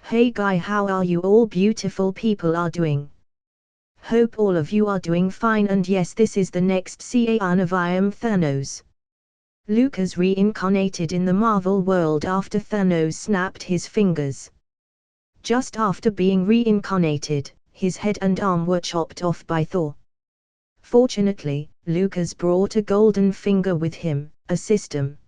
Hey guy, how are you all beautiful people are doing? Hope all of you are doing fine, and yes, this is the next season of I Am Thanos. Lukas reincarnated in the Marvel world after Thanos snapped his fingers. Just after being reincarnated, his head and arm were chopped off by Thor. Fortunately, Lukas brought a golden finger with him, a system.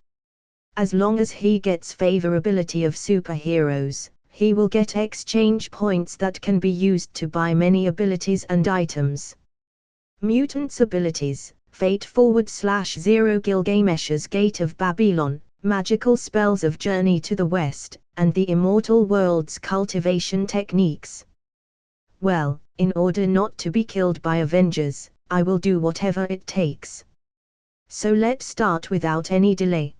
As long as he gets favorability of superheroes, he will get exchange points that can be used to buy many abilities and items. Mutants Abilities, Fate /0 Gilgamesh's Gate of Babylon, Magical Spells of Journey to the West, and the Immortal World's cultivation techniques. Well, in order not to be killed by Avengers, I will do whatever it takes. So let's start without any delay.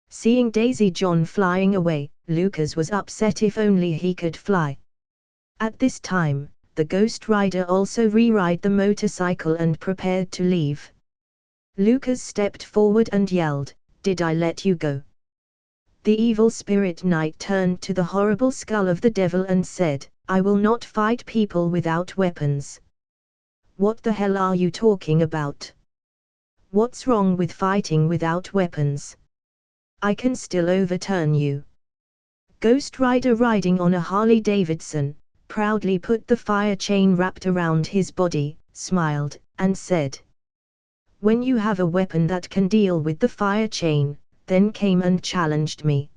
Seeing Daisy John flying away, Lukas was upset. If only he could fly. At this time, the Ghost Rider also re-ride the motorcycle and prepared to leave. Lukas stepped forward and yelled, "Did I let you go?" The evil spirit knight turned to the horrible skull of the devil and said, "I will not fight people without weapons." What the hell are you talking about? What's wrong with fighting without weapons? I can still overturn you. Ghost Rider, riding on a Harley Davidson, proudly put the fire chain wrapped around his body, smiled, and said, "When you have a weapon that can deal with the fire chain, then came and challenged me."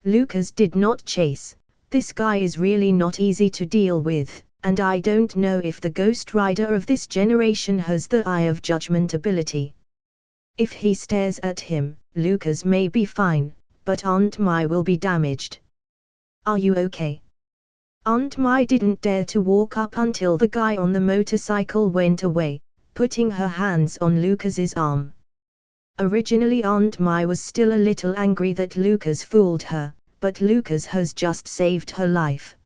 Lukas did not chase. This guy is really not easy to deal with, and I don't know if the Ghost Rider of this generation has the Eye of Judgment ability. If he stares at him, Lukas may be fine, but Aunt Mai will be damaged. Are you okay? Aunt Mai didn't dare to walk up until the guy on the motorcycle went away, putting her hands on Lukas's arm. Originally Aunt Mai was still a little angry that Lukas fooled her, but Lukas has just saved her life.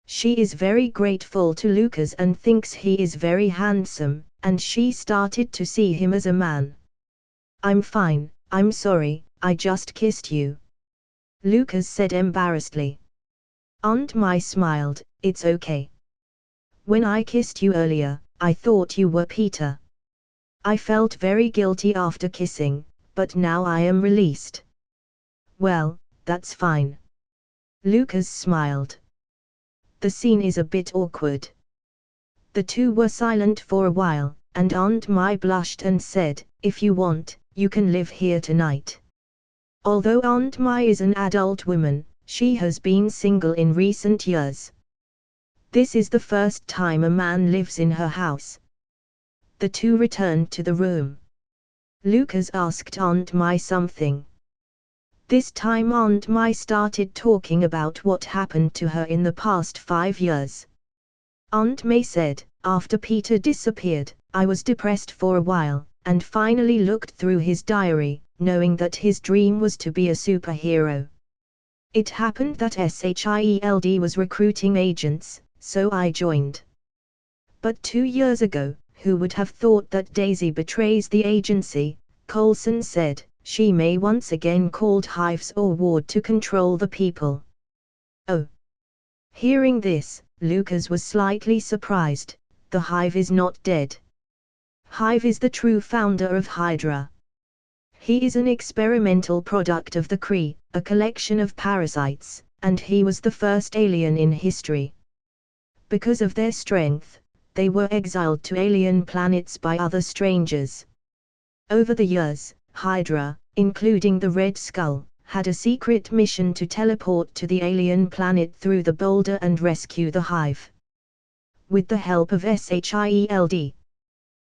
She is very grateful to Lukas and thinks he is very handsome, and she started to see him as a man. "I'm fine, I'm sorry, I just kissed you," Lukas said embarrassedly. Aunt Mai smiled, "It's okay. When I kissed you earlier, I thought you were Peter. I felt very guilty after kissing, but now I am released." "Well, that's fine." Lukas smiled. The scene is a bit awkward. The two were silent for a while, and Aunt Mai blushed and said, "If you want, you can live here tonight." Although Aunt Mai is an adult woman, she has been single in recent years. This is the first time a man lives in her house. The two returned to the room. Lukas asked Aunt Mai something. This time Aunt Mai started talking about what happened to her in the past 5 years. Aunt Mai said, "After Peter disappeared, I was depressed for a while, and finally looked through his diary, knowing that his dream was to be a superhero. It happened that SHIELD was recruiting agents, so I joined. But 2 years ago, who would have thought that Daisy betrays the agency?" Coulson said. "She may once again called hives or ward to control the people." Oh. Hearing this, Lukas was slightly surprised. The hive is not dead. Hive is the true founder of Hydra. He is an experimental product of the Kree, a collection of parasites, and he was the first alien in history. Because of their strength, they were exiled to alien planets by other strangers. Over the years, Hydra, including the Red Skull, had a secret mission to teleport to the alien planet through the boulder and rescue the hive. With the help of SHIELD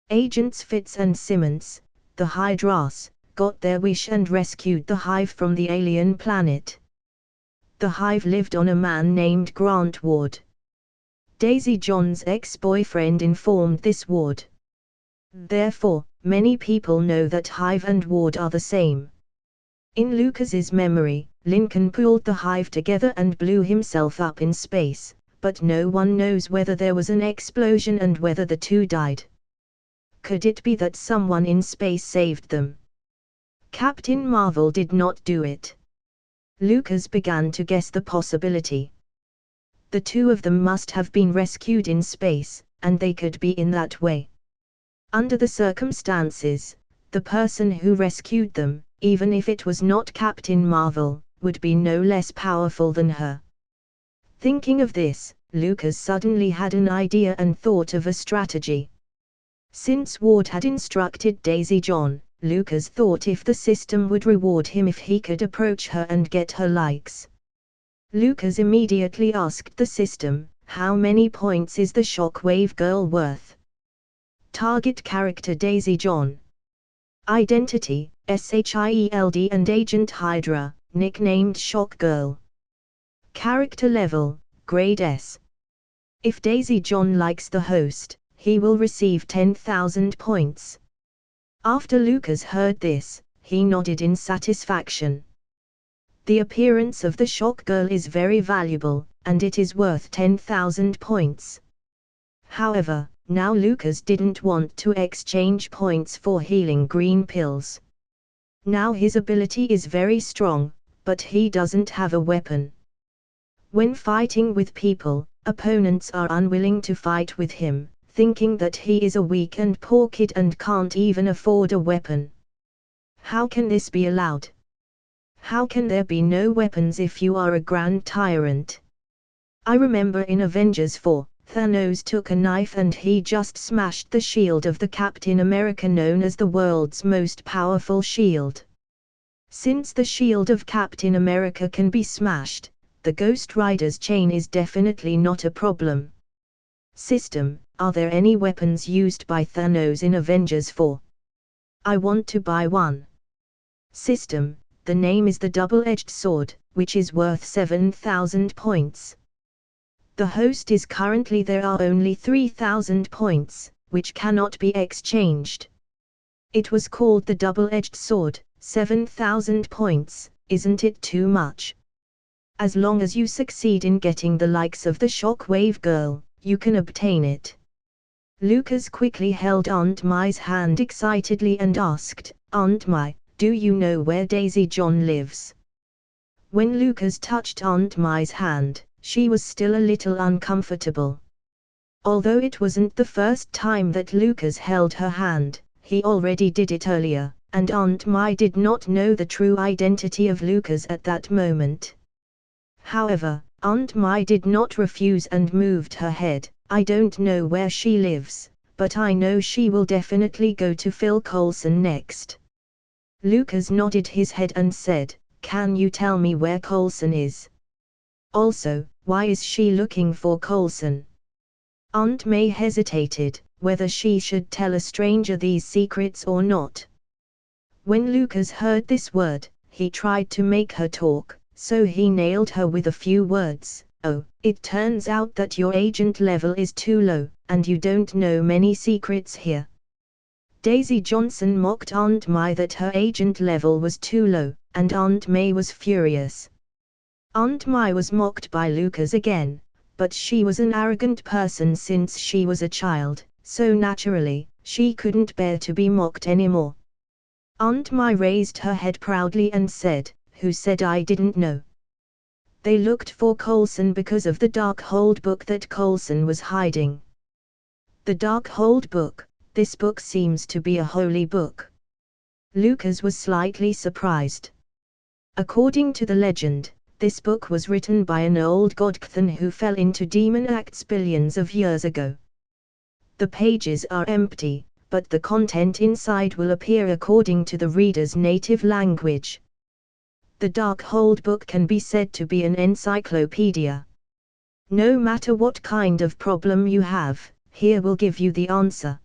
agents Fitz and Simmons, the Hydras got their wish and rescued the hive from the alien planet. The hive lived on a man named Grant Ward. Daisy John's ex-boyfriend informed this Ward. Therefore, many people know that hive and ward are the same. In Lukas's memory, Lincoln pulled the hive together and blew himself up in space, but no one knows whether there was an explosion and whether the two died. Could it be that someone in space saved them? Captain Marvel did not do it. Lukas began to guess the possibility. The two of them must have been rescued in space, and they could be in that way. Under the circumstances, the person who rescued them, even if it was not Captain Marvel, would be no less powerful than her. Thinking of this, Lukas suddenly had an idea and thought of a strategy. Since Ward had instructed Daisy John, Lukas thought if the system would reward him if he could approach her and get her likes. Lukas immediately asked the system, "How many points is the Shockwave Girl worth?" Target character Daisy John. Identity, SHIELD and Agent Hydra, nicknamed Shock Girl. Character level, grade S. If Daisy John likes the host, he will receive 10,000 points. After Lukas heard this, he nodded in satisfaction. The appearance of the Shock Girl is very valuable, and it is worth 10,000 points. However, now Lukas didn't want to exchange points for healing green pills. Now his ability is very strong, but he doesn't have a weapon. When fighting with people, opponents are unwilling to fight with him, thinking that he is a weak and poor kid and can't even afford a weapon. How can this be allowed? How can there be no weapons if you are a grand tyrant? I remember in Avengers 4, Thanos took a knife and he just smashed the shield of the Captain America, known as the world's most powerful shield. Since the shield of Captain America can be smashed, the Ghost Rider's chain is definitely not a problem. System, are there any weapons used by Thanos in Avengers 4? I want to buy one. System, the name is the double-edged sword, which is worth 7,000 points. The host is currently there are only 3,000 points, which cannot be exchanged. It was called the double-edged sword, 7,000 points, isn't it too much? As long as you succeed in getting the likes of the Shockwave Girl, you can obtain it. Lukas quickly held Aunt Mai's hand excitedly and asked, "Aunt Mai, do you know where Daisy John lives?" When Lukas touched Aunt Mai's hand, she was still a little uncomfortable. Although it wasn't the first time that Lukas held her hand, he already did it earlier, and Aunt Mai did not know the true identity of Lukas at that moment. However, Aunt Mai did not refuse and moved her head. "I don't know where she lives, but I know she will definitely go to Phil Coulson next." Lukas nodded his head and said, "Can you tell me where Coulson is? Also, why is she looking for Coulson?" Aunt May hesitated, whether she should tell a stranger these secrets or not. When Lukas heard this word, he tried to make her talk, so he nailed her with a few words. "Oh, it turns out that your agent level is too low, and you don't know many secrets here." Daisy Johnson mocked Aunt Mai that her agent level was too low, and Aunt May was furious. Aunt Mai was mocked by Lukas again, but she was an arrogant person since she was a child, so naturally, she couldn't bear to be mocked anymore. Aunt Mai raised her head proudly and said, "Who said I didn't know? They looked for Coulson because of the Darkhold book that Coulson was hiding." The Darkhold book, this book seems to be a holy book. Lukas was slightly surprised. According to the legend, this book was written by an old god Cthulhu who fell into demon acts billions of years ago. The pages are empty, but the content inside will appear according to the reader's native language. The Darkhold book can be said to be an encyclopedia. No matter what kind of problem you have, here will give you the answer.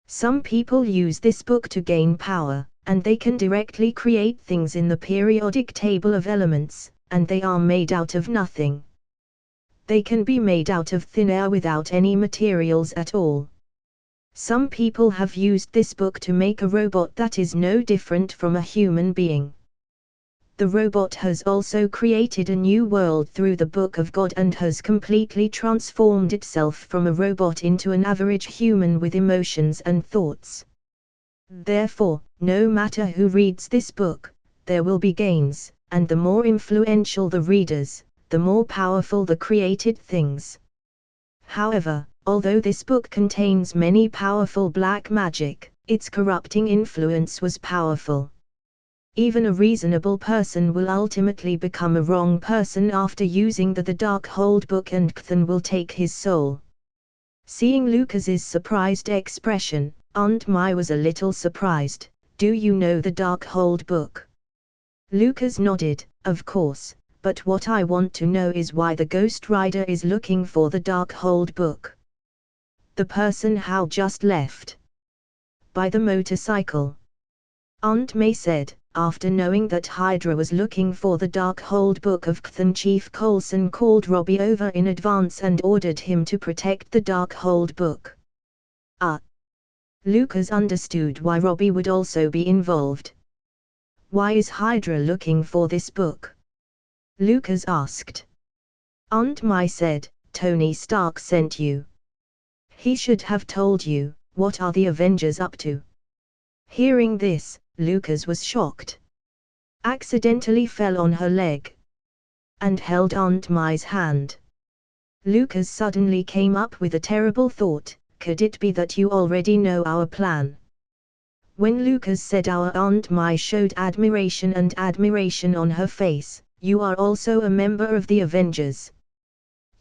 Some people use this book to gain power, and they can directly create things in the periodic table of elements, and they are made out of nothing. They can be made out of thin air without any materials at all. Some people have used this book to make a robot that is no different from a human being. The robot has also created a new world through the Book of God and has completely transformed itself from a robot into an average human with emotions and thoughts. Therefore, no matter who reads this book, there will be gains, and the more influential the readers, the more powerful the created things. However, although this book contains many powerful black magic, its corrupting influence was powerful. Even a reasonable person will ultimately become a wrong person after using the Darkhold book, and Cthulhu will take his soul. Seeing Lucas's surprised expression, Aunt Mai was a little surprised. Do you know the Darkhold book? Lucas nodded, of course, but what I want to know is why the Ghost Rider is looking for the Darkhold book. The person how just left by the motorcycle. Aunt May said, after knowing that Hydra was looking for the Darkhold book of Cthulhu, Chief Coulson called Robbie over in advance and ordered him to protect the Darkhold book. Lucas understood why Robbie would also be involved. Why is Hydra looking for this book? Lucas asked. Aunt Mai said, Tony Stark sent you. He should have told you. What are the Avengers up to? Hearing this, Lucas was shocked. Accidentally fell on her leg and held Aunt Mai's hand. Lucas suddenly came up with a terrible thought. Could it be that you already know our plan? When Lucas said our Aunt Mai showed admiration on her face. You are also a member of the Avengers.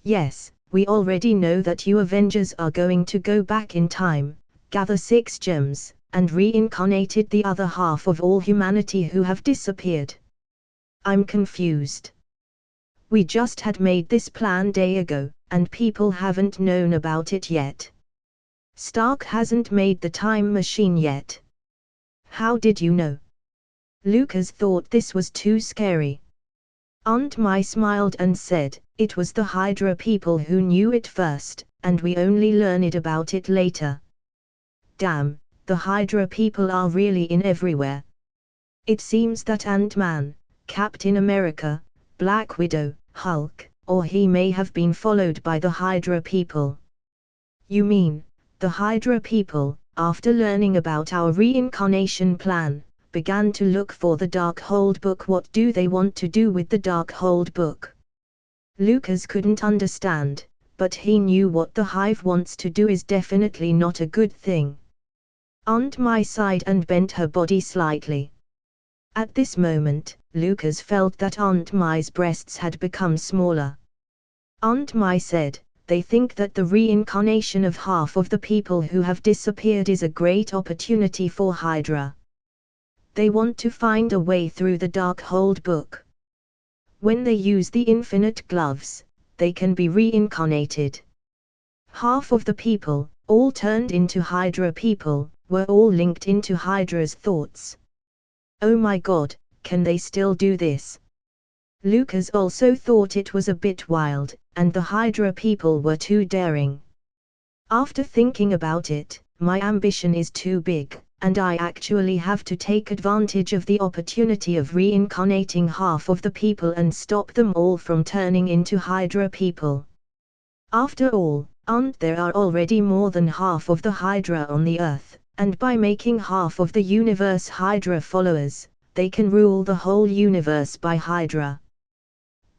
Yes, we already know that you Avengers are going to go back in time, gather 6 gems, and reincarnated the other half of all humanity who have disappeared. I'm confused. We just had made this plan day ago, and people haven't known about it yet. Stark hasn't made the time machine yet. How did you know? Lucas thought this was too scary. Aunt Mai smiled and said, it was the Hydra people who knew it first, and we only learned about it later. Damn, the Hydra people are really in everywhere. It seems that Ant-Man, Captain America, Black Widow, Hulk, or he may have been followed by the Hydra people. You mean, the Hydra people, after learning about our reincarnation plan, began to look for the Darkhold book? What do they want to do with the Darkhold book? Lucas couldn't understand, but he knew what the Hive wants to do is definitely not a good thing. Aunt Mai sighed and bent her body slightly. At this moment, Lucas felt that Aunt Mai's breasts had become smaller. Aunt Mai said, they think that the reincarnation of half of the people who have disappeared is a great opportunity for Hydra. They want to find a way through the Darkhold book. When they use the infinite gloves, they can be reincarnated. Half of the people, all turned into Hydra people, were all linked into Hydra's thoughts. Oh my God, can they still do this? Lucas also thought it was a bit wild, and the Hydra people were too daring. After thinking about it, my ambition is too big, and I actually have to take advantage of the opportunity of reincarnating half of the people and stop them all from turning into Hydra people. After all, there are already more than half of the Hydra on the Earth, and by making half of the universe Hydra followers, they can rule the whole universe by Hydra.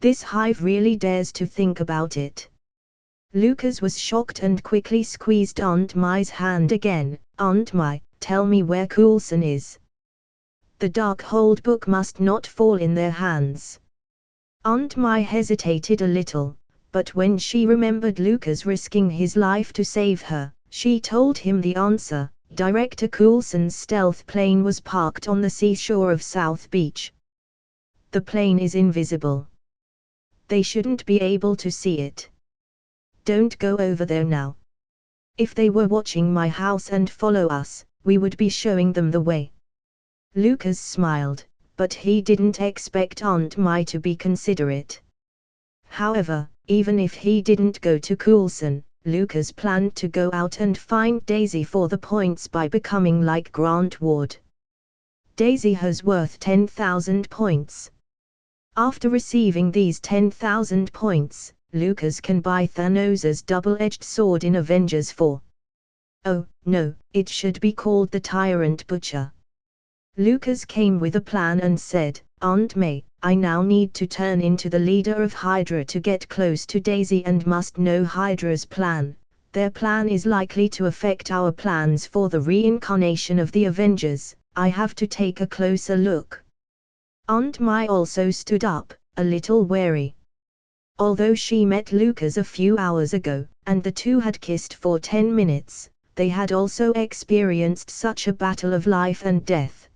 This Hive really dares to think about it. Lucas was shocked and quickly squeezed Aunt Mai's hand again. Aunt Mai, tell me where Coulson is. The Darkhold book must not fall in their hands. Aunt Mai hesitated a little, but when she remembered Lucas risking his life to save her, she told him the answer. Director Coulson's stealth plane was parked on the seashore of South Beach. The plane is invisible. They shouldn't be able to see it. Don't go over there now. If they were watching my house and follow us, we would be showing them the way. Lucas smiled, but he didn't expect Aunt Mai to be considerate. However, even if he didn't go to Coulson, Lucas planned to go out and find Daisy for the points by becoming like Grant Ward. Daisy has worth 10,000 points. After receiving these 10,000 points, Lucas can buy Thanos' double-edged sword in Avengers 4. Oh, no, it should be called the Tyrant Butcher. Lucas came with a plan and said, Aunt May, I now need to turn into the leader of Hydra to get close to Daisy and must know Hydra's plan. Their plan is likely to affect our plans for the reincarnation of the Avengers. I have to take a closer look." Aunt May also stood up, a little wary. Although she met Lukas a few hours ago, and the two had kissed for 10 minutes, they had also experienced such a battle of life and death.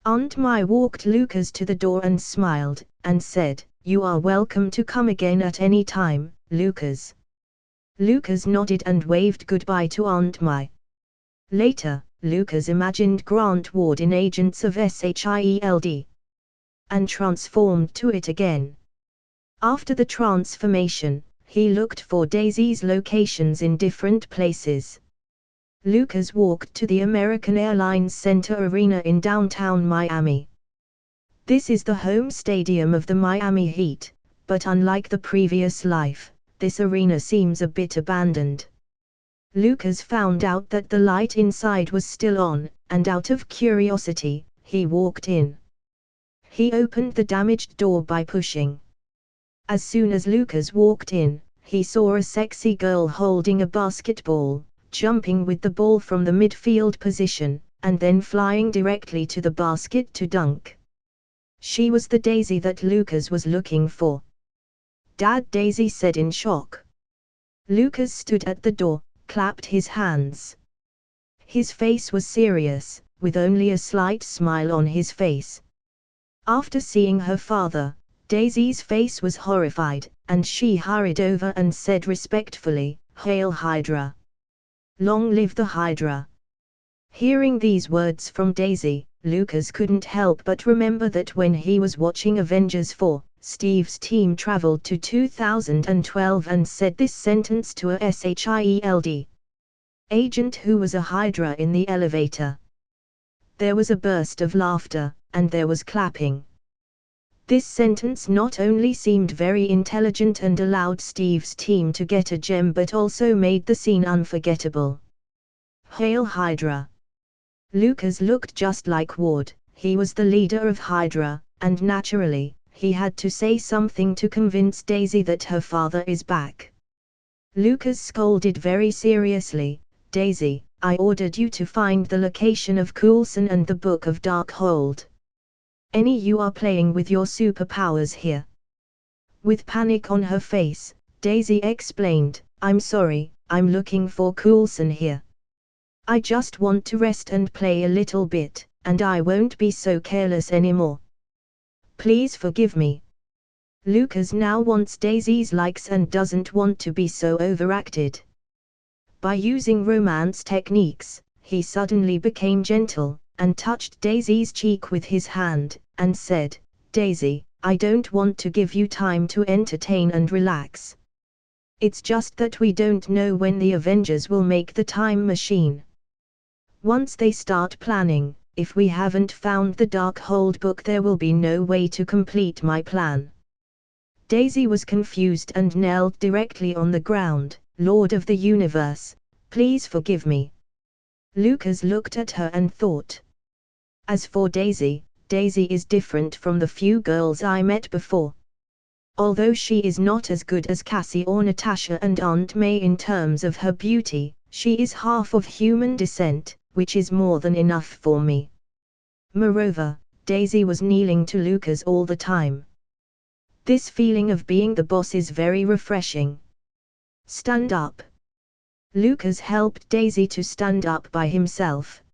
Aunt May walked Lukas to the door and smiled, and said, "You are welcome to come again at any time, Lukas." Lukas nodded and waved goodbye to Aunt May. Later, Lukas imagined Grant Ward in Agents of SHIELD and transformed to it again. After the transformation, he looked for Daisy's locations in different places. Lukas walked to the American Airlines Center Arena in downtown Miami. This is the home stadium of the Miami Heat, but unlike the previous life, this arena seems a bit abandoned. Lukas found out that the light inside was still on, and out of curiosity, he walked in. He opened the damaged door by pushing. As soon as Lukas walked in, he saw a sexy girl holding a basketball, jumping with the ball from the midfield position, and then flying directly to the basket to dunk. She was the Daisy that Lukas was looking for. "Dad," Daisy said in shock. Lukas stood at the door, clapped his hands. His face was serious, with only a slight smile on his face. After seeing her father, Daisy's face was horrified, and she hurried over and said respectfully, "Hail Hydra! Long live the Hydra!" Hearing these words from Daisy, Lukas couldn't help but remember that when he was watching Avengers 4, Steve's team traveled to 2012 and said this sentence to a SHIELD agent who was a Hydra in the elevator. There was a burst of laughter, and there was clapping. This sentence not only seemed very intelligent and allowed Steve's team to get a gem but also made the scene unforgettable. Hail Hydra! Lukas looked just like Ward. He was the leader of Hydra, and naturally, he had to say something to convince Daisy that her father is back. Lukas scolded very seriously, "Daisy, I ordered you to find the location of Coulson and the Book of Darkhold. You are playing with your superpowers here." With panic on her face, Daisy explained, "I'm sorry, I'm looking for Coulson here. I just want to rest and play a little bit, and I won't be so careless anymore. Please forgive me." Lukas now wants Daisy's likes and doesn't want to be so overacted. By using romance techniques, he suddenly became gentle, and touched Daisy's cheek with his hand, and said, "Daisy, I don't want to give you time to entertain and relax. It's just that we don't know when the Avengers will make the time machine. Once they start planning, if we haven't found the Darkhold book there will be no way to complete my plan." Daisy was confused and knelt directly on the ground. "Lord of the Universe, please forgive me." Lukas looked at her and thought. As for Daisy, Daisy is different from the few girls I met before. Although she is not as good as Cassie or Natasha and Aunt May in terms of her beauty, she is half of human descent, which is more than enough for me. Moreover, Daisy was kneeling to Lukas all the time. This feeling of being the boss is very refreshing. "Stand up." Lukas helped Daisy to stand up by himself.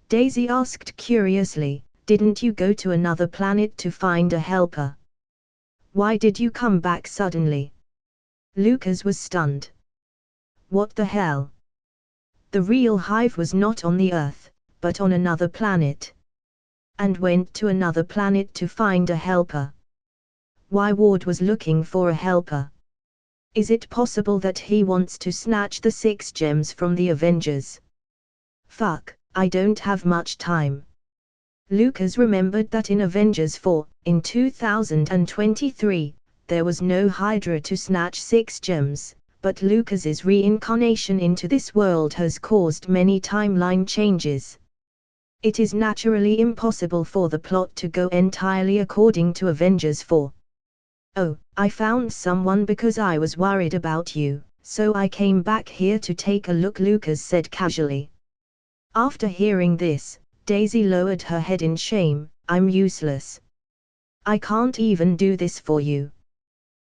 Daisy asked curiously, "Didn't you go to another planet to find a helper? Why did you come back suddenly?" Lukas was stunned. What the hell? The real Hive was not on the Earth, but on another planet. And went to another planet to find a helper. Why Ward was looking for a helper? Is it possible that he wants to snatch the 6 gems from the Avengers? Fuck, I don't have much time. Lukas remembered that in Avengers 4, in 2023, there was no Hydra to snatch 6 gems, but Lukas's reincarnation into this world has caused many timeline changes. It is naturally impossible for the plot to go entirely according to Avengers 4. Oh, I found someone because I was worried about you, so I came back here to take a look, Lukas said casually. After hearing this, Daisy lowered her head in shame. I'm useless. I can't even do this for you.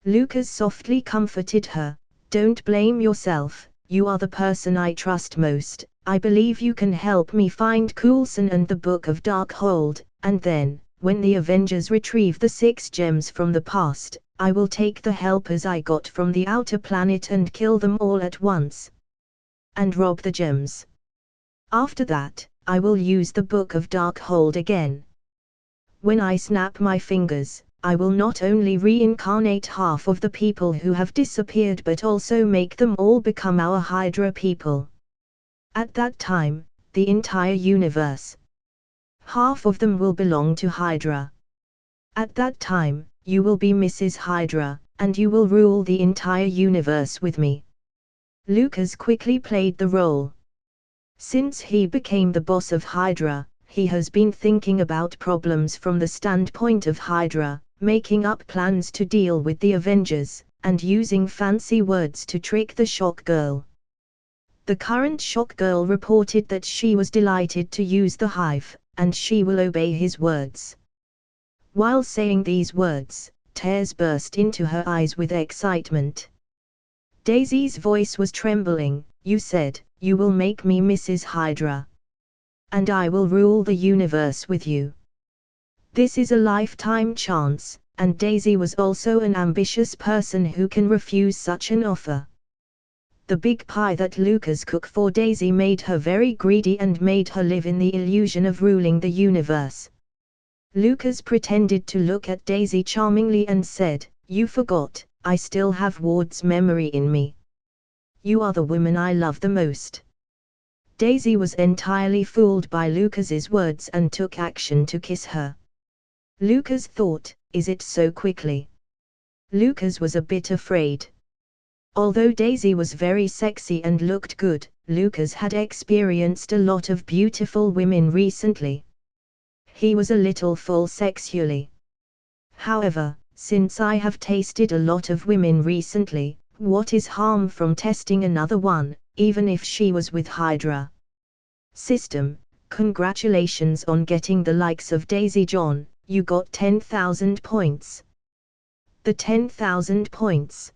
Lukas softly comforted her. Don't blame yourself, you are the person I trust most. I believe you can help me find Coulson and the Book of Darkhold, and then, when the Avengers retrieve the 6 gems from the past, I will take the helpers I got from the outer planet and kill them all at once. And rob the gems. After that, I will use the Book of Darkhold again. When I snap my fingers, I will not only reincarnate half of the people who have disappeared but also make them all become our Hydra people. At that time, the entire universe. Half of them will belong to Hydra. At that time, you will be Mrs. Hydra, and you will rule the entire universe with me. Lukas quickly played the role. Since he became the boss of Hydra, he has been thinking about problems from the standpoint of Hydra, making up plans to deal with the Avengers, and using fancy words to trick the Shock Girl. The current Shock Girl reported that she was delighted to use the hive, and she will obey his words. While saying these words, tears burst into her eyes with excitement. Daisy's voice was trembling. You said, you will make me Mrs. Hydra. And I will rule the universe with you. This is a lifetime chance, and Daisy was also an ambitious person who can refuse such an offer. The big pie that Lukas cooked for Daisy made her very greedy and made her live in the illusion of ruling the universe. Lukas pretended to look at Daisy charmingly and said, You forgot, I still have Ward's memory in me. You are the woman I love the most. Daisy was entirely fooled by Lukas's words and took action to kiss her. Lukas thought, is it so quickly? Lukas was a bit afraid. Although Daisy was very sexy and looked good, Lukas had experienced a lot of beautiful women recently. He was a little full sexually. However, since I have tasted a lot of women recently, what is harm from testing another one, even if she was with Hydra? System, congratulations on getting the likes of Daisy John, you got 10,000 points. The 10,000 points.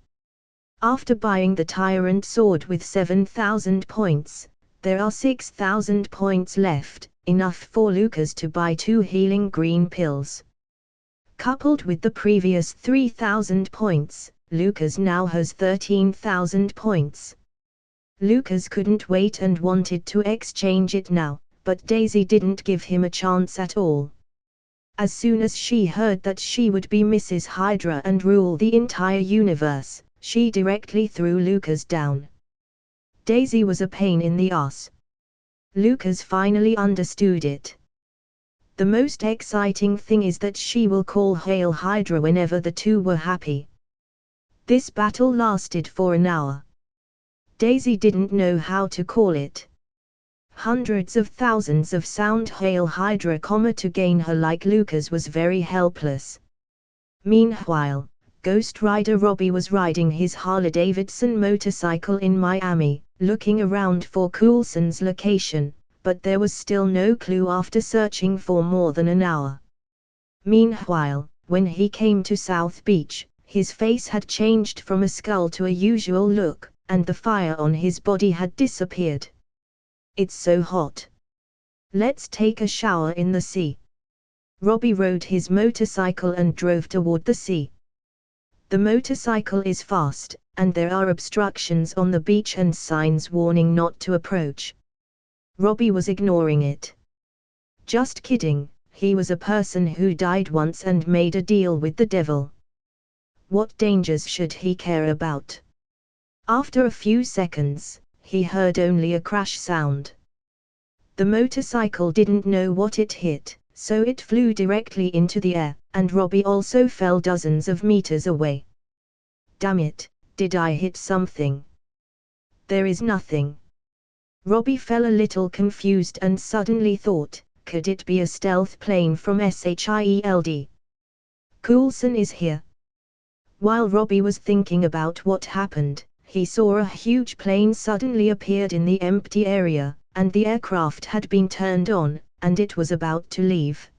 After buying the Tyrant Sword with 7,000 points, there are 6,000 points left, enough for Lukas to buy 2 healing green pills. Coupled with the previous 3,000 points, Lukas now has 13,000 points. Lukas couldn't wait and wanted to exchange it now, but Daisy didn't give him a chance at all. As soon as she heard that she would be Mrs. Hydra and rule the entire universe, she directly threw Lukas down. Daisy was a pain in the ass. Lukas finally understood it. The most exciting thing is that she will call Hail Hydra whenever the two were happy. This battle lasted for an hour. Daisy didn't know how to call it. Hundreds of thousands of sound Hail Hydra, to gain her like Lukas was very helpless. Meanwhile, Ghost Rider Robbie was riding his Harley-Davidson motorcycle in Miami, looking around for Coulson's location, but there was still no clue after searching for more than an hour. Meanwhile, when he came to South Beach, his face had changed from a skull to a usual look, and the fire on his body had disappeared. It's so hot. Let's take a shower in the sea. Robbie rode his motorcycle and drove toward the sea. The motorcycle is fast, and there are obstructions on the beach and signs warning not to approach. Robbie was ignoring it. Just kidding, he was a person who died once and made a deal with the devil. What dangers should he care about? After a few seconds, he heard only a crash sound. The motorcycle didn't know what it hit, so it flew directly into the air, and Robbie also fell dozens of meters away. Damn it, did I hit something? There is nothing. Robbie felt a little confused and suddenly thought, Could it be a stealth plane from SHIELD? Coulson is here. While Robbie was thinking about what happened, he saw a huge plane suddenly appeared in the empty area, and the aircraft had been turned on, and it was about to leave.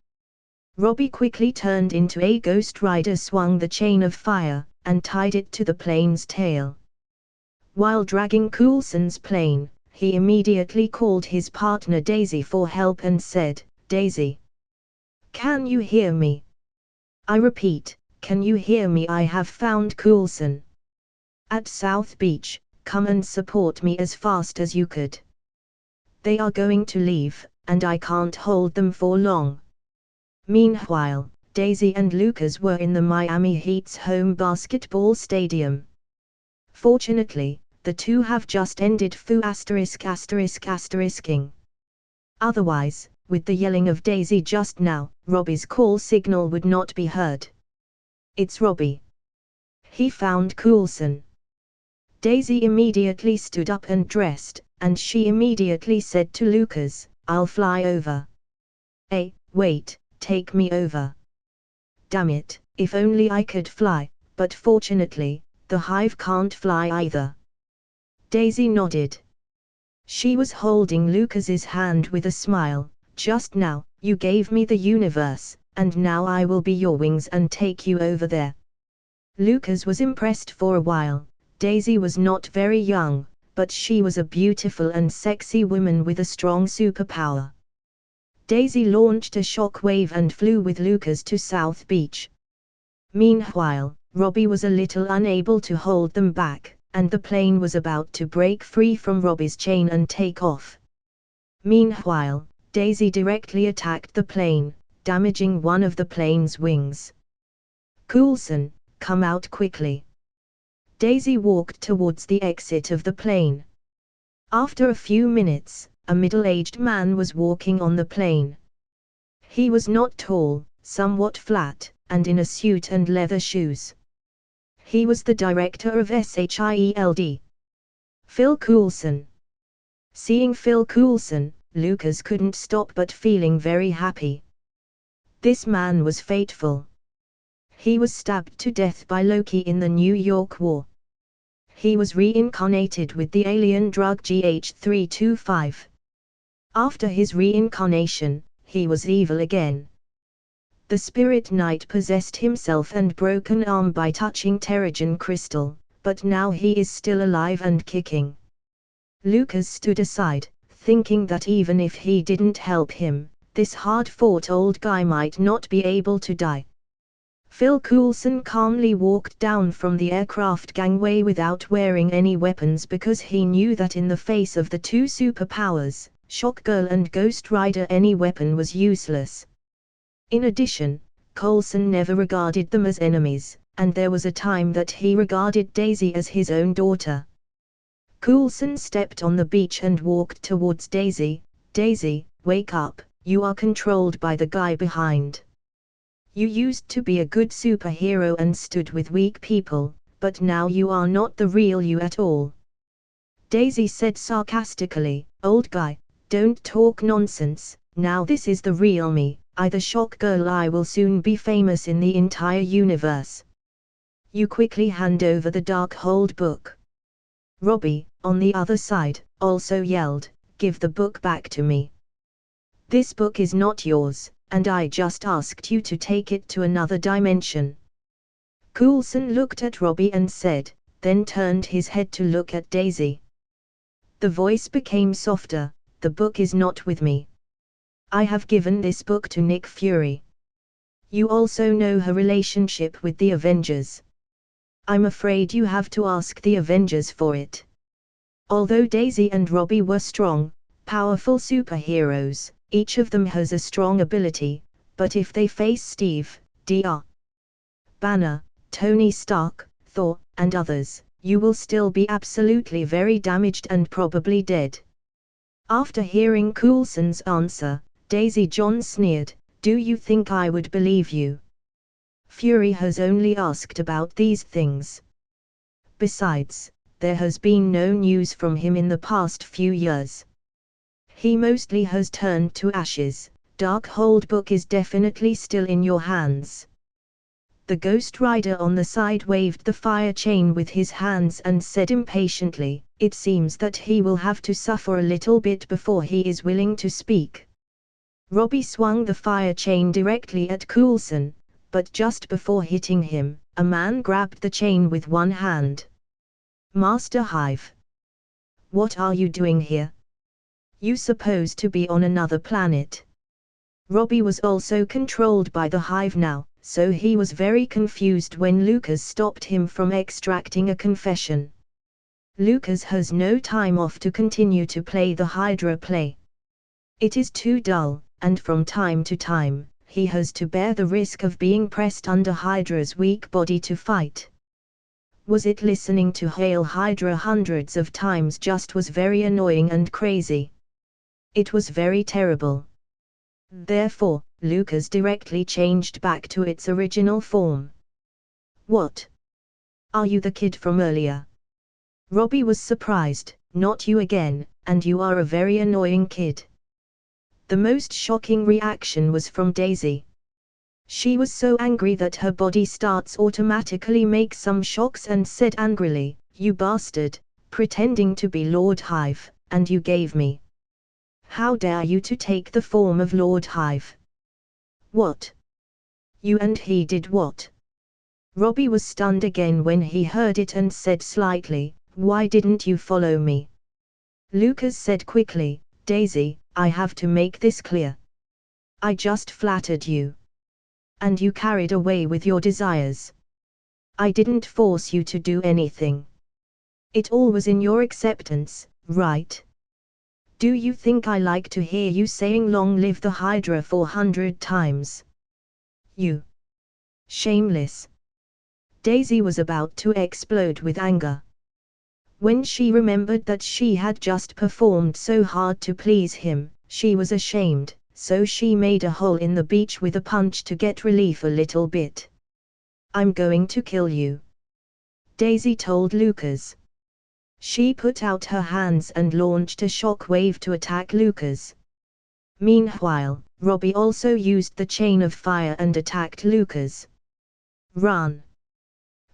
Robbie quickly turned into a Ghost Rider, swung the chain of fire, and tied it to the plane's tail. While dragging Coulson's plane, he immediately called his partner Daisy for help and said, "Daisy, can you hear me? I repeat, can you hear me? I have found Coulson at South Beach. Come and support me as fast as you could. They are going to leave, and I can't hold them for long." Meanwhile, Daisy and Lukas were in the Miami Heat's home basketball stadium. Fortunately, the two have just ended ******ing. Otherwise, with the yelling of Daisy just now, Robbie's call signal would not be heard. "It's Robbie. He found Coulson." Daisy immediately stood up and dressed, and she immediately said to Lukas, "I'll fly over." "Hey, wait, take me over." "Damn it, if only I could fly, but fortunately, the Hive can't fly either." Daisy nodded. She was holding Lukas's hand with a smile. "Just now, you gave me the universe, and now I will be your wings and take you over there." Lukas was impressed for a while. Daisy was not very young, but she was a beautiful and sexy woman with a strong superpower. Daisy launched a shockwave and flew with Lukas to South Beach. Meanwhile, Robbie was a little unable to hold them back, and the plane was about to break free from Robbie's chain and take off. Meanwhile, Daisy directly attacked the plane, damaging one of the plane's wings. "Coulson, come out quickly." Daisy walked towards the exit of the plane. After a few minutes, a middle-aged man was walking on the plane. He was not tall, somewhat flat, and in a suit and leather shoes. He was the director of SHIELD. Phil Coulson. Seeing Phil Coulson, Lukas couldn't stop but feeling very happy. This man was fateful. He was stabbed to death by Loki in the New York War. He was reincarnated with the alien drug GH325. After his reincarnation, he was evil again. The Spirit Knight possessed himself and broke an arm by touching Terrigen crystal, but now he is still alive and kicking. Lukas stood aside, thinking that even if he didn't help him, this hard-fought old guy might not be able to die. Phil Coulson calmly walked down from the aircraft gangway without wearing any weapons because he knew that in the face of the two superpowers, Shockgirl and Ghost Rider, any weapon was useless. In addition, Coulson never regarded them as enemies, and there was a time that he regarded Daisy as his own daughter. Coulson stepped on the beach and walked towards Daisy. "Daisy, wake up, you are controlled by the guy behind. You used to be a good superhero and stood with weak people, but now you are not the real you at all." Daisy said sarcastically, "Old guy, don't talk nonsense, now this is the real me, the Shockgirl. I will soon be famous in the entire universe." You quickly hand over the Darkhold book. Robbie, on the other side, also yelled, "Give the book back to me. This book is not yours, and I just asked you to take it to another dimension." Coulson looked at Robbie and said, then turned his head to look at Daisy. The voice became softer, "The book is not with me. I have given this book to Nick Fury. You also know her relationship with the Avengers. I'm afraid you have to ask the Avengers for it." Although Daisy and Robbie were strong, powerful superheroes, each of them has a strong ability, but if they face Steve, Dr. Banner, Tony Stark, Thor, and others, you will still be absolutely very damaged and probably dead. After hearing Coulson's answer, Daisy John sneered, "Do you think I would believe you? Fury has only asked about these things. Besides, there has been no news from him in the past few years. He mostly has turned to ashes, Darkhold book is definitely still in your hands. The Ghost Rider on the side waved the fire chain with his hands and said impatiently, "It seems that he will have to suffer a little bit before he is willing to speak." Robbie swung the fire chain directly at Coulson, but just before hitting him, a man grabbed the chain with one hand. "Master Hive. What are you doing here? You supposed to be on another planet." Robbie was also controlled by the Hive now, so he was very confused when Lukas stopped him from extracting a confession. Lukas has no time off to continue to play the Hydra play. It is too dull, and from time to time, he has to bear the risk of being pressed under Hydra's weak body to fight. Was it listening to Hail Hydra hundreds of times just was very annoying and crazy? It was very terrible. Therefore, Lukas directly changed back to its original form. "What? Are you the kid from earlier?" Robbie was surprised. "Not you again, and you are a very annoying kid." The most shocking reaction was from Daisy. She was so angry that her body starts automatically make some shocks and said angrily, "You bastard, pretending to be Lord Hive, and you gave me. How dare you to take the form of Lord Hive?" "What? You and he did what?" Robbie was stunned again when he heard it and said slightly, "Why didn't you follow me?" Lukas said quickly, "Daisy, I have to make this clear. I just flattered you. And you carried away with your desires. I didn't force you to do anything. It all was in your acceptance, right? Do you think I like to hear you saying 'Long live the Hydra' 400 times? You shameless." Daisy was about to explode with anger. When she remembered that she had just performed so hard to please him, she was ashamed, so she made a hole in the beach with a punch to get relief a little bit. "I'm going to kill you," Daisy told Lukas. She put out her hands and launched a shockwave to attack Lukas. Meanwhile, Robbie also used the chain of fire and attacked Lukas. "Run!"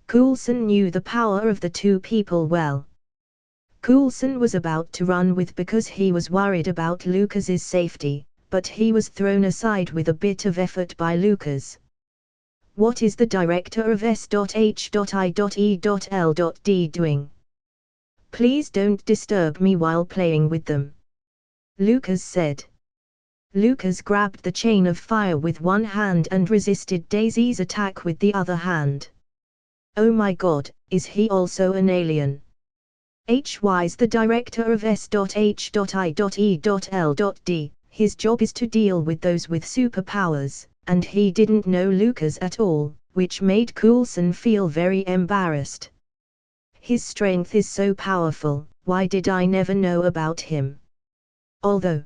Coulson knew the power of the two people well. Coulson was about to run with because he was worried about Lukas's safety, but he was thrown aside with a bit of effort by Lukas. "What is the director of S.H.I.E.L.D. doing? Please don't disturb me while playing with them," Lukas said. Lukas grabbed the chain of fire with one hand and resisted Daisy's attack with the other hand. "Oh my god, is he also an alien? Why's the director of S.H.I.E.L.D. His job is to deal with those with superpowers, and he didn't know Lukas at all, which made Coulson feel very embarrassed. His strength is so powerful, why did I never know about him?" Although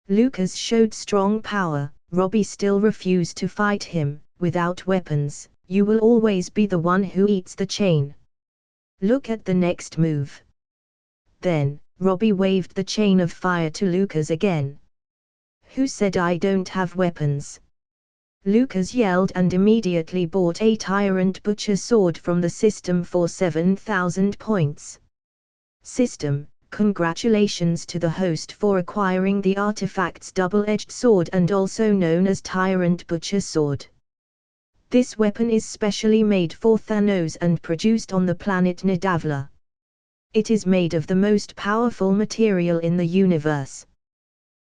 Lukas showed strong power, Robbie still refused to fight him. "Without weapons, you will always be the one who eats the chain. Look at the next move." Then, Robbie waved the chain of fire to Lukas again. "Who said I don't have weapons?" Lukas yelled and immediately bought a Tyrant Butcher sword from the system for 7,000 points. System, congratulations to the host for acquiring the artifact's double-edged sword and also known as Tyrant Butcher sword. This weapon is specially made for Thanos and produced on the planet Nidavellir. It is made of the most powerful material in the universe.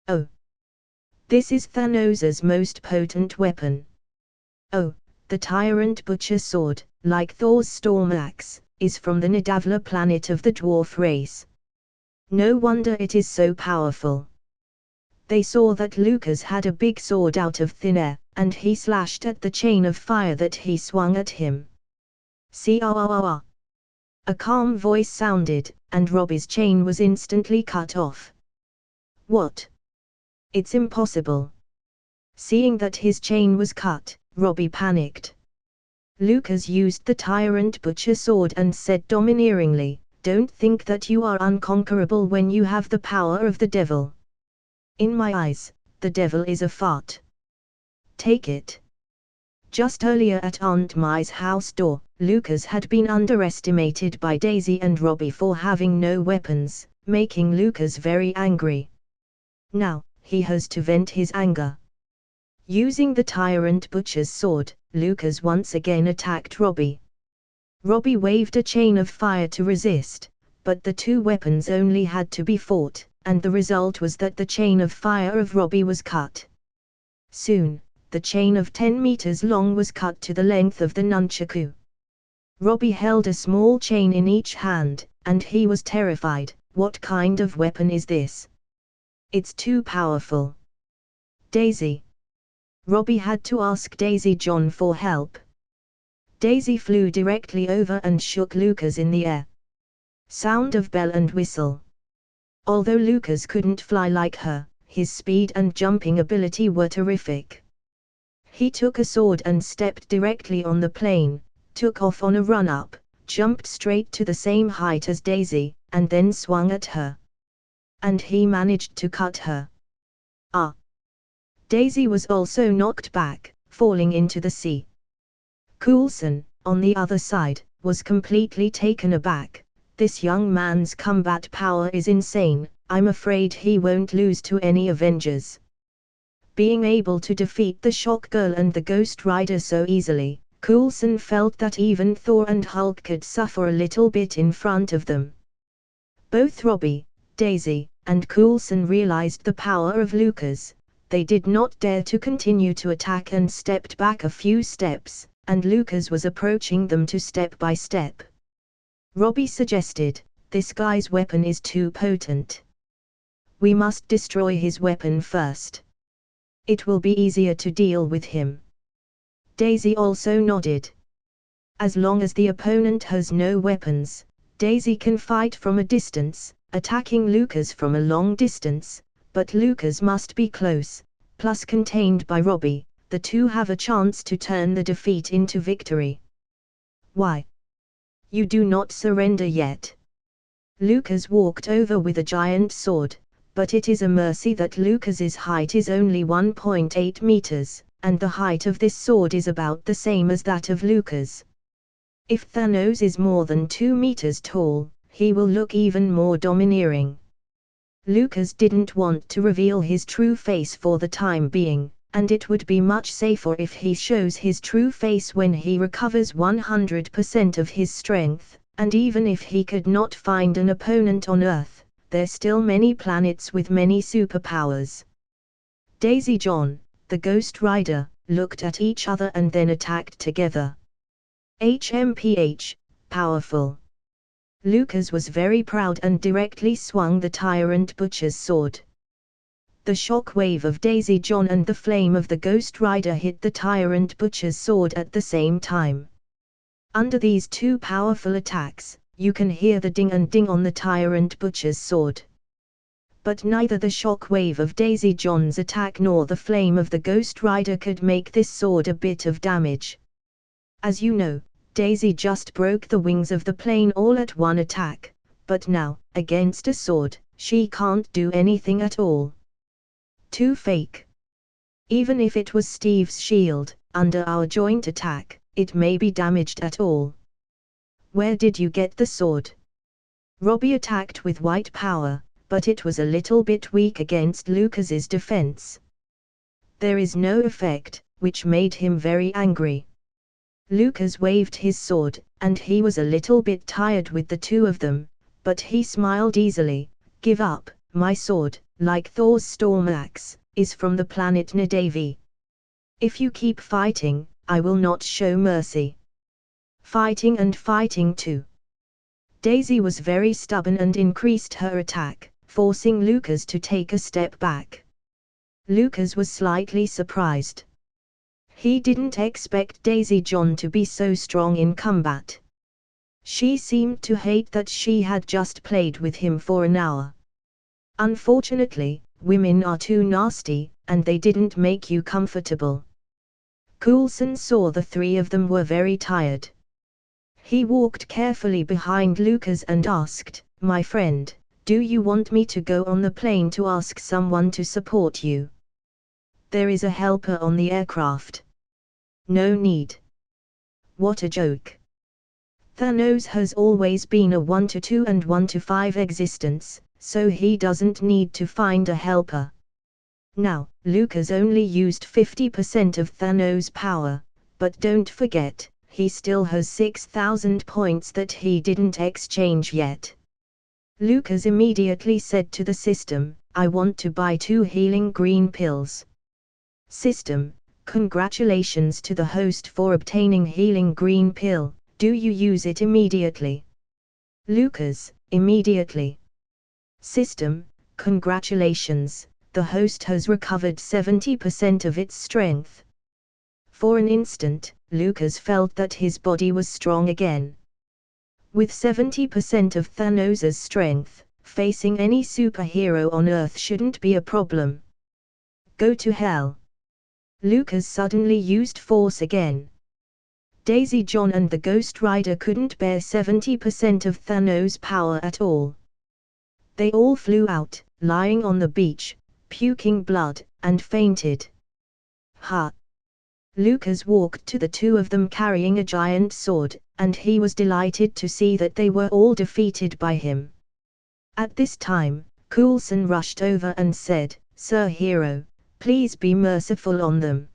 Oh! This is Thanos's most potent weapon. Oh, the Tyrant Butcher sword, like Thor's storm axe, is from the Nidavellir planet of the dwarf race. No wonder it is so powerful. They saw that Lukas had a big sword out of thin air, and he slashed at the chain of fire that he swung at him. "See, a calm voice sounded, and Robbie's chain was instantly cut off. "What? It's impossible." Seeing that his chain was cut, Robbie panicked. Lukas used the Tyrant Butcher sword and said domineeringly, "Don't think that you are unconquerable when you have the power of the devil. In my eyes, the devil is a fart. Take it. Just earlier at Aunt Mai's house door, Lukas had been underestimated by Daisy and Robbie for having no weapons, making Lukas very angry. Now, he has to vent his anger. Using the tyrant butcher's sword, Lukas once again attacked Robbie. Robbie waved a chain of fire to resist, but the two weapons only had to be fought, and the result was that the chain of fire of Robbie was cut. Soon, the chain of 10 meters long was cut to the length of the nunchaku. Robbie held a small chain in each hand, and he was terrified. What kind of weapon is this? It's too powerful. Daisy. Robbie had to ask Daisy John for help. Daisy flew directly over and shook Lukas in the air. Sound of bell and whistle. Although Lukas couldn't fly like her, his speed and jumping ability were terrific. He took a sword and stepped directly on the plane, took off on a run-up, jumped straight to the same height as Daisy, and then swung at her. And he managed to cut her. Ah! Daisy was also knocked back, falling into the sea. Coulson, on the other side, was completely taken aback. This young man's combat power is insane. I'm afraid he won't lose to any Avengers. Being able to defeat the Shock Girl and the Ghost Rider so easily, Coulson felt that even Thor and Hulk could suffer a little bit in front of them. Both Robbie, Daisy, and Coulson realized the power of Lukas. They did not dare to continue to attack and stepped back a few steps, and Lukas was approaching them step by step. Robbie suggested, "This guy's weapon is too potent. We must destroy his weapon first. It will be easier to deal with him." Daisy also nodded. As long as the opponent has no weapons, Daisy can fight from a distance, attacking Lukas from a long distance, but Lukas must be close, plus contained by Robbie. The two have a chance to turn the defeat into victory. Why? You do not surrender yet. Lukas walked over with a giant sword. But it is a mercy that Lukas's height is only 1.8 meters, and the height of this sword is about the same as that of Lukas. If Thanos is more than 2 meters tall, he will look even more domineering. Lukas didn't want to reveal his true face for the time being, and it would be much safer if he shows his true face when he recovers 100% of his strength, and even if he could not find an opponent on Earth, there's still many planets with many superpowers. Daisy John, the Ghost Rider, looked at each other and then attacked together. HMPH, powerful. Lukas was very proud and directly swung the tyrant butcher's sword. The shock wave of Daisy John and the flame of the Ghost Rider hit the tyrant butcher's sword at the same time. Under these two powerful attacks, you can hear the ding and ding on the tyrant butcher's sword. But neither the shock wave of Daisy John's attack nor the flame of the Ghost Rider could make this sword a bit of damage. As you know, Daisy just broke the wings of the plane all at one attack, but now, against a sword, she can't do anything at all. Too fake. Even if it was Steve's shield, under our joint attack, it may be damaged at all. Where did you get the sword? Robbie attacked with white power, but it was a little bit weak against Lukas's defense. There is no effect, which made him very angry. Lukas waved his sword, and he was a little bit tired with the two of them, but he smiled easily. "Give up, my sword, like Thor's storm axe, is from the planet Nadavi. If you keep fighting, I will not show mercy." Fighting and fighting too. Daisy was very stubborn and increased her attack, forcing Lukas to take a step back. Lukas was slightly surprised. He didn't expect Daisy John to be so strong in combat. She seemed to hate that she had just played with him for an hour. Unfortunately, women are too nasty, and they didn't make you comfortable. Coulson saw the three of them were very tired. He walked carefully behind Lukas and asked, "My friend, do you want me to go on the plane to ask someone to support you?" There is a helper on the aircraft. No need. What a joke. Thanos has always been a 1 to 2 and 1 to 5 existence, so he doesn't need to find a helper. Now, Lukas only used 50% of Thanos' power, but don't forget, he still has 6,000 points that he didn't exchange yet. Lukas immediately said to the system, I want to buy 2 healing green pills. System, congratulations to the host for obtaining healing green pill. Do you use it immediately? Lukas, immediately. System, congratulations, the host has recovered 70% of its strength. For an instant, Lukas felt that his body was strong again. With 70% of Thanos' strength, facing any superhero on Earth shouldn't be a problem. Go to hell. Lukas suddenly used force again. Daisy John and the Ghost Rider couldn't bear 70% of Thanos' power at all. They all flew out, lying on the beach, puking blood, and fainted. Ha! Lukas walked to the 2 of them carrying a giant sword, and he was delighted to see that they were all defeated by him. At this time, Coulson rushed over and said, Sir Hero, please be merciful on them.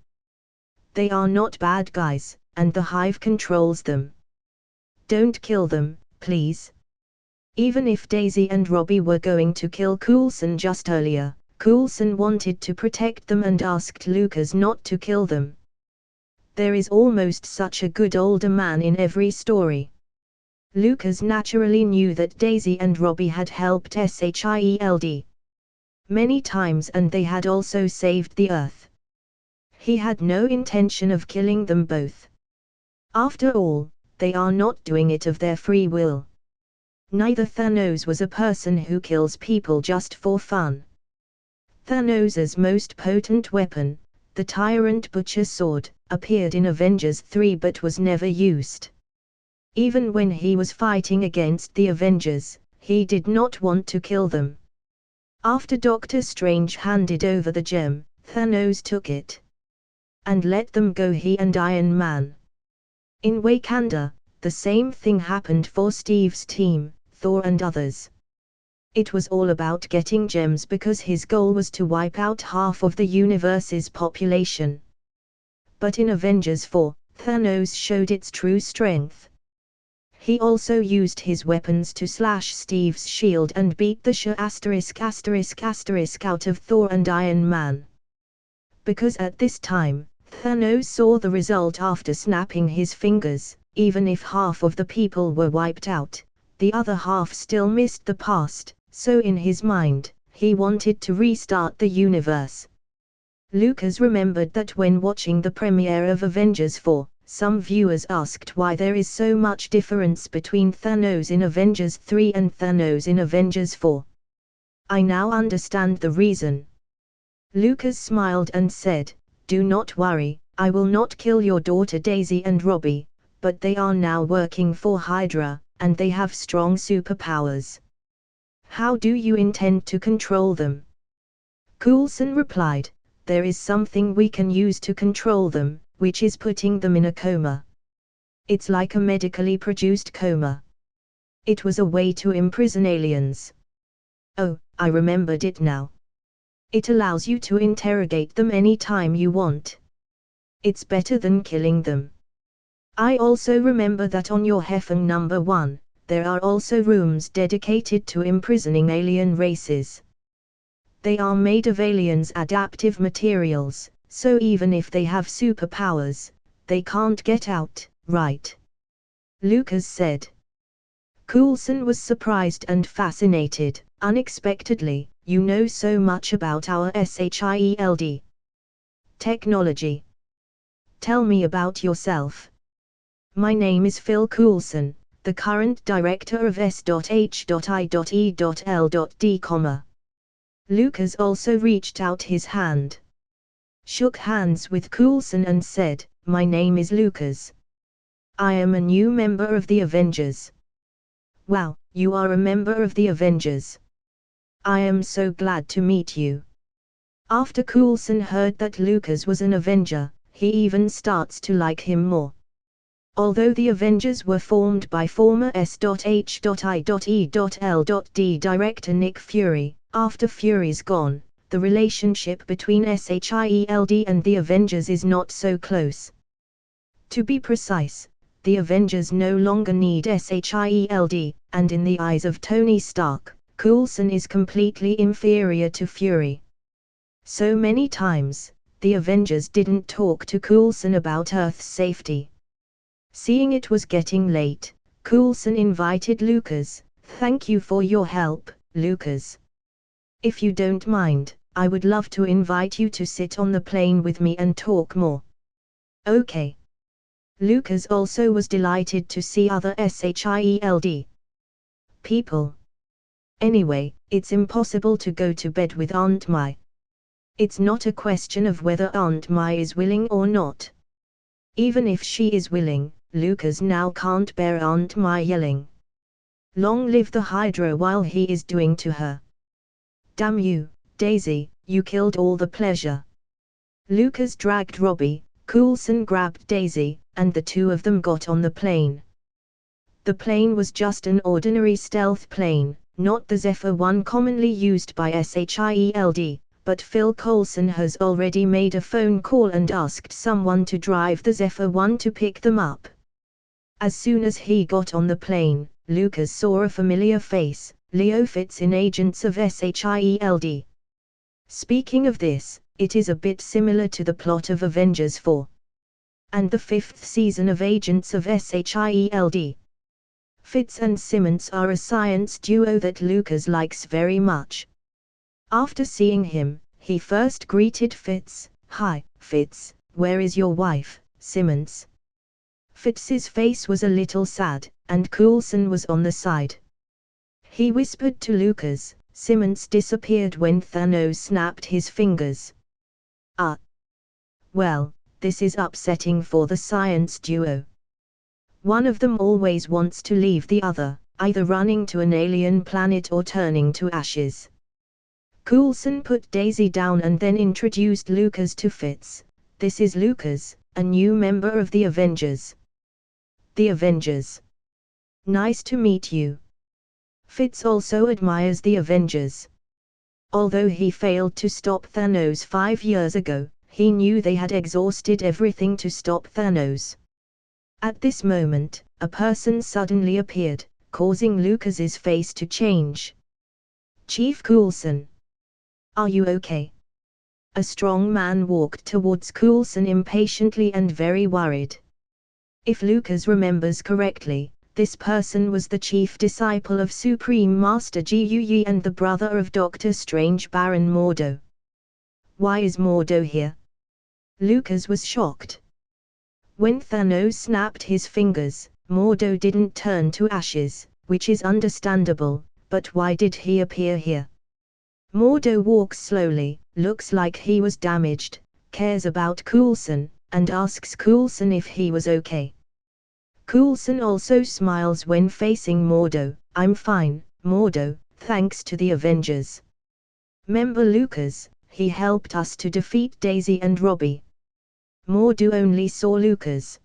They are not bad guys, and the Hive controls them. Don't kill them, please. Even if Daisy and Robbie were going to kill Coulson just earlier, Coulson wanted to protect them and asked Lukas not to kill them. There is almost such a good older man in every story. Lukas naturally knew that Daisy and Robbie had helped Shield many times and they had also saved the Earth. He had no intention of killing them both. After all, they are not doing it of their free will. Neither Thanos was a person who kills people just for fun. Thanos' most potent weapon, the Tyrant Butcher Sword, appeared in Avengers 3 but was never used. Even when he was fighting against the Avengers, he did not want to kill them. After Doctor Strange handed over the gem, Thanos took it and let them go, he and Iron Man. In Wakanda, the same thing happened for Steve's team, Thor and others. It was all about getting gems because his goal was to wipe out half of the universe's population. But in Avengers 4, Thanos showed its true strength. He also used his weapons to slash Steve's shield and beat the shit out of Thor and Iron Man. Because at this time, Thanos saw the result after snapping his fingers, even if half of the people were wiped out, the other half still missed the past, so in his mind, he wanted to restart the universe. Lukas remembered that when watching the premiere of Avengers 4, some viewers asked why there is so much difference between Thanos in Avengers 3 and Thanos in Avengers 4. I now understand the reason. Lukas smiled and said, do not worry, I will not kill your daughter Daisy and Robbie, but they are now working for Hydra, and they have strong superpowers. How do you intend to control them? Coulson replied, there is something we can use to control them, which is putting them in a coma. It's like a medically produced coma. It was a way to imprison aliens. Oh, I remembered it now. It allows you to interrogate them anytime you want. It's better than killing them. I also remember that on your Hefeng number 1, there are also rooms dedicated to imprisoning alien races. They are made of aliens' adaptive materials, so even if they have superpowers, they can't get out, right? Lukas said. Coulson was surprised and fascinated. Unexpectedly, you know so much about our SHIELD technology. Tell me about yourself. My name is Phil Coulson, the current director of S.H.I.E.L.D. Lukas also reached out his hand, shook hands with Coulson and said, my name is Lukas. I am a new member of the Avengers. Wow, you are a member of the Avengers. I am so glad to meet you. After Coulson heard that Lukas was an Avenger, he even starts to like him more. Although the Avengers were formed by former S.H.I.E.L.D. director Nick Fury, after Fury's gone, the relationship between SHIELD and the Avengers is not so close. To be precise, the Avengers no longer need SHIELD, and in the eyes of Tony Stark, Coulson is completely inferior to Fury. So many times, the Avengers didn't talk to Coulson about Earth's safety. Seeing it was getting late, Coulson invited Lukas. "Thank you for your help, Lukas. If you don't mind, I would love to invite you to sit on the plane with me and talk more." Okay. Lukas also was delighted to see other SHIELD people. Anyway, it's impossible to go to bed with Aunt Mai. It's not a question of whether Aunt Mai is willing or not. Even if she is willing, Lukas now can't bear Aunt Mai yelling. "Long live the Hydra" while he is doing to her. "Damn you, Daisy, you killed all the pleasure." Lukas dragged Robbie, Coulson grabbed Daisy, and the two of them got on the plane. The plane was just an ordinary stealth plane, not the Zephyr 1 commonly used by SHIELD, but Phil Coulson has already made a phone call and asked someone to drive the Zephyr 1 to pick them up. As soon as he got on the plane, Lukas saw a familiar face, Leo Fitz in Agents of SHIELD. Speaking of this, it is a bit similar to the plot of Avengers 4 and the 5th season of Agents of SHIELD. Fitz and Simmons are a science duo that Lukas likes very much. After seeing him, he first greeted Fitz. "Hi, Fitz, where is your wife, Simmons?" Fitz's face was a little sad, and Coulson was on the side. He whispered to Lukas. "Simmons disappeared when Thanos snapped his fingers." "Ah. Well, this is upsetting for the science duo. One of them always wants to leave the other, either running to an alien planet or turning to ashes." Coulson put Daisy down and then introduced Lukas to Fitz. "This is Lukas, a new member of the Avengers." "The Avengers. Nice to meet you." Fitz also admires the Avengers. Although he failed to stop Thanos 5 years ago, he knew they had exhausted everything to stop Thanos. At this moment, a person suddenly appeared, causing Lukas's face to change. "Chief Coulson. Are you okay?" A strong man walked towards Coulson impatiently and very worried. If Lukas remembers correctly, this person was the chief disciple of Supreme Master Gui and the brother of Doctor Strange, Baron Mordo. "Why is Mordo here?" Lukas was shocked. When Thanos snapped his fingers, Mordo didn't turn to ashes, which is understandable, but why did he appear here? Mordo walks slowly, looks like he was damaged, cares about Coulson, and asks Coulson if he was okay. Coulson also smiles when facing Mordo. "I'm fine, Mordo, thanks to the Avengers. Remember Lukas, he helped us to defeat Daisy and Robbie." Mordo only saw Lukas.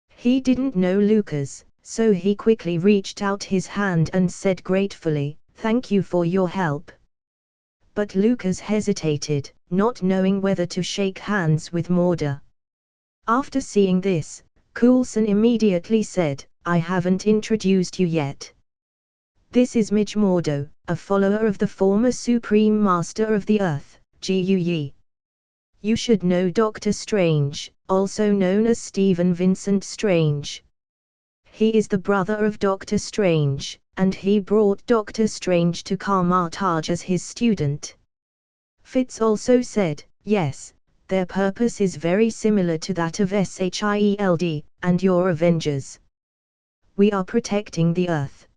He didn't know Lukas, so he quickly reached out his hand and said gratefully, "Thank you for your help." But Lukas hesitated, not knowing whether to shake hands with Mordo. After seeing this, Coulson immediately said, "I haven't introduced you yet. This is Midge Mordo, a follower of the former Supreme Master of the Earth, Gui. You should know Doctor Strange, also known as Stephen Vincent Strange. He is the brother of Doctor Strange, and he brought Doctor Strange to Kamar-Taj as his student." Fitz also said, "Yes, their purpose is very similar to that of SHIELD, and your Avengers. We are protecting the Earth.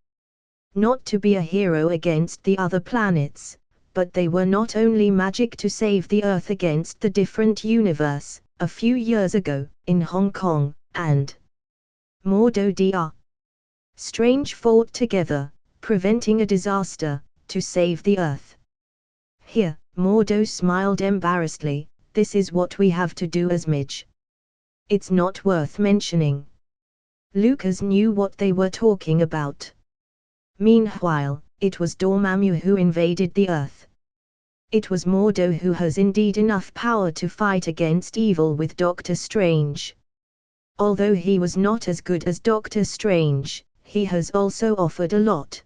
Not to be a hero against the other planets, but they were not only magic to save the Earth against the different universe, a few years ago, in Hong Kong, and Mordo Dr. Strange fought together, preventing a disaster, to save the Earth. Here, Mordo smiled embarrassedly. This is what we have to do as Midge. It's not worth mentioning. Lukas knew what they were talking about. Meanwhile, it was Dormammu who invaded the Earth. It was Mordo who has indeed enough power to fight against evil with Doctor Strange. Although he was not as good as Doctor Strange, he has also offered a lot.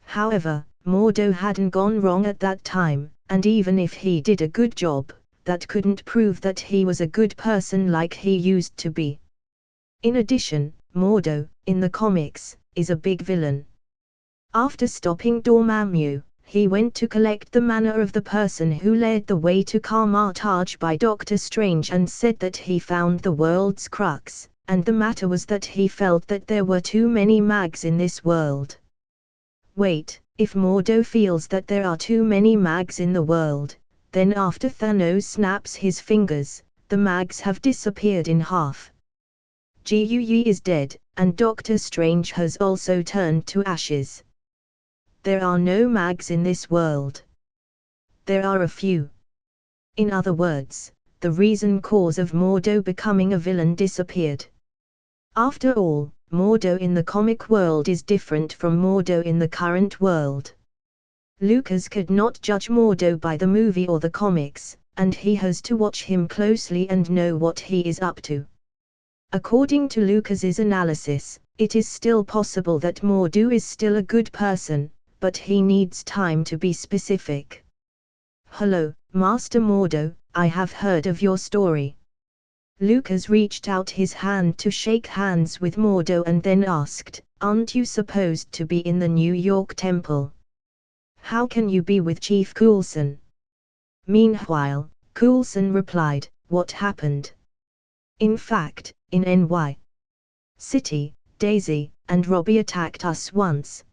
However, Mordo hadn't gone wrong at that time, and even if he did a good job, that couldn't prove that he was a good person like he used to be. In addition, Mordo, in the comics, is a big villain. After stopping Dormammu, he went to collect the mana of the person who led the way to Kamar-Taj by Doctor Strange and said that he found the world's crux, and the matter was that he felt that there were too many mags in this world. Wait, if Mordo feels that there are too many mags in the world, then after Thanos snaps his fingers, the mags have disappeared in half. Gui is dead, and Doctor Strange has also turned to ashes. There are no mags in this world. There are a few. In other words, the reason cause of Mordo becoming a villain disappeared. After all, Mordo in the comic world is different from Mordo in the current world. Lukas could not judge Mordo by the movie or the comics, and he has to watch him closely and know what he is up to. According to Lukas's analysis, it is still possible that Mordo is still a good person, but he needs time to be specific. Hello, Master Mordo, I have heard of your story. Lukas reached out his hand to shake hands with Mordo and then asked, aren't you supposed to be in the New York Temple? How can you be with Chief Coulson? Meanwhile, Coulson replied, what happened? In fact, in NY City, Daisy and Robbie attacked us once.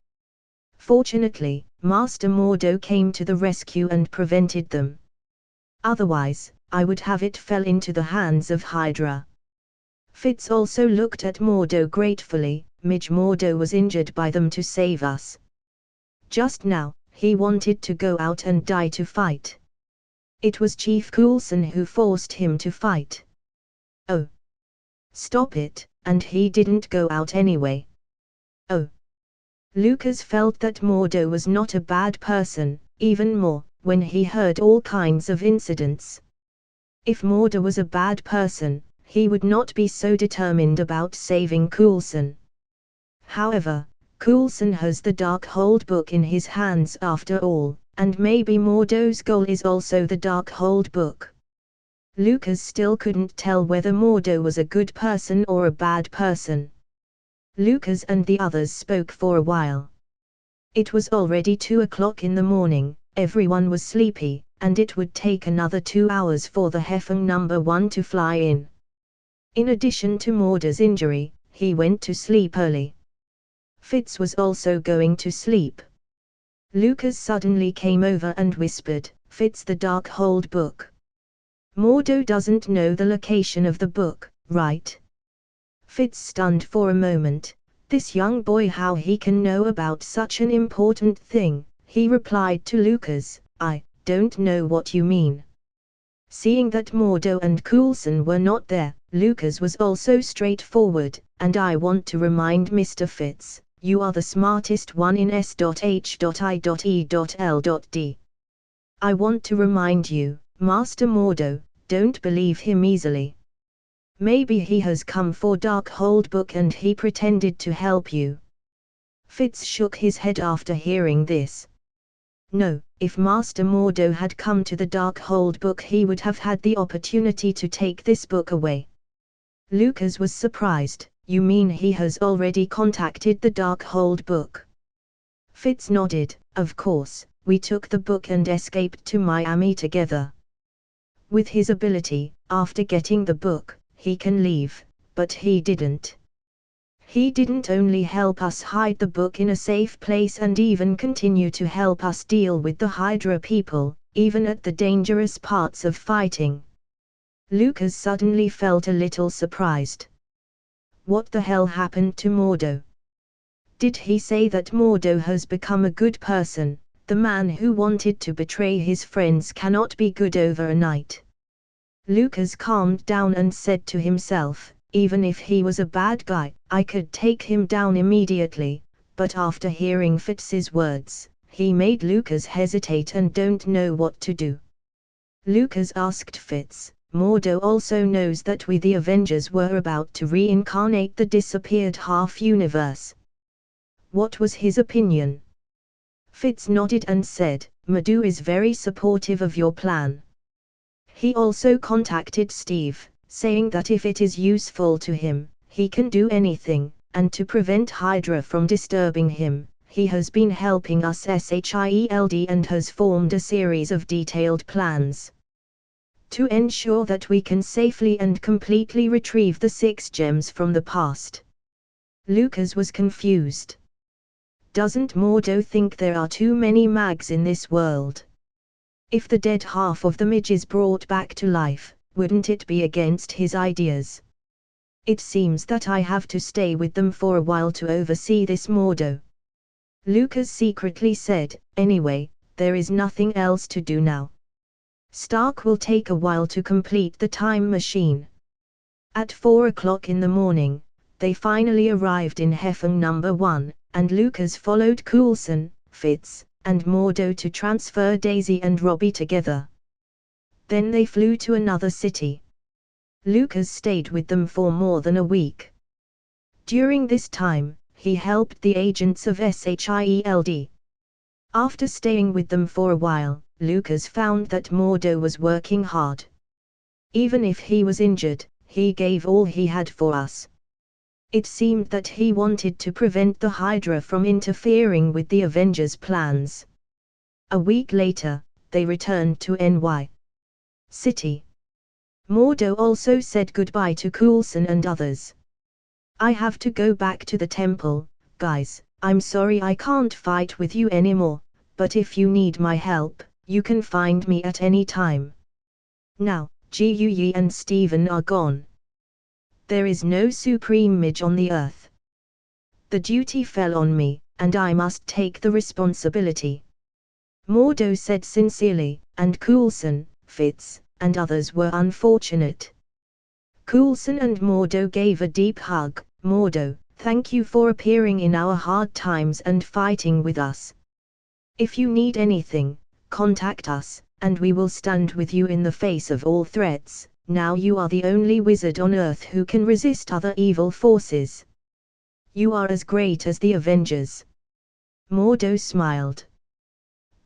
Fortunately, Master Mordo came to the rescue and prevented them. Otherwise, I would have it fell into the hands of Hydra. Fitz also looked at Mordo gratefully. Midge Mordo was injured by them to save us. Just now, he wanted to go out and die to fight. It was Chief Coulson who forced him to fight. Oh. Stop it, and he didn't go out anyway. Oh. Lukas felt that Mordo was not a bad person, even more, when he heard all kinds of incidents. If Mordo was a bad person, he would not be so determined about saving Coulson. However, Coulson has the Darkhold book in his hands after all, and maybe Mordo's goal is also the Darkhold book. Lukas still couldn't tell whether Mordo was a good person or a bad person. Lukas and the others spoke for a while. It was already 2 o'clock in the morning, everyone was sleepy, and it would take another 2 hours for the Hefeng number 1 to fly in. In addition to Mordo's injury, he went to sleep early. Fitz was also going to sleep. Lukas suddenly came over and whispered, Fitz, the Darkhold book. Mordo doesn't know the location of the book, right? Fitz stunned for a moment. This young boy, how he can know about such an important thing? He replied to Lukas, I don't know what you mean. Seeing that Mordo and Coulson were not there, Lukas was also straightforward, and I want to remind Mr. Fitz, you are the smartest one in S.H.I.E.L.D. I want to remind you, Master Mordo, don't believe him easily. Maybe he has come for Darkhold book and he pretended to help you. Fitz shook his head after hearing this. No, if Master Mordo had come to the Darkhold book he would have had the opportunity to take this book away. Lukas was surprised, you mean he has already contacted the Darkhold book? Fitz nodded, of course, we took the book and escaped to Miami together. With his ability, after getting the book, he can leave, but he didn't. He didn't only help us hide the book in a safe place and even continue to help us deal with the Hydra people, even at the dangerous parts of fighting. Lukas suddenly felt a little surprised. What the hell happened to Mordo? Did he say that Mordo has become a good person, The man who wanted to betray his friends cannot be good overnight. Lukas calmed down and said to himself, even if he was a bad guy, I could take him down immediately, but after hearing Fitz's words, he made Lukas hesitate and don't know what to do. Lukas asked Fitz, Mordo also knows that we the Avengers were about to reincarnate the disappeared half-universe. What was his opinion? Fitz nodded and said, Mordo is very supportive of your plan. He also contacted Steve, saying that if it is useful to him, he can do anything, and to prevent Hydra from disturbing him, he has been helping us SHIELD and has formed a series of detailed plans to ensure that we can safely and completely retrieve the 6 gems from the past. Lukas was confused. Doesn't Mordo think there are too many mags in this world? If the dead half of the Midge is brought back to life, wouldn't it be against his ideas? It seems that I have to stay with them for a while to oversee this Mordo. Lukas secretly said, anyway, there is nothing else to do now. Stark will take a while to complete the time machine. At 4 o'clock in the morning, they finally arrived in Hefeng number 1, and Lukas followed Coulson, Fitz, and Mordo to transfer Daisy and Robbie together. Then they flew to another city. Lukas stayed with them for more than a week. During this time, he helped the agents of SHIELD. After staying with them for a while, Lukas found that Mordo was working hard. Even if he was injured, he gave all he had for us. It seemed that he wanted to prevent the Hydra from interfering with the Avengers' plans. A week later, they returned to NY City. Mordo also said goodbye to Coulson and others. I have to go back to the temple, guys, I'm sorry I can't fight with you anymore, but if you need my help, you can find me at any time. Now, Gui and Steven are gone. There is no Supreme Midge on the Earth. The duty fell on me, and I must take the responsibility. Mordo said sincerely, and Coulson, Fitz, and others were unfortunate. Coulson and Mordo gave a deep hug. Mordo, thank you for appearing in our hard times and fighting with us. If you need anything, contact us, and we will stand with you in the face of all threats. Now you are the only wizard on Earth who can resist other evil forces. You are as great as the Avengers. Mordo smiled.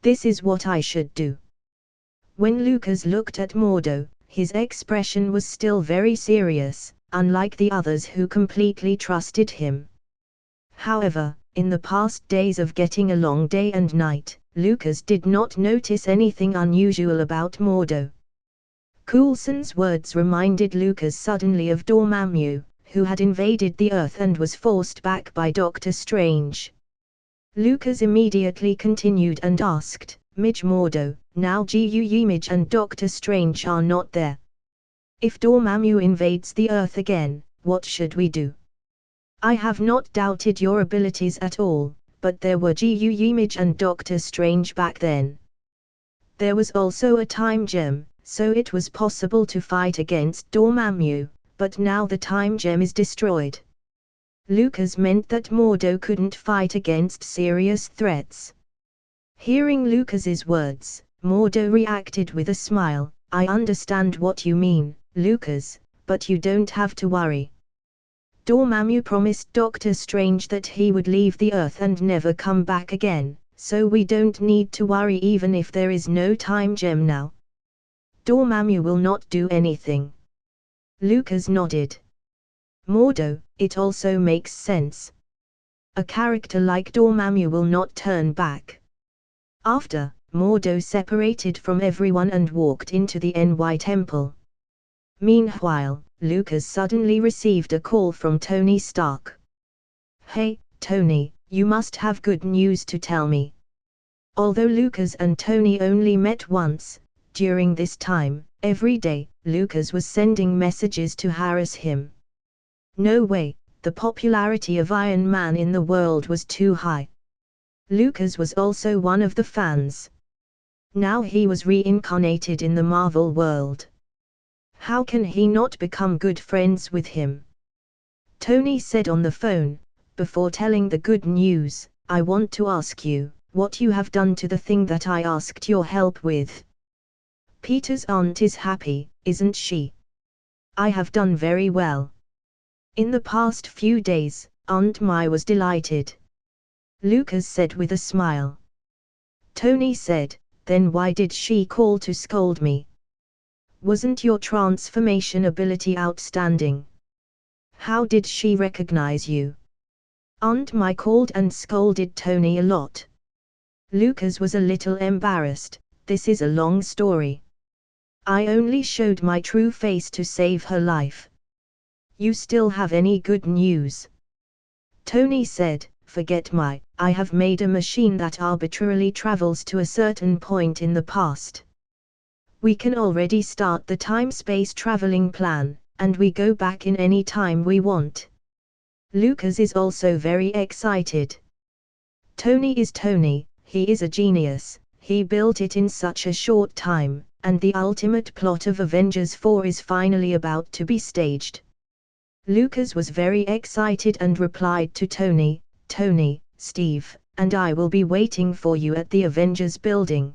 This is what I should do. When Lukas looked at Mordo, his expression was still very serious, unlike the others who completely trusted him. However, in the past days of getting along day and night, Lukas did not notice anything unusual about Mordo. Coulson's words reminded Lukas suddenly of Dormammu, who had invaded the Earth and was forced back by Doctor Strange. Lukas immediately continued and asked, Midge Mordo, now Gui Midge and Doctor Strange are not there. If Dormammu invades the Earth again, what should we do? I have not doubted your abilities at all, but there were Gui Midge and Doctor Strange back then. There was also a time gem, so it was possible to fight against Dormammu, but now the time gem is destroyed. Lukas meant that Mordo couldn't fight against serious threats. Hearing Lukas's words, Mordo reacted with a smile. I understand what you mean, Lukas, but you don't have to worry. Dormammu promised Doctor Strange that he would leave the Earth and never come back again, so we don't need to worry even if there is no time gem now. Dormammu will not do anything. Lukas nodded. Mordo, it also makes sense. A character like Dormammu will not turn back. After, Mordo separated from everyone and walked into the NY Temple. Meanwhile, Lukas suddenly received a call from Tony Stark. Hey, Tony, you must have good news to tell me. Although Lukas and Tony only met once, during this time, every day, Lukas was sending messages to harass him. No way, the popularity of Iron Man in the world was too high. Lukas was also one of the fans. Now he was reincarnated in the Marvel world. How can he not become good friends with him? Tony said on the phone, before telling the good news, I want to ask you, what you have done to the thing that I asked your help with. Peter's aunt is happy, isn't she? I have done very well. In the past few days, Aunt Mai was delighted. Lukas said with a smile. Tony said, then why did she call to scold me? Wasn't your transformation ability outstanding? How did she recognize you? Aunt Mai called and scolded Tony a lot. Lukas was a little embarrassed. This is a long story. I only showed my true face to save her life. You still have any good news? Tony said, forget I have made a machine that arbitrarily travels to a certain point in the past. We can already start the time-space traveling plan, and we go back in any time we want. Lukas is also very excited. Tony is Tony, he is a genius, he built it in such a short time, and the ultimate plot of Avengers 4 is finally about to be staged. Lukas was very excited and replied to Tony, Tony, Steve, and I will be waiting for you at the Avengers building.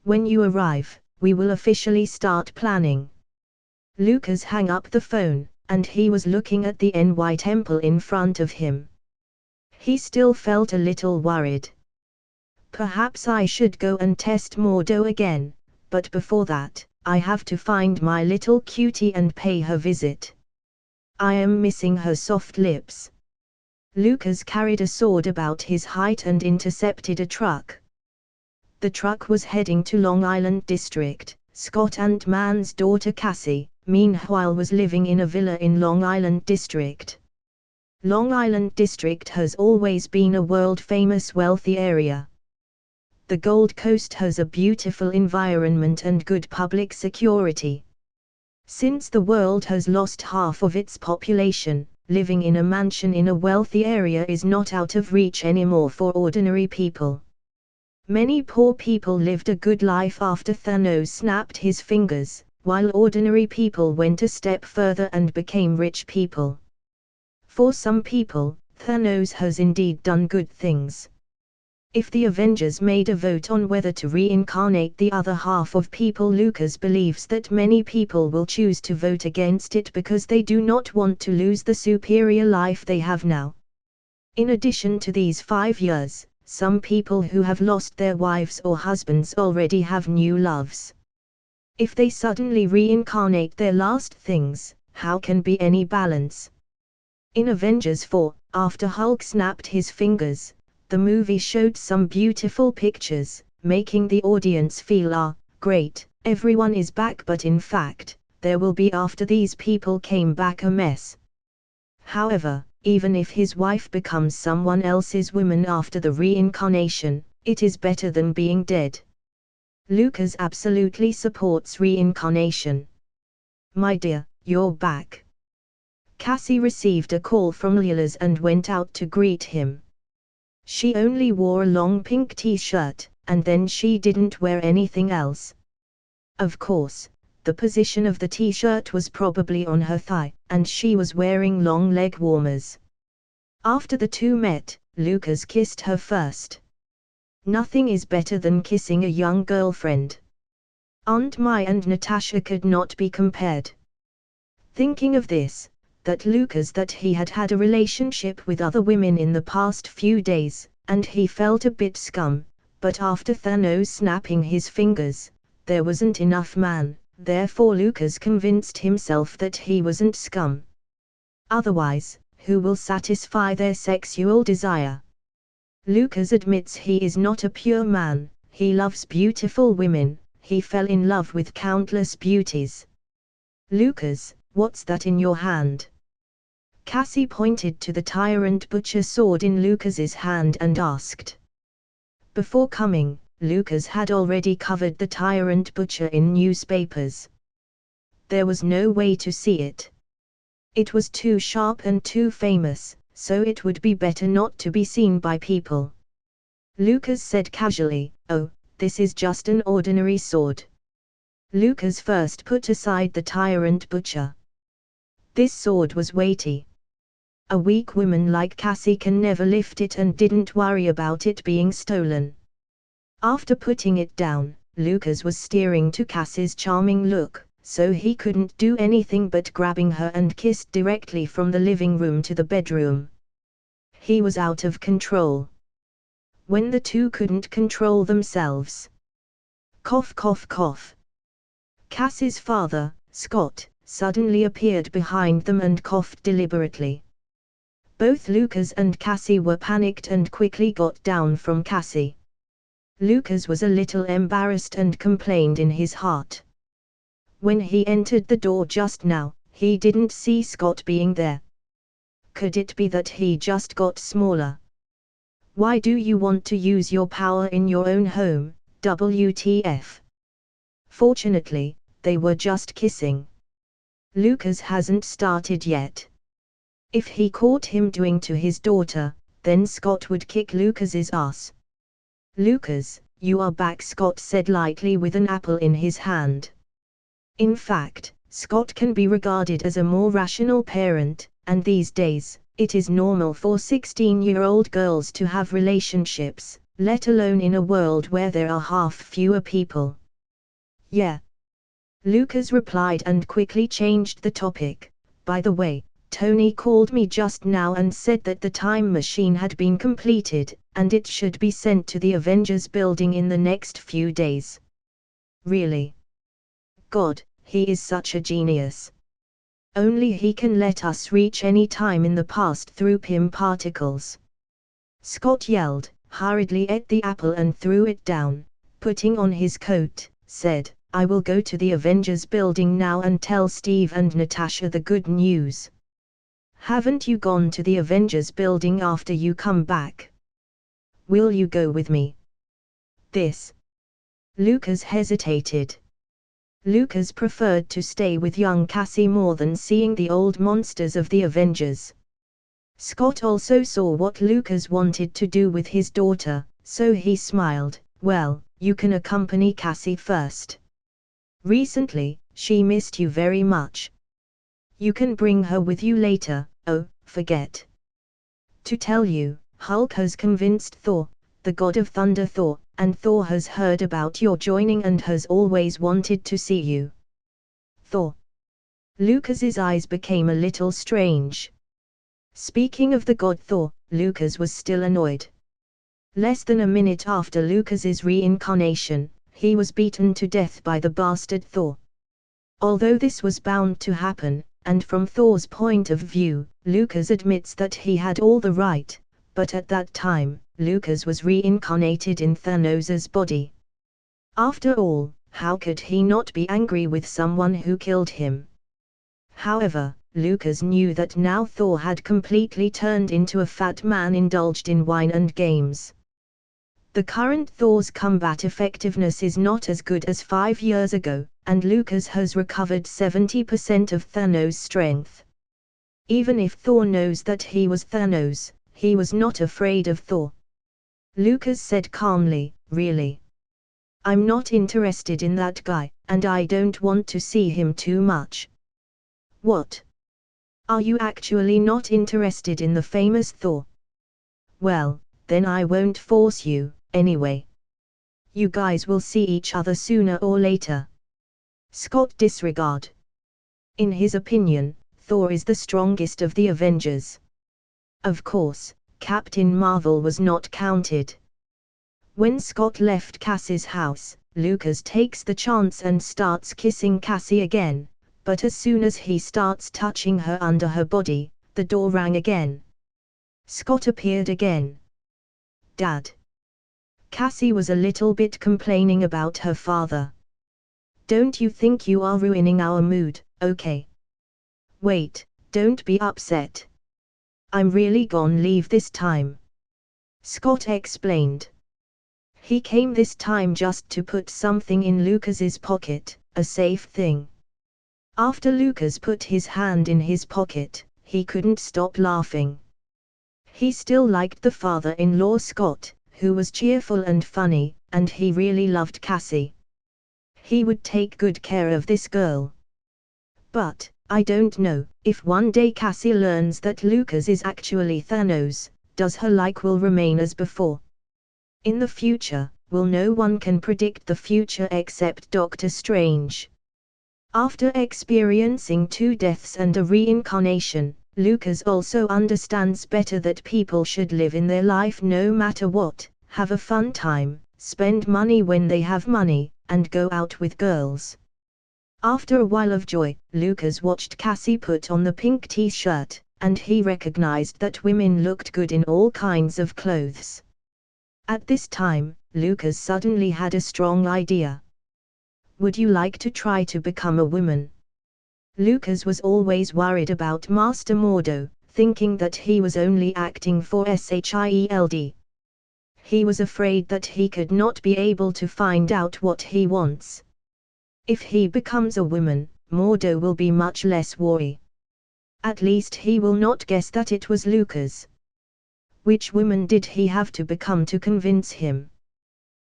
When you arrive, we will officially start planning. Lukas hung up the phone, and he was looking at the NY temple in front of him. He still felt a little worried. Perhaps I should go and test Mordo again, but before that, I have to find my little cutie and pay her visit. I am missing her soft lips. Lukas carried a sword about his height and intercepted a truck. The truck was heading to Long Island District. Scott Ant-Man's daughter Cassie, meanwhile, was living in a villa in Long Island District. Long Island District has always been a world-famous wealthy area. The Gold Coast has a beautiful environment and good public security. Since the world has lost half of its population, living in a mansion in a wealthy area is not out of reach anymore for ordinary people. Many poor people lived a good life after Thanos snapped his fingers, while ordinary people went a step further and became rich people. For some people, Thanos has indeed done good things. If the Avengers made a vote on whether to reincarnate the other half of people, Lukas believes that many people will choose to vote against it because they do not want to lose the superior life they have now. In addition to these 5 years, some people who have lost their wives or husbands already have new loves. If they suddenly reincarnate their last things, how can be any balance? In Avengers 4, after Hulk snapped his fingers, the movie showed some beautiful pictures, making the audience feel, great, everyone is back, but in fact, there will be after these people came back a mess. However, even if his wife becomes someone else's woman after the reincarnation, it is better than being dead. Lukas absolutely supports reincarnation. My dear, you're back. Cassie received a call from Lilas and went out to greet him. She only wore a long pink t-shirt, and then she didn't wear anything else. Of course, the position of the t-shirt was probably on her thigh, and she was wearing long leg warmers. After the two met, Lukas kissed her first. Nothing is better than kissing a young girlfriend. Aunt Mai and Natasha could not be compared. Thinking of this, that Lukas that he had had a relationship with other women in the past few days, and he felt a bit scum, but after Thanos snapping his fingers, there wasn't enough man, therefore Lukas convinced himself that he wasn't scum. Otherwise, who will satisfy their sexual desire? Lukas admits he is not a pure man, he loves beautiful women, he fell in love with countless beauties. Lukas, what's that in your hand? Cassie pointed to the tyrant butcher sword in Lukas's hand and asked. Before coming, Lukas had already covered the tyrant butcher in newspapers. There was no way to see it. It was too sharp and too famous, so it would be better not to be seen by people. Lukas said casually, "Oh, this is just an ordinary sword." Lukas first put aside the tyrant butcher. This sword was weighty. A weak woman like Cassie can never lift it and didn't worry about it being stolen. After putting it down, Lukas was steering to Cassie's charming look, so he couldn't do anything but grabbing her and kissed directly from the living room to the bedroom. He was out of control. When the two couldn't control themselves. Cough cough cough. Cassie's father, Scott, suddenly appeared behind them and coughed deliberately. Both Lukas and Cassie were panicked and quickly got down from Cassie. Lukas was a little embarrassed and complained in his heart. When he entered the door just now, he didn't see Scott being there. Could it be that he just got smaller? Why do you want to use your power in your own home, WTF? Fortunately, they were just kissing. Lukas hasn't started yet. If he caught him doing to his daughter, then Scott would kick Lukas's ass. "Lukas, you are back," Scott said lightly with an apple in his hand. In fact, Scott can be regarded as a more rational parent, and these days, it is normal for 16-year-old girls to have relationships, let alone in a world where there are half fewer people. "Yeah," Lukas replied and quickly changed the topic. "By the way, Tony called me just now and said that the time machine had been completed, and it should be sent to the Avengers building in the next few days." "Really? God, he is such a genius. Only he can let us reach any time in the past through Pym particles." Scott yelled, hurriedly ate the apple and threw it down, putting on his coat, said, "I will go to the Avengers building now and tell Steve and Natasha the good news." "Haven't you gone to the Avengers building after you come back? Will you go with me?" "This." Lukas hesitated. Lukas preferred to stay with young Cassie more than seeing the old monsters of the Avengers. Scott also saw what Lukas wanted to do with his daughter, so he smiled. "Well, you can accompany Cassie first. Recently, she missed you very much. You can bring her with you later." "Oh, forget. To tell you, Hulk has convinced Thor, the god of thunder Thor, and Thor has heard about your joining and has always wanted to see you." "Thor?" Lukas's eyes became a little strange. Speaking of the god Thor, Lukas was still annoyed. Less than a minute after Lukas's reincarnation, he was beaten to death by the bastard Thor. Although this was bound to happen, and from Thor's point of view, Lukas admits that he had all the right, but at that time, Lukas was reincarnated in Thanos's body. After all, how could he not be angry with someone who killed him? However, Lukas knew that now Thor had completely turned into a fat man indulged in wine and games. The current Thor's combat effectiveness is not as good as 5 years ago, and Lukas has recovered 70% of Thanos' strength. Even if Thor knows that he was Thanos, he was not afraid of Thor. Lukas said calmly, "Really? I'm not interested in that guy, and I don't want to see him too much." "What? Are you actually not interested in the famous Thor? Well, then I won't force you, anyway. You guys will see each other sooner or later." Scott disregard. In his opinion, Thor is the strongest of the Avengers. Of course, Captain Marvel was not counted. When Scott left Cassie's house, Lukas takes the chance and starts kissing Cassie again, but as soon as he starts touching her under her body, the door rang again. Scott appeared again. "Dad." Cassie was a little bit complaining about her father. "Don't you think you are ruining our mood, okay? Wait, don't be upset. I'm really gonna leave this time," Scott explained. He came this time just to put something in Lukas's pocket, a safe thing. After Lukas put his hand in his pocket, he couldn't stop laughing. He still liked the father-in-law Scott, who was cheerful and funny, and he really loved Cassie. He would take good care of this girl. But, I don't know, if one day Cassie learns that Lukas is actually Thanos, does her like will remain as before? In the future, well, no one can predict the future except Doctor Strange. After experiencing 2 deaths and a reincarnation, Lukas also understands better that people should live in their life no matter what, have a fun time, spend money when they have money, and go out with girls. After a while of joy, Lukas watched Cassie put on the pink t-shirt, and he recognized that women looked good in all kinds of clothes. At this time, Lukas suddenly had a strong idea. Would you like to try to become a woman? Lukas was always worried about Master Mordo, thinking that he was only acting for SHIELD. He was afraid that he could not be able to find out what he wants. If he becomes a woman, Mordo will be much less worried. At least he will not guess that it was Lukas. Which woman did he have to become to convince him?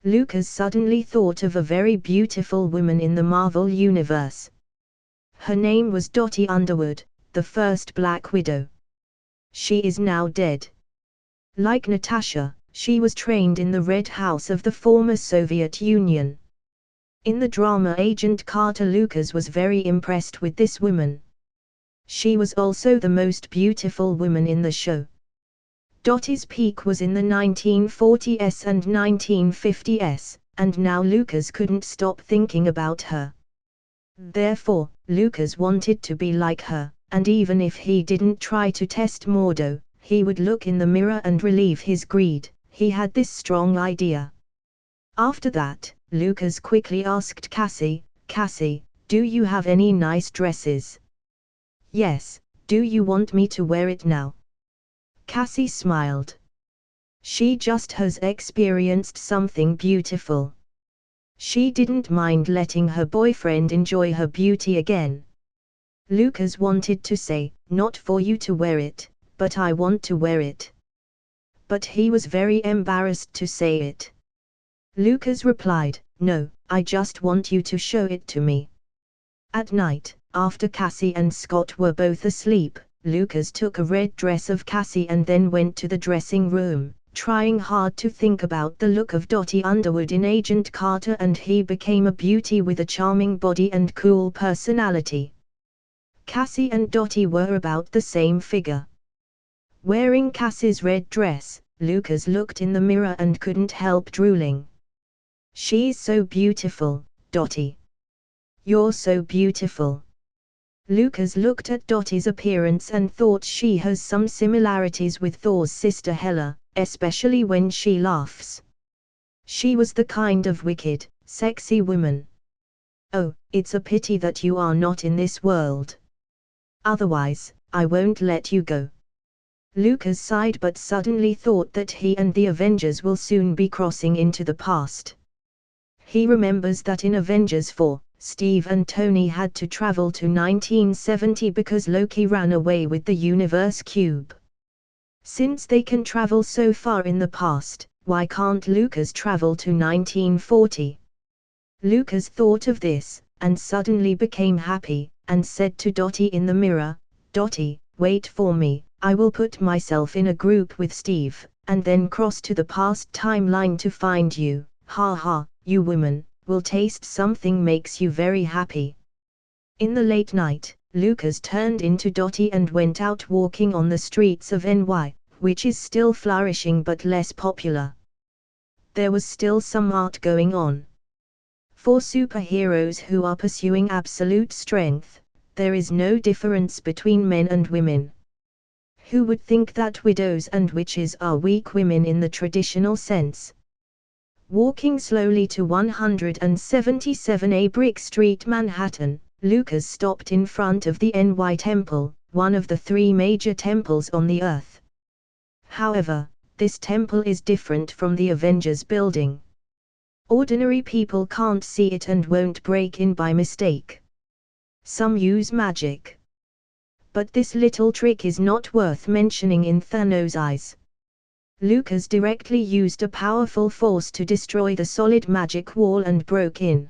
Lukas suddenly thought of a very beautiful woman in the Marvel Universe. Her name was Dottie Underwood, the first Black Widow. She is now dead. Like Natasha, she was trained in the Red House of the former Soviet Union. In the drama Agent Carter, Lukas was very impressed with this woman. She was also the most beautiful woman in the show. Dottie's peak was in the 1940s and 1950s, and now Lukas couldn't stop thinking about her. Therefore, Lukas wanted to be like her, and even if he didn't try to test Mordo, he would look in the mirror and relieve his greed. He had this strong idea. After that, Lukas quickly asked Cassie, "Cassie, do you have any nice dresses?" "Yes, do you want me to wear it now?" Cassie smiled. She just has experienced something beautiful. She didn't mind letting her boyfriend enjoy her beauty again. Lukas wanted to say, "Not for you to wear it, but I want to wear it." But he was very embarrassed to say it. Lukas replied, "No, I just want you to show it to me." At night, after Cassie and Scott were both asleep, Lukas took a red dress of Cassie and then went to the dressing room, trying hard to think about the look of Dottie Underwood in Agent Carter, and he became a beauty with a charming body and cool personality. Cassie and Dottie were about the same figure. Wearing Cassie's red dress, Lukas looked in the mirror and couldn't help drooling. "She's so beautiful, Dottie. You're so beautiful." Lukas looked at Dottie's appearance and thought she has some similarities with Thor's sister Hela, especially when she laughs. She was the kind of wicked, sexy woman. "Oh, it's a pity that you are not in this world. Otherwise, I won't let you go." Lukas sighed but suddenly thought that he and the Avengers will soon be crossing into the past. He remembers that in Avengers 4, Steve and Tony had to travel to 1970 because Loki ran away with the universe cube. Since they can travel so far in the past, why can't Lukas travel to 1940? Lukas thought of this, and suddenly became happy, and said to Dottie in the mirror, "Dottie, wait for me, I will put myself in a group with Steve, and then cross to the past timeline to find you. Ha ha, you women will taste something makes you very happy." In the late night, Lukas turned into Dottie and went out walking on the streets of NY, which is still flourishing but less popular. There was still some art going on. For superheroes who are pursuing absolute strength, there is no difference between men and women. Who would think that widows and witches are weak women in the traditional sense? Walking slowly to 177A Brick Street, Manhattan, Lukas stopped in front of the NY Temple, one of the 3 major temples on the Earth. However, this temple is different from the Avengers building. Ordinary people can't see it and won't break in by mistake. Some use magic. But this little trick is not worth mentioning in Thanos' eyes. Lukas directly used a powerful force to destroy the solid magic wall and broke in.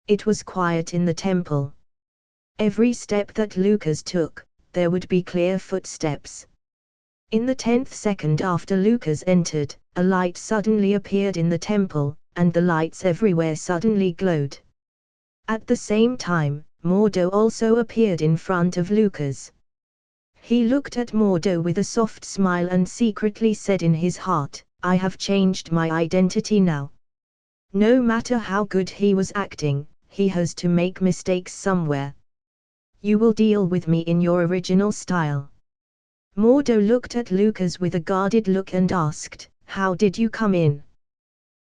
It was quiet in the temple. Every step that Lukas took, there would be clear footsteps. In the 10th second after Lukas entered, a light suddenly appeared in the temple, and the lights everywhere suddenly glowed. At the same time, Mordo also appeared in front of Lukas. He looked at Mordo with a soft smile and secretly said in his heart, "I have changed my identity now." No matter how good he was acting, he has to make mistakes somewhere. "You will deal with me in your original style." Mordo looked at Lukas with a guarded look and asked, "How did you come in?"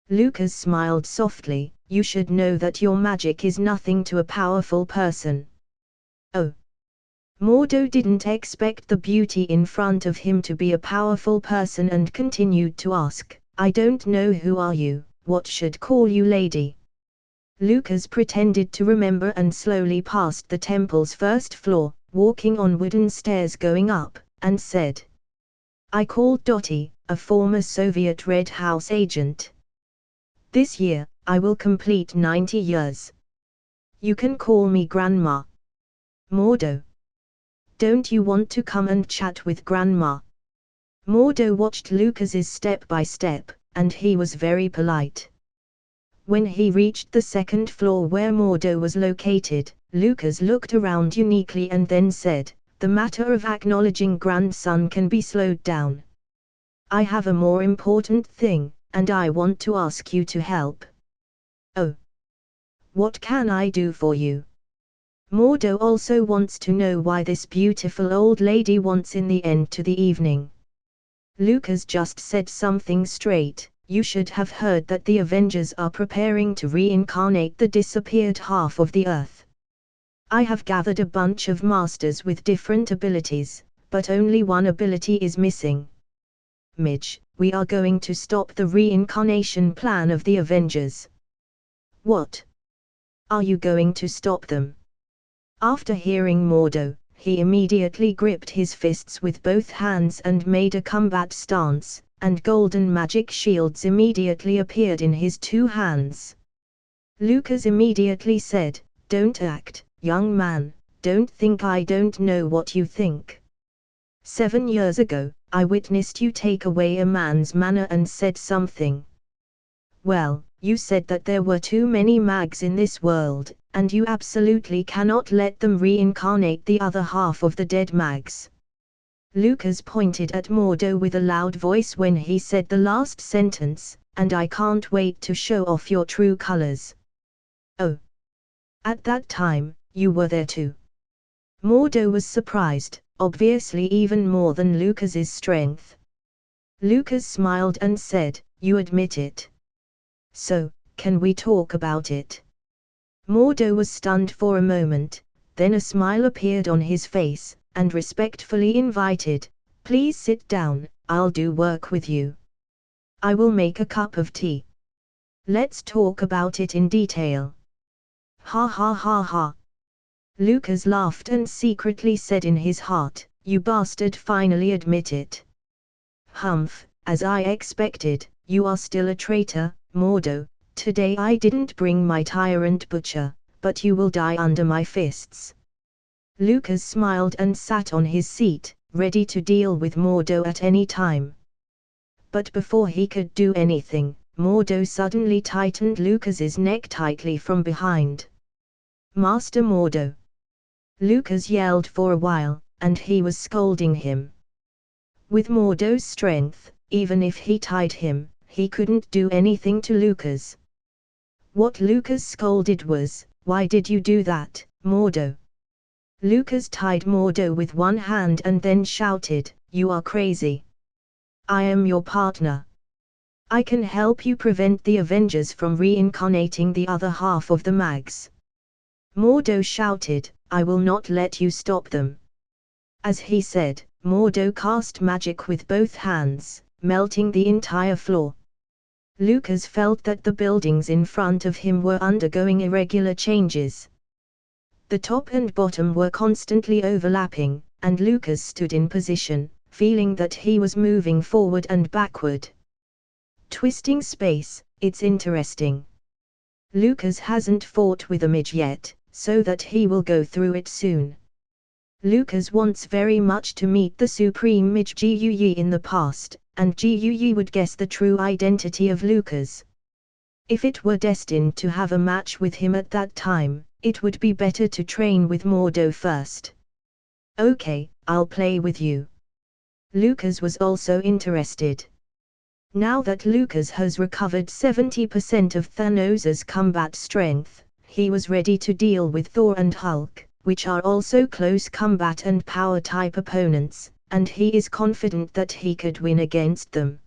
Lukas smiled softly, "You should know that your magic is nothing to a powerful person." Oh. Mordo didn't expect the beauty in front of him to be a powerful person and continued to ask, "I don't know, who are you, what should call you lady?" Lukas pretended to remember and slowly passed the temple's first floor, walking on wooden stairs going up, and said, "I called Dottie, a former Soviet Red House agent. This year, I will complete 90 years. You can call me Grandma." Mordo. "Don't you want to come and chat with Grandma?" Mordo watched Lukas's step by step, and he was very polite. When he reached the second floor where Mordo was located, Lukas looked around uniquely and then said, "The matter of acknowledging grandson can be slowed down. I have a more important thing, and I want to ask you to help." "Oh. What can I do for you?" Mordo also wants to know why this beautiful old lady wants in the end to the evening. Lukas just said something straight. "You should have heard that the Avengers are preparing to reincarnate the disappeared half of the Earth. I have gathered a bunch of masters with different abilities, but only one ability is missing. Midge, we are going to stop the reincarnation plan of the Avengers." "What? Are you going to stop them?" After hearing Mordo, he immediately gripped his fists with both hands and made a combat stance, and golden magic shields immediately appeared in his two hands. Lukas immediately said, "Don't act, young man, don't think I don't know what you think. 7 years ago, I witnessed you take away a man's manner and said something. Well, you said that there were too many mags in this world, and you absolutely cannot let them reincarnate the other half of the dead mags." Lukas pointed at Mordo with a loud voice when he said the last sentence, "And I can't wait to show off your true colors." "Oh. At that time, you were there too." Mordo was surprised, obviously even more than Lukas's strength. Lukas smiled and said, "You admit it. So, can we talk about it?" Mordo was stunned for a moment, then a smile appeared on his face, and respectfully invited, "Please sit down, I'll do work with you. I will make a cup of tea. Let's talk about it in detail." Ha ha ha ha. Lukas laughed and secretly said in his heart, "You bastard finally admit it. Humph, as I expected, you are still a traitor, Mordo. Today I didn't bring my tyrant butcher, but you will die under my fists." Lukas smiled and sat on his seat, ready to deal with Mordo at any time. But before he could do anything, Mordo suddenly tightened Lukas's neck tightly from behind. "Master Mordo!" Lukas yelled for a while, and he was scolding him. With Mordo's strength, even if he tied him, he couldn't do anything to Lukas. What Lukas scolded was, "Why did you do that, Mordo?" Lukas tied Mordo with one hand and then shouted, "You are crazy. I am your partner. I can help you prevent the Avengers from reincarnating the other half of the mags." Mordo shouted, "I will not let you stop them." As he said, Mordo cast magic with both hands, melting the entire floor. Lukas felt that the buildings in front of him were undergoing irregular changes. The top and bottom were constantly overlapping, and Lukas stood in position, feeling that he was moving forward and backward. Twisting space, it's interesting. Lukas hasn't fought with a mage yet, so that he will go through it soon. Lukas wants very much to meet the Supreme Mage Gui in the past, and Gui would guess the true identity of Lukas. If it were destined to have a match with him at that time, it would be better to train with Mordo first. Okay, I'll play with you. Lukas was also interested. Now that Lukas has recovered 70% of Thanos' combat strength, he was ready to deal with Thor and Hulk, which are also close combat and power-type opponents, and he is confident that he could win against them.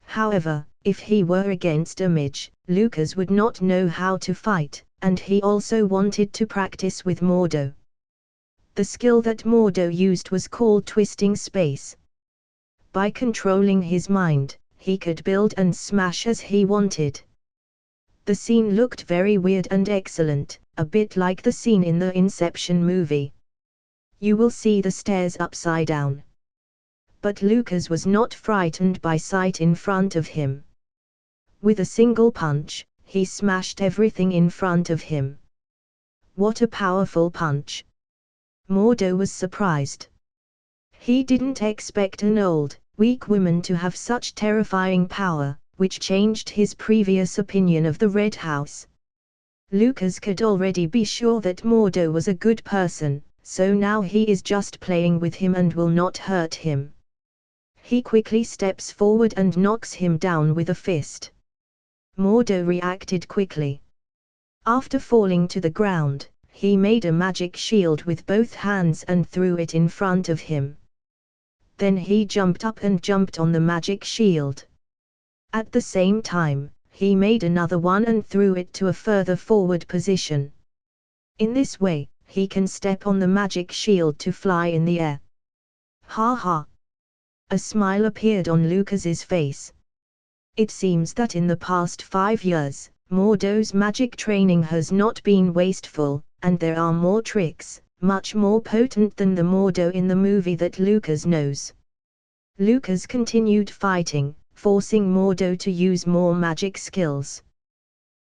However, if he were against a mage, Lukas would not know how to fight, and he also wanted to practice with Mordo. The skill that Mordo used was called Twisting Space. By controlling his mind, he could build and smash as he wanted. The scene looked very weird and excellent, a bit like the scene in the Inception movie. You will see the stairs upside down. But Lukas was not frightened by sight in front of him. With a single punch, he smashed everything in front of him. What a powerful punch! Mordo was surprised. He didn't expect an old, weak woman to have such terrifying power, which changed his previous opinion of the Red House. Lukas could already be sure that Mordo was a good person, so now he is just playing with him and will not hurt him. He quickly steps forward and knocks him down with a fist. Mordo reacted quickly. After falling to the ground, he made a magic shield with both hands and threw it in front of him. Then he jumped up and jumped on the magic shield. At the same time, he made another one and threw it to a further forward position. In this way, he can step on the magic shield to fly in the air. Ha ha! A smile appeared on Lukas's face. It seems that in the past 5 years, Mordo's magic training has not been wasteful, and there are more tricks, much more potent than the Mordo in the movie that Lukas knows. Lukas continued fighting, forcing Mordo to use more magic skills.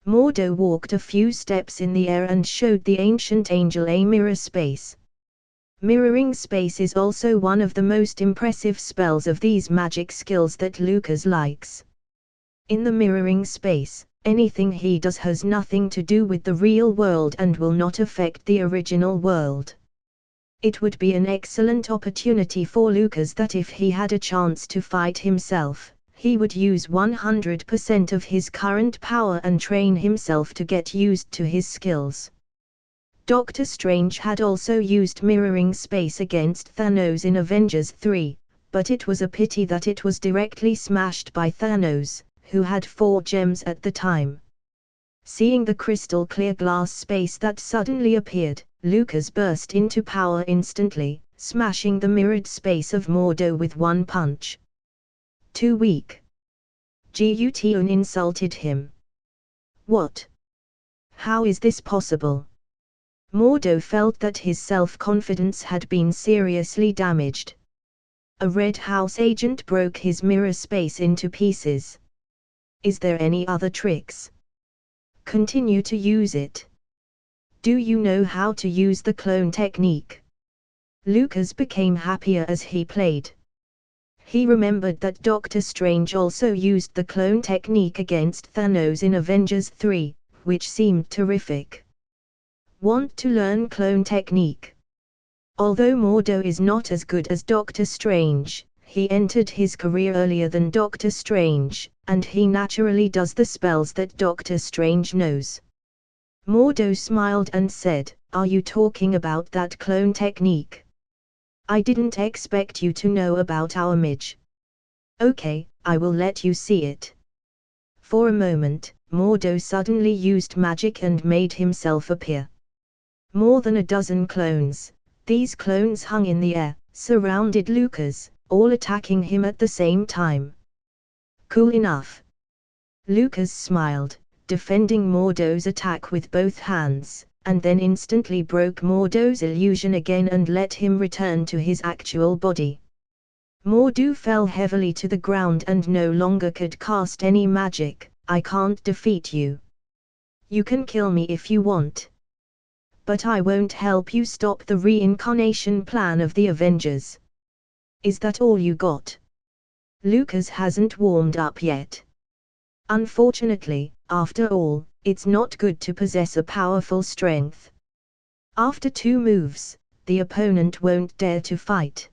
Mordo walked a few steps in the air and showed the ancient angel a mirror space. Mirroring space is also one of the most impressive spells of these magic skills that Lukas likes. In the mirroring space, anything he does has nothing to do with the real world and will not affect the original world. It would be an excellent opportunity for Lukas that if he had a chance to fight himself, he would use 100% of his current power and train himself to get used to his skills. Doctor Strange had also used mirroring space against Thanos in Avengers 3, but it was a pity that it was directly smashed by Thanos, who had 4 gems at the time. Seeing the crystal clear glass space that suddenly appeared, Lukas burst into power instantly, smashing the mirrored space of Mordo with one punch. Too weak. Gutun insulted him. What? How is this possible? Mordo felt that his self-confidence had been seriously damaged. A Red House agent broke his mirror space into pieces. Is there any other tricks? Continue to use it. Do you know how to use the clone technique? Lukas became happier as he played. He remembered that Doctor Strange also used the clone technique against Thanos in Avengers 3, which seemed terrific. Want to learn clone technique? Although Mordo is not as good as Doctor Strange, he entered his career earlier than Doctor Strange, and he naturally does the spells that Doctor Strange knows. Mordo smiled and said, "Are you talking about that clone technique? I didn't expect you to know about our mage. Okay, I will let you see it." For a moment, Mordo suddenly used magic and made himself appear. More than a dozen clones, these clones hung in the air, surrounded Lukas, all attacking him at the same time. Cool enough. Lukas smiled, defending Mordo's attack with both hands, and then instantly broke Mordo's illusion again and let him return to his actual body. Mordo fell heavily to the ground and no longer could cast any magic. I can't defeat you. You can kill me if you want. But I won't help you stop the reincarnation plan of the Avengers. Is that all you got? Lukas hasn't warmed up yet. Unfortunately, after all, it's not good to possess a powerful strength. After 2 moves, the opponent won't dare to fight.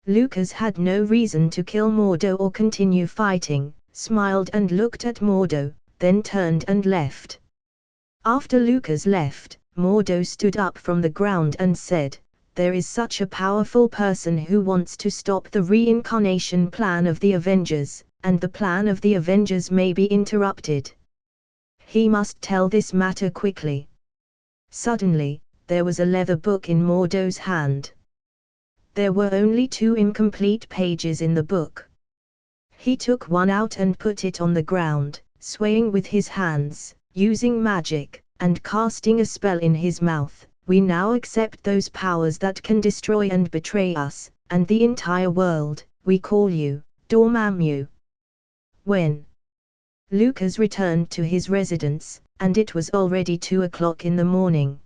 Lukas had no reason to kill Mordo or continue fighting, smiled and looked at Mordo, then turned and left. After Lukas left, Mordo stood up from the ground and said, "There is such a powerful person who wants to stop the reincarnation plan of the Avengers, and the plan of the Avengers may be interrupted. He must tell this matter quickly." Suddenly, there was a leather book in Mordo's hand. There were only 2 incomplete pages in the book. He took one out and put it on the ground, swaying with his hands, using magic, and casting a spell in his mouth. "We now accept those powers that can destroy and betray us, and the entire world. We call you, Dormammu." When Lukas returned to his residence, and it was already 2 o'clock in the morning.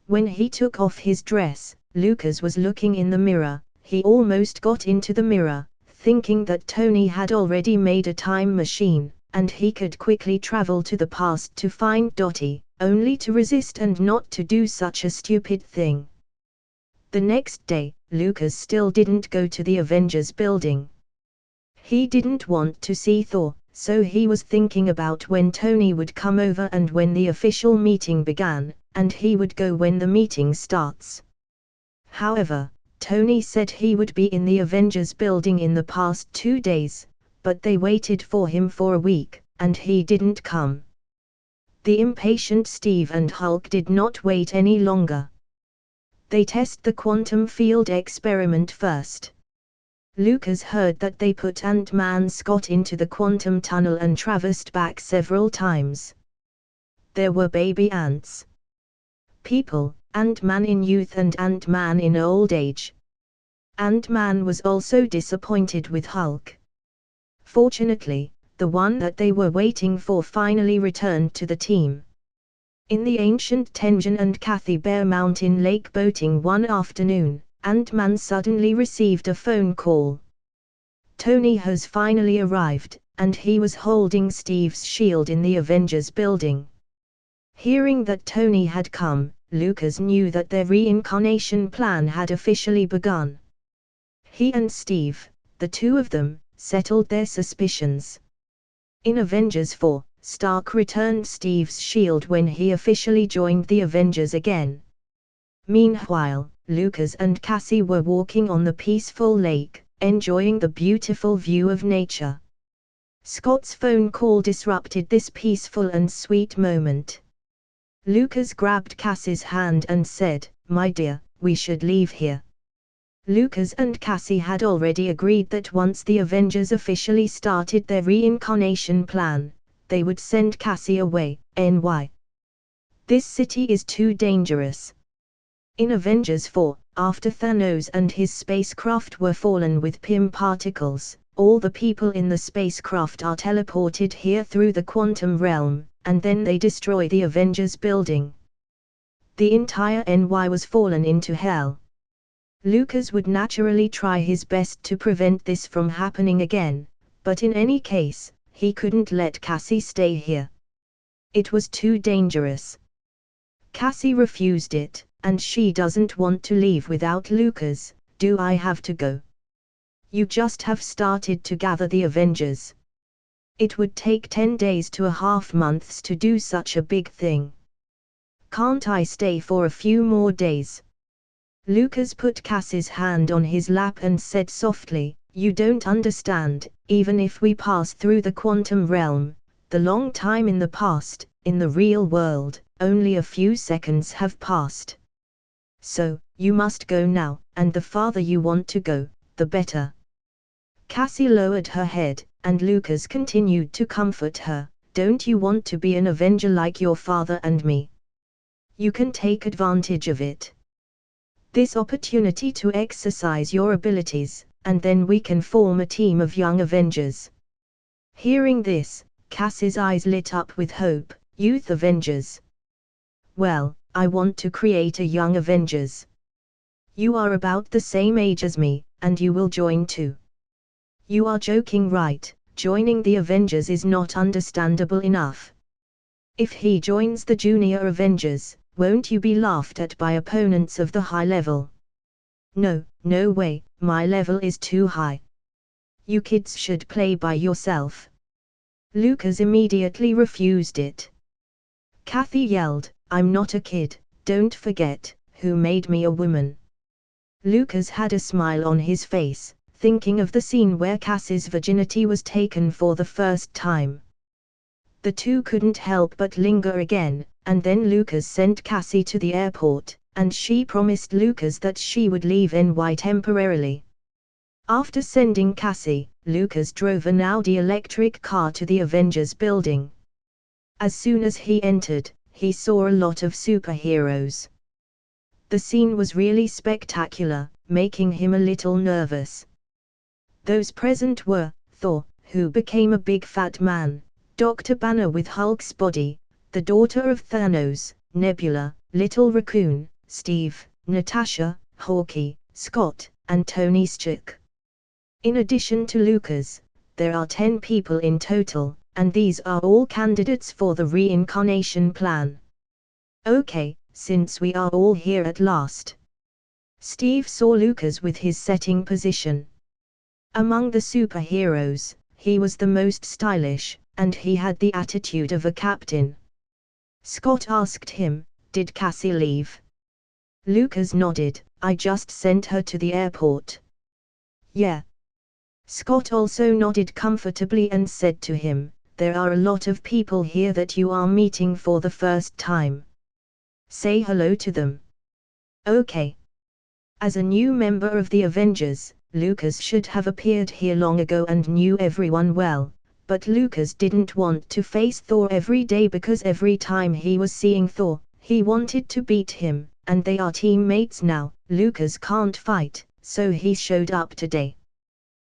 When he took off his dress, Lukas was looking in the mirror. He almost got into the mirror, thinking that Tony had already made a time machine, and he could quickly travel to the past to find Dottie, only to resist and not to do such a stupid thing. The next day, Lukas still didn't go to the Avengers building. He didn't want to see Thor, so he was thinking about when Tony would come over and when the official meeting began, and he would go when the meeting starts. However, Tony said he would be in the Avengers building in the past 2 days, but they waited for him for a week, and he didn't come. The impatient Steve and Hulk did not wait any longer. They test the quantum field experiment first. Lukas heard that they put Ant-Man Scott into the quantum tunnel and traversed back several times. There were baby ants. People, Ant-Man in youth and Ant-Man in old age. Ant-Man was also disappointed with Hulk. Fortunately, the one that they were waiting for finally returned to the team. In the ancient Tenjin and Kathy Bear Mountain Lake boating one afternoon, Ant-Man suddenly received a phone call. Tony has finally arrived, and he was holding Steve's shield in the Avengers building. Hearing that Tony had come, Lukas knew that their reincarnation plan had officially begun. He and Steve, the 2 of them, settled their suspicions. In Avengers 4, Stark returned Steve's shield when he officially joined the Avengers again. Meanwhile, Lukas and Cassie were walking on the peaceful lake, enjoying the beautiful view of nature. Scott's phone call disrupted this peaceful and sweet moment. Lukas grabbed Cassie's hand and said, "My dear, we should leave here." Lukas and Cassie had already agreed that once the Avengers officially started their reincarnation plan, they would send Cassie away. NY. This city is too dangerous. In Avengers 4, after Thanos and his spacecraft were fallen with Pym particles, all the people in the spacecraft are teleported here through the quantum realm, and then they destroy the Avengers building. The entire NY was fallen into hell. Lukas would naturally try his best to prevent this from happening again, but in any case, he couldn't let Cassie stay here. It was too dangerous. Cassie refused it, and she doesn't want to leave without Lukas. "Do I have to go? You just have started to gather the Avengers. It would take 10 days to a half months to do such a big thing. Can't I stay for a few more days?" Lukas put Cassie's hand on his lap and said softly, "You don't understand, even if we pass through the quantum realm, the long time in the past, in the real world, only a few seconds have passed. So, you must go now, and the farther you want to go, the better." Cassie lowered her head, and Lukas continued to comfort her. "Don't you want to be an Avenger like your father and me? You can take advantage of it. This opportunity to exercise your abilities, and then we can form a team of young Avengers." Hearing this, Cassie's eyes lit up with hope. "Youth Avengers? Well, I want to create a young Avengers. You are about the same age as me, and you will join too." "You are joking, right? Joining the Avengers is not understandable enough. If he joins the Junior Avengers, won't you be laughed at by opponents of the high level?" "No, no way, my level is too high. You kids should play by yourself." Lukas immediately refused it. Kathy yelled, "I'm not a kid, don't forget, who made me a woman." Lukas had a smile on his face, thinking of the scene where Cassie's virginity was taken for the first time. The two couldn't help but linger again, and then Lukas sent Cassie to the airport, and she promised Lukas that she would leave NY temporarily. After sending Cassie, Lukas drove an Audi electric car to the Avengers building. As soon as he entered, he saw a lot of superheroes. The scene was really spectacular, making him a little nervous. Those present were Thor, who became a big fat man, Dr. Banner with Hulk's body, the daughter of Thanos, Nebula, Little Raccoon, Steve, Natasha, Hawkeye, Scott, and Tony Stark. In addition to Lukas, there are 10 people in total, and these are all candidates for the reincarnation plan. "Okay, since we are all here at last." Steve saw Lukas with his setting position. Among the superheroes, he was the most stylish, and he had the attitude of a captain. Scott asked him, "Did Cassie leave?" Lukas nodded, "I just sent her to the airport." "Yeah." Scott also nodded comfortably and said to him, "There are a lot of people here that you are meeting for the first time. Say hello to them." "Okay." As a new member of the Avengers, Lukas should have appeared here long ago and knew everyone well, but Lukas didn't want to face Thor every day because every time he was seeing Thor, he wanted to beat him, and they are teammates now. Lukas can't fight, so he showed up today.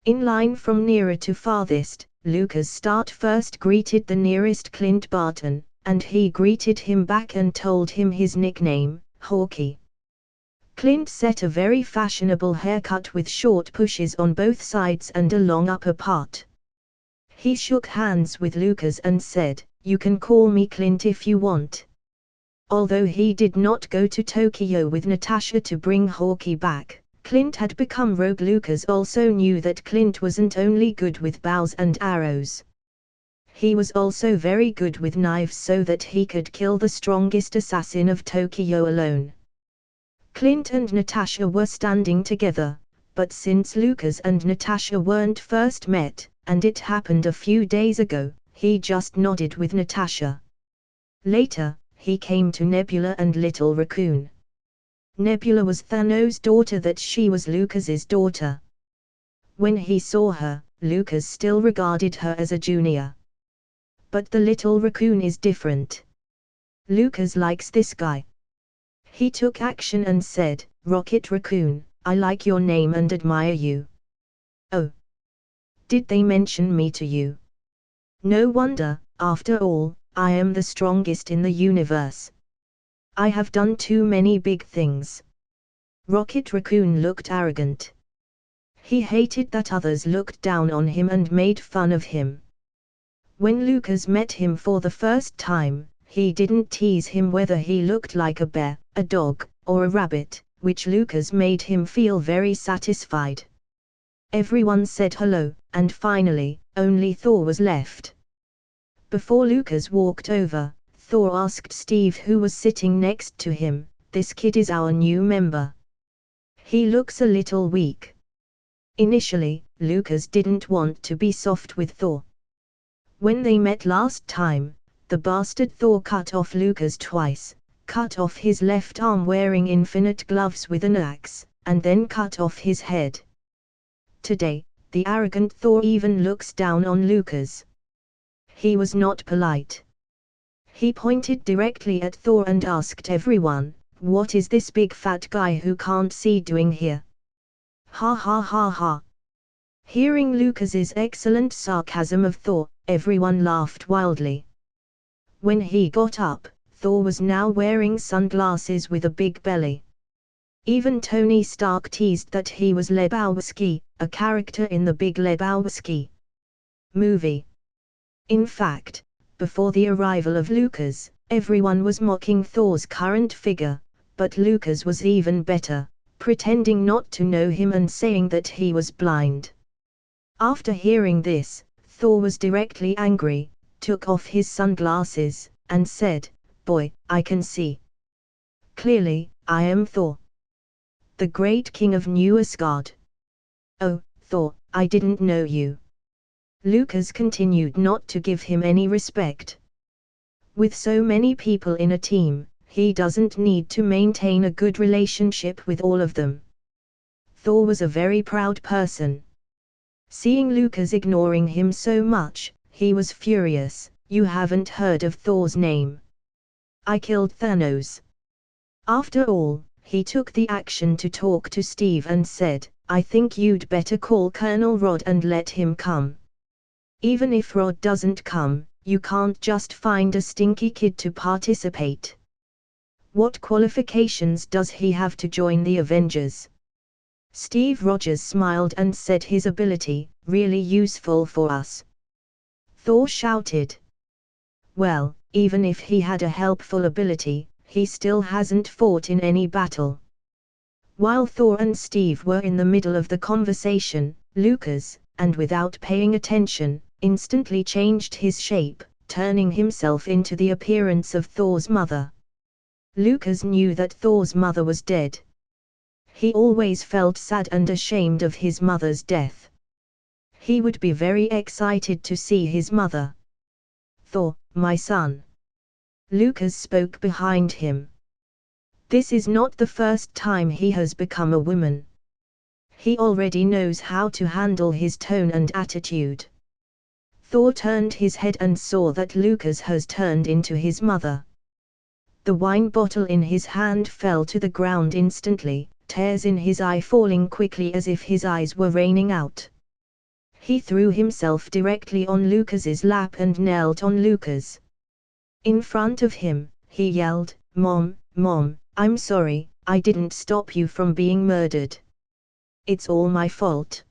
In line from nearer to farthest, Lukas first greeted the nearest Clint Barton, and he greeted him back and told him his nickname, Hawkeye. Clint set a very fashionable haircut with short pushes on both sides and a long upper part. He shook hands with Lukas and said, "You can call me Clint if you want." Although he did not go to Tokyo with Natasha to bring Hawkeye back, Clint had become rogue. Lukas also knew that Clint wasn't only good with bows and arrows. He was also very good with knives so that he could kill the strongest assassin of Tokyo alone. Clint and Natasha were standing together, but since Lukas and Natasha weren't first met, and it happened a few days ago, he just nodded with Natasha. Later, he came to Nebula and Little Raccoon. Nebula was Thanos' daughter, that she was Lukas's daughter. When he saw her, Lukas still regarded her as a junior. But the Little Raccoon is different. Lukas likes this guy. He took action and said, "Rocket Raccoon, I like your name and admire you." "Oh. Did they mention me to you?" "No wonder, after all, I am the strongest in the universe. I have done too many big things." Rocket Raccoon looked arrogant. He hated that others looked down on him and made fun of him. When Lukas met him for the first time, he didn't tease him whether he looked like a bear, a dog, or a rabbit, which Lukas made him feel very satisfied. Everyone said hello, and finally, only Thor was left. Before Lukas walked over, Thor asked Steve, who was sitting next to him, "This kid is our new member. He looks a little weak." Initially, Lukas didn't want to be soft with Thor. When they met last time, the bastard Thor cut off Lukas twice, cut off his left arm wearing infinite gloves with an axe, and then cut off his head. Today, the arrogant Thor even looks down on Lukas. He was not polite. He pointed directly at Thor and asked everyone, "What is this big fat guy who can't see doing here?" "Ha ha ha ha. Hearing Lucas's excellent sarcasm of Thor, everyone laughed wildly. When he got up, Thor was now wearing sunglasses with a big belly. Even Tony Stark teased that he was Lebowski, a character in the Big Lebowski movie. In fact, before the arrival of Lucas, everyone was mocking Thor's current figure, but Lucas was even better, pretending not to know him and saying that he was blind. After hearing this, Thor was directly angry, took off his sunglasses, and said, "Boy, I can see. Clearly, I am Thor, the great king of New Asgard." "Oh, Thor, I didn't know you." Lucas continued not to give him any respect. With so many people in a team, he doesn't need to maintain a good relationship with all of them. Thor was a very proud person. Seeing Lucas ignoring him so much, he was furious. "You haven't heard of Thor's name. I killed Thanos." After all, he took the action to talk to Steve and said, "I think you'd better call Colonel Rod and let him come. Even if Rod doesn't come, you can't just find a stinky kid to participate. What qualifications does he have to join the Avengers?" Steve Rogers smiled and said, "His ability, really useful for us." Thor shouted, "Well, even if he had a helpful ability, he still hasn't fought in any battle." While Thor and Steve were in the middle of the conversation, Lucas, and without paying attention, instantly changed his shape, turning himself into the appearance of Thor's mother. Lucas knew that Thor's mother was dead. He always felt sad and ashamed of his mother's death. He would be very excited to see his mother. "Thor, my son." Lucas spoke behind him. This is not the first time he has become a woman. He already knows how to handle his tone and attitude. Thor turned his head and saw that Lucas has turned into his mother. The wine bottle in his hand fell to the ground instantly, tears in his eye falling quickly as if his eyes were raining out. He threw himself directly on Lucas's lap and knelt on Lucas. In front of him, he yelled, "Mom, Mom, I'm sorry, I didn't stop you from being murdered. It's all my fault."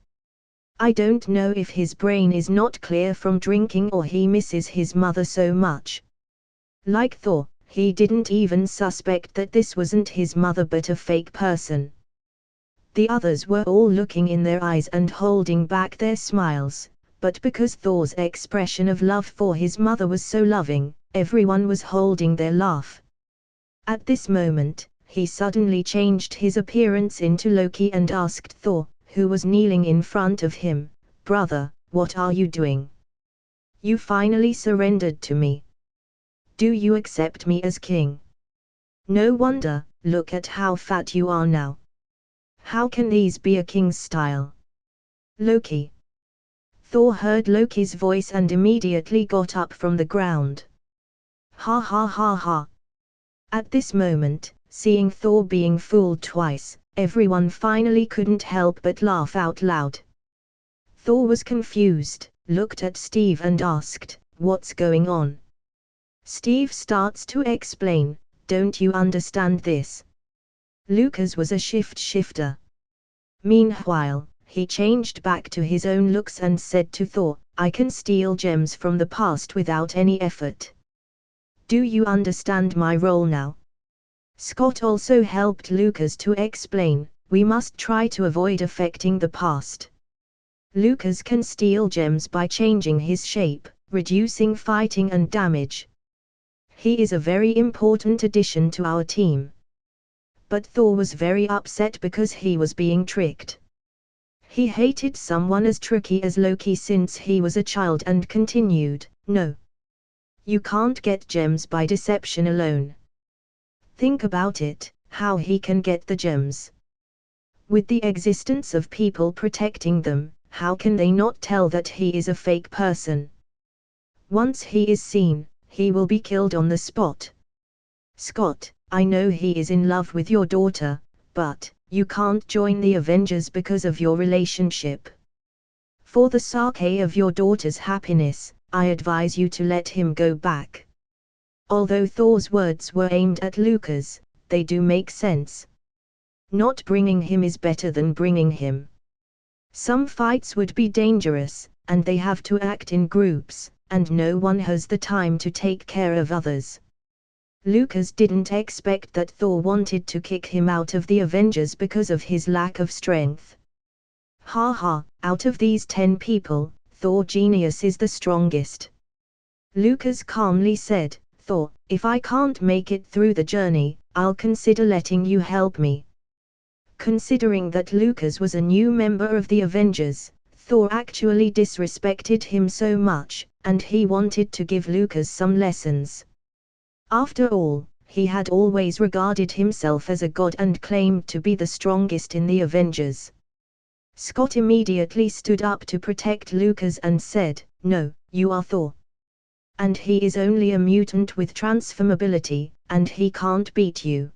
I don't know if his brain is not clear from drinking or he misses his mother so much. Like Thor, he didn't even suspect that this wasn't his mother but a fake person. The others were all looking in their eyes and holding back their smiles, but because Thor's expression of love for his mother was so loving, everyone was holding their laugh. At this moment, he suddenly changed his appearance into Loki and asked Thor, who was kneeling in front of him, "Brother, what are you doing? You finally surrendered to me. Do you accept me as king? No wonder, look at how fat you are now. How can these be a king's style?" "Loki." Thor heard Loki's voice and immediately got up from the ground. "Ha ha ha ha." At this moment, seeing Thor being fooled twice, everyone finally couldn't help but laugh out loud. Thor was confused, looked at Steve and asked, "What's going on?" Steve starts to explain, "Don't you understand this? Lucas was a shifter." Meanwhile, he changed back to his own looks and said to Thor, "I can steal gems from the past without any effort. Do you understand my role now?" Scott also helped Lucas to explain, "We must try to avoid affecting the past. Lucas can steal gems by changing his shape, reducing fighting and damage. He is a very important addition to our team." But Thor was very upset because he was being tricked. He hated someone as tricky as Loki since he was a child and continued, "No. You can't get gems by deception alone. Think about it, how he can get the gems. With the existence of people protecting them, how can they not tell that he is a fake person? Once he is seen, he will be killed on the spot. Scott, I know he is in love with your daughter, but you can't join the Avengers because of your relationship. For the sake of your daughter's happiness, I advise you to let him go back. Although Thor's words were aimed at Lukas, they do make sense. Not bringing him is better than bringing him. Some fights would be dangerous, and they have to act in groups, and no one has the time to take care of others. Lukas didn't expect that Thor wanted to kick him out of the Avengers because of his lack of strength. Ha, out of these 10 people, Thor Genius is the strongest. Lukas calmly said, Thor, if I can't make it through the journey, I'll consider letting you help me. Considering that Lukas was a new member of the Avengers, Thor actually disrespected him so much, and he wanted to give Lukas some lessons. After all, he had always regarded himself as a god and claimed to be the strongest in the Avengers. Scott immediately stood up to protect Lukas and said, No, you are Thor. And he is only a mutant with transformability, and he can't beat you.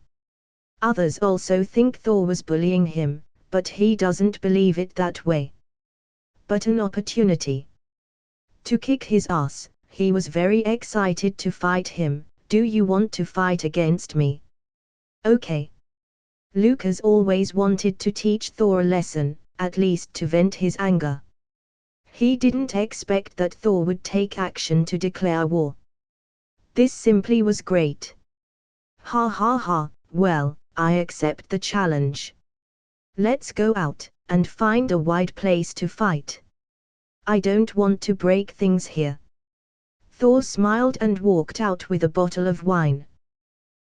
Others also think Thor was bullying him, but he doesn't believe it that way. But an opportunity to kick his ass. He was very excited to fight him. Do you want to fight against me? Okay. Lukas always wanted to teach Thor a lesson, at least to vent his anger. He didn't expect that Thor would take action to declare war. This simply was great. Ha, well, I accept the challenge. Let's go out, and find a wide place to fight. I don't want to break things here. Thor smiled and walked out with a bottle of wine.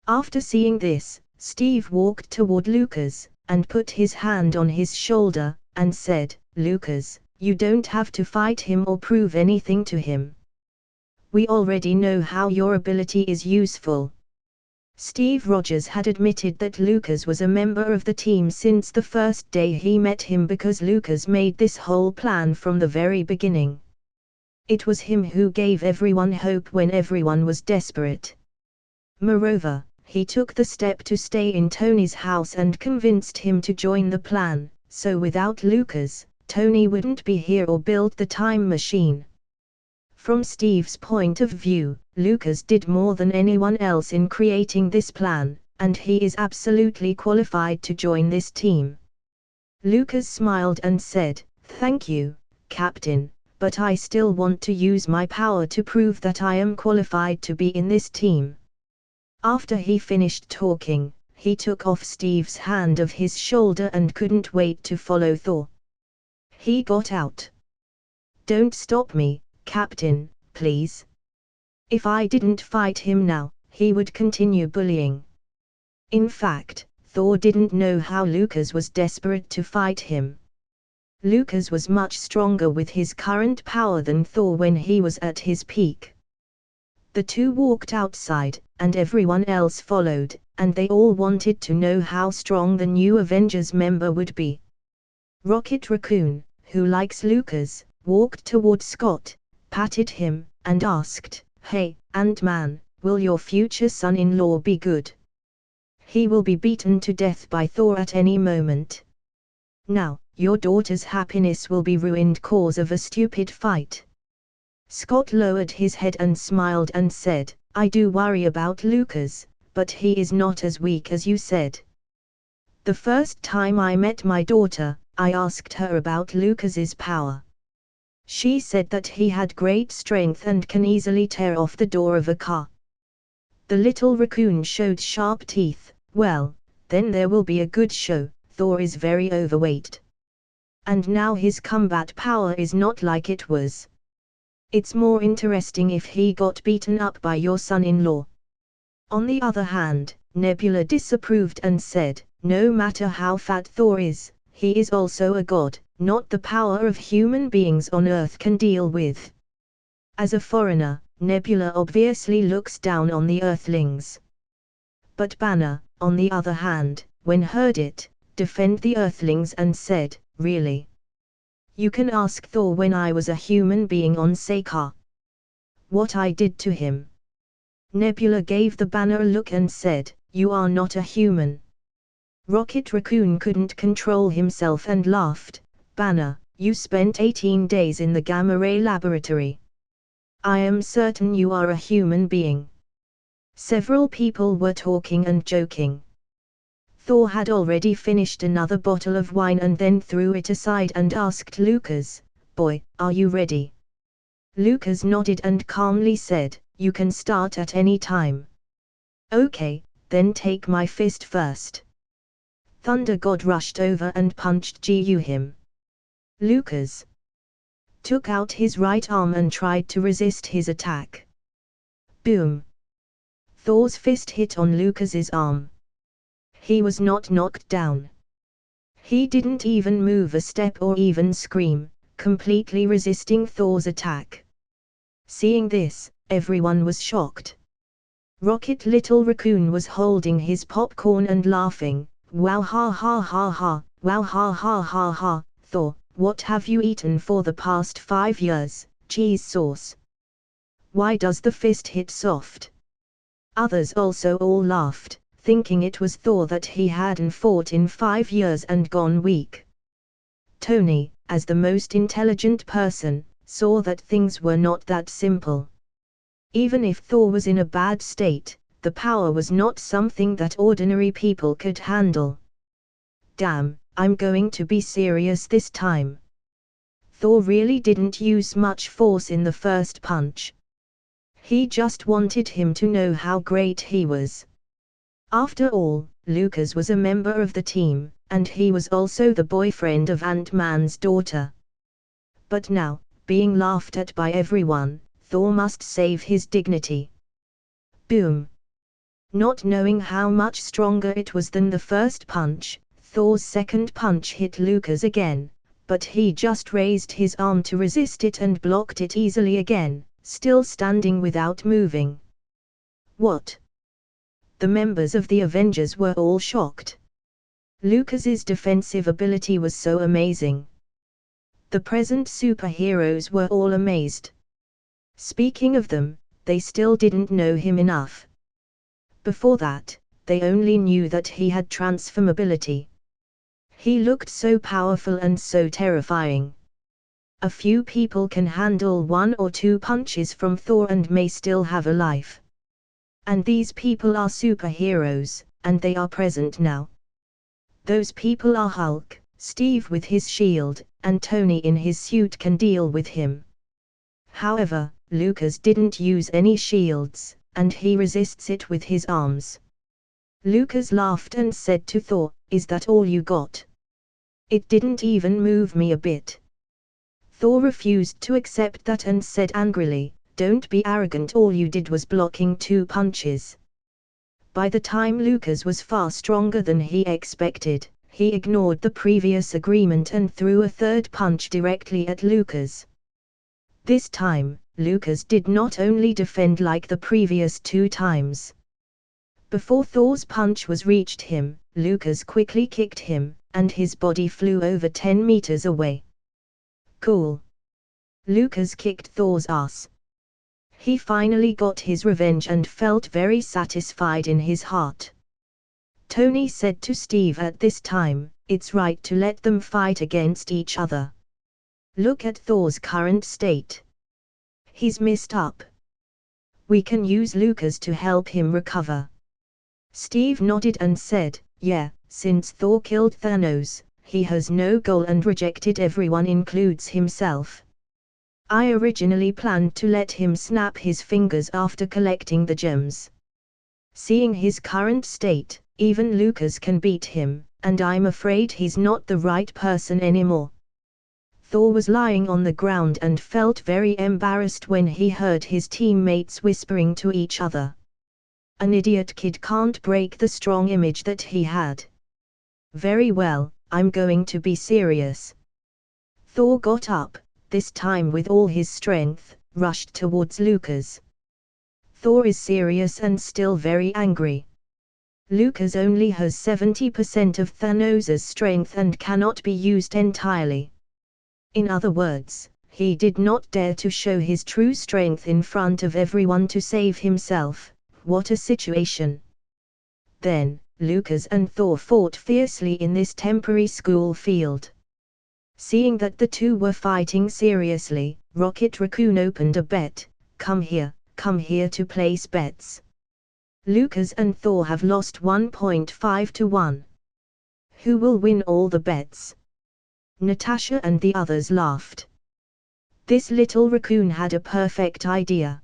After seeing this, Steve walked toward Lukas, and put his hand on his shoulder, and said, Lukas, you don't have to fight him or prove anything to him. We already know how your ability is useful. Steve Rogers had admitted that Lukas was a member of the team since the first day he met him because Lukas made this whole plan from the very beginning. It was him who gave everyone hope when everyone was desperate. Moreover, he took the step to stay in Tony's house and convinced him to join the plan, so without Lukas, Tony wouldn't be here or build the time machine. From Steve's point of view, Lukas did more than anyone else in creating this plan, and he is absolutely qualified to join this team. Lukas smiled and said, Thank you, Captain, but I still want to use my power to prove that I am qualified to be in this team. After he finished talking, he took off Steve's hand of his shoulder and couldn't wait to follow Thor. He got out. Don't stop me, Captain, please. If I didn't fight him now, he would continue bullying. In fact, Thor didn't know how Lukas was desperate to fight him. Lukas was much stronger with his current power than Thor when he was at his peak. The two walked outside, and everyone else followed, and they all wanted to know how strong the new Avengers member would be. Rocket Raccoon, who likes Lukas, walked toward Scott, patted him, and asked, Hey, Ant-Man, will your future son-in-law be good? He will be beaten to death by Thor at any moment. Now, your daughter's happiness will be ruined cause of a stupid fight. Scott lowered his head and smiled and said, I do worry about Lukas, but he is not as weak as you said. The first time I met my daughter, I asked her about Lukas's power. She said that he had great strength and can easily tear off the door of a car. The little raccoon showed sharp teeth. Well, then there will be a good show. Thor is very overweight. And now his combat power is not like it was. It's more interesting if he got beaten up by your son-in-law. On the other hand, Nebula disapproved and said, no matter how fat Thor is, he is also a god, not the power of human beings on Earth can deal with. As a foreigner, Nebula obviously looks down on the Earthlings. But Banner, on the other hand, when heard it, defended the Earthlings and said, really? You can ask Thor when I was a human being on Sakaar. What I did to him. Nebula gave the Banner a look and said, you are not a human. Rocket Raccoon couldn't control himself and laughed, Banner, You spent 18 days in the gamma ray laboratory. I am certain you are a human being. Several people were talking and joking. Thor had already finished another bottle of wine and then threw it aside and asked Lukas, "Boy, are you ready?" Lukas nodded and calmly said, "You can start at any time." "Okay, then take my fist first." Thunder God rushed over and punched him. Lukas took out his right arm and tried to resist his attack. Boom! Thor's fist hit on Lukas's arm. He was not knocked down. He didn't even move a step or even scream, completely resisting Thor's attack. Seeing this, everyone was shocked. Rocket Little Raccoon was holding his popcorn and laughing, "Wow, ha ha ha ha, wow, ha ha ha ha, Thor, what have you eaten for the past 5 years, cheese sauce? Why does the fist hit soft?" Others also all laughed, thinking it was Thor that he hadn't fought in 5 years and gone weak. Tony, as the most intelligent person, saw that things were not that simple. Even if Thor was in a bad state, the power was not something that ordinary people could handle. "Damn, I'm going to be serious this time." Thor really didn't use much force in the first punch. He just wanted him to know how great he was. After all, Lukas was a member of the team, and he was also the boyfriend of Ant-Man's daughter. But now, being laughed at by everyone, Thor must save his dignity. Boom! Not knowing how much stronger it was than the first punch, Thor's second punch hit Lukas again, but he just raised his arm to resist it and blocked it easily again, still standing without moving. What? The members of the Avengers were all shocked. Lukas's defensive ability was so amazing. The present superheroes were all amazed. Speaking of them, they still didn't know him enough. Before that, they only knew that he had transformability. He looked so powerful and so terrifying. A few people can handle 1 or 2 punches from Thor and may still have a life. And these people are superheroes, and they are present now. Those people are Hulk, Steve with his shield, and Tony in his suit can deal with him. However, Lukas didn't use any shields, and he resists it with his arms. Lukas laughed and said to Thor, "Is that all you got? It didn't even move me a bit." Thor refused to accept that and said angrily, "Don't be arrogant, all you did was blocking 2 punches." By the time Lukas was far stronger than he expected, he ignored the previous agreement and threw a third punch directly at Lukas. This time, Lukas did not only defend like the previous 2 times. Before Thor's punch was reached him, Lukas quickly kicked him, and his body flew over 10 meters away. Cool. Lukas kicked Thor's ass. He finally got his revenge and felt very satisfied in his heart. Tony said to Steve at this time, "It's right to let them fight against each other. Look at Thor's current state. He's messed up. We can use Lukas to help him recover." Steve nodded and said, "Yeah, since Thor killed Thanos, he has no goal and rejected everyone, includes himself. I originally planned to let him snap his fingers after collecting the gems. Seeing his current state, even Lukas can beat him, and I'm afraid he's not the right person anymore." Thor was lying on the ground and felt very embarrassed when he heard his teammates whispering to each other. An idiot kid can't break the strong image that he had. "Very well, I'm going to be serious." Thor got up, this time with all his strength, rushed towards Lukas. Thor is serious and still very angry. Lukas only has 70% of Thanos' strength and cannot be used entirely. In other words, he did not dare to show his true strength in front of everyone to save himself. What a situation! Then, Lukas and Thor fought fiercely in this temporary school field. Seeing that the two were fighting seriously, Rocket Raccoon opened a bet. Come here to place bets. Lukas and Thor have lost 1.5 to 1. Who will win all the bets? Natasha and the others laughed. This little raccoon had a perfect idea.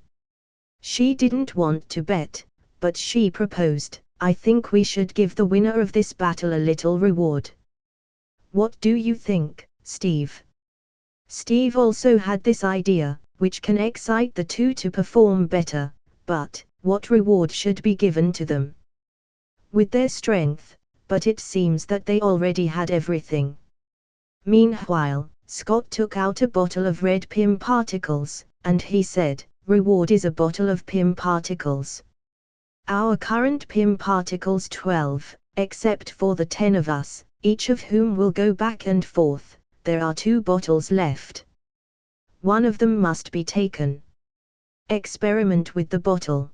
She didn't want to bet, but she proposed, I think we should give the winner of this battle a little reward. What do you think, Steve? Steve also had this idea, which can excite the two to perform better, but what reward should be given to them? With their strength, but it seems that they already had everything. Meanwhile, Scott took out a bottle of red Pym particles, and he said, reward is a bottle of Pym particles. Our current Pym particles 12, except for the 10 of us, each of whom will go back and forth. There are 2 bottles left. One of them must be taken. Experiment with the bottle.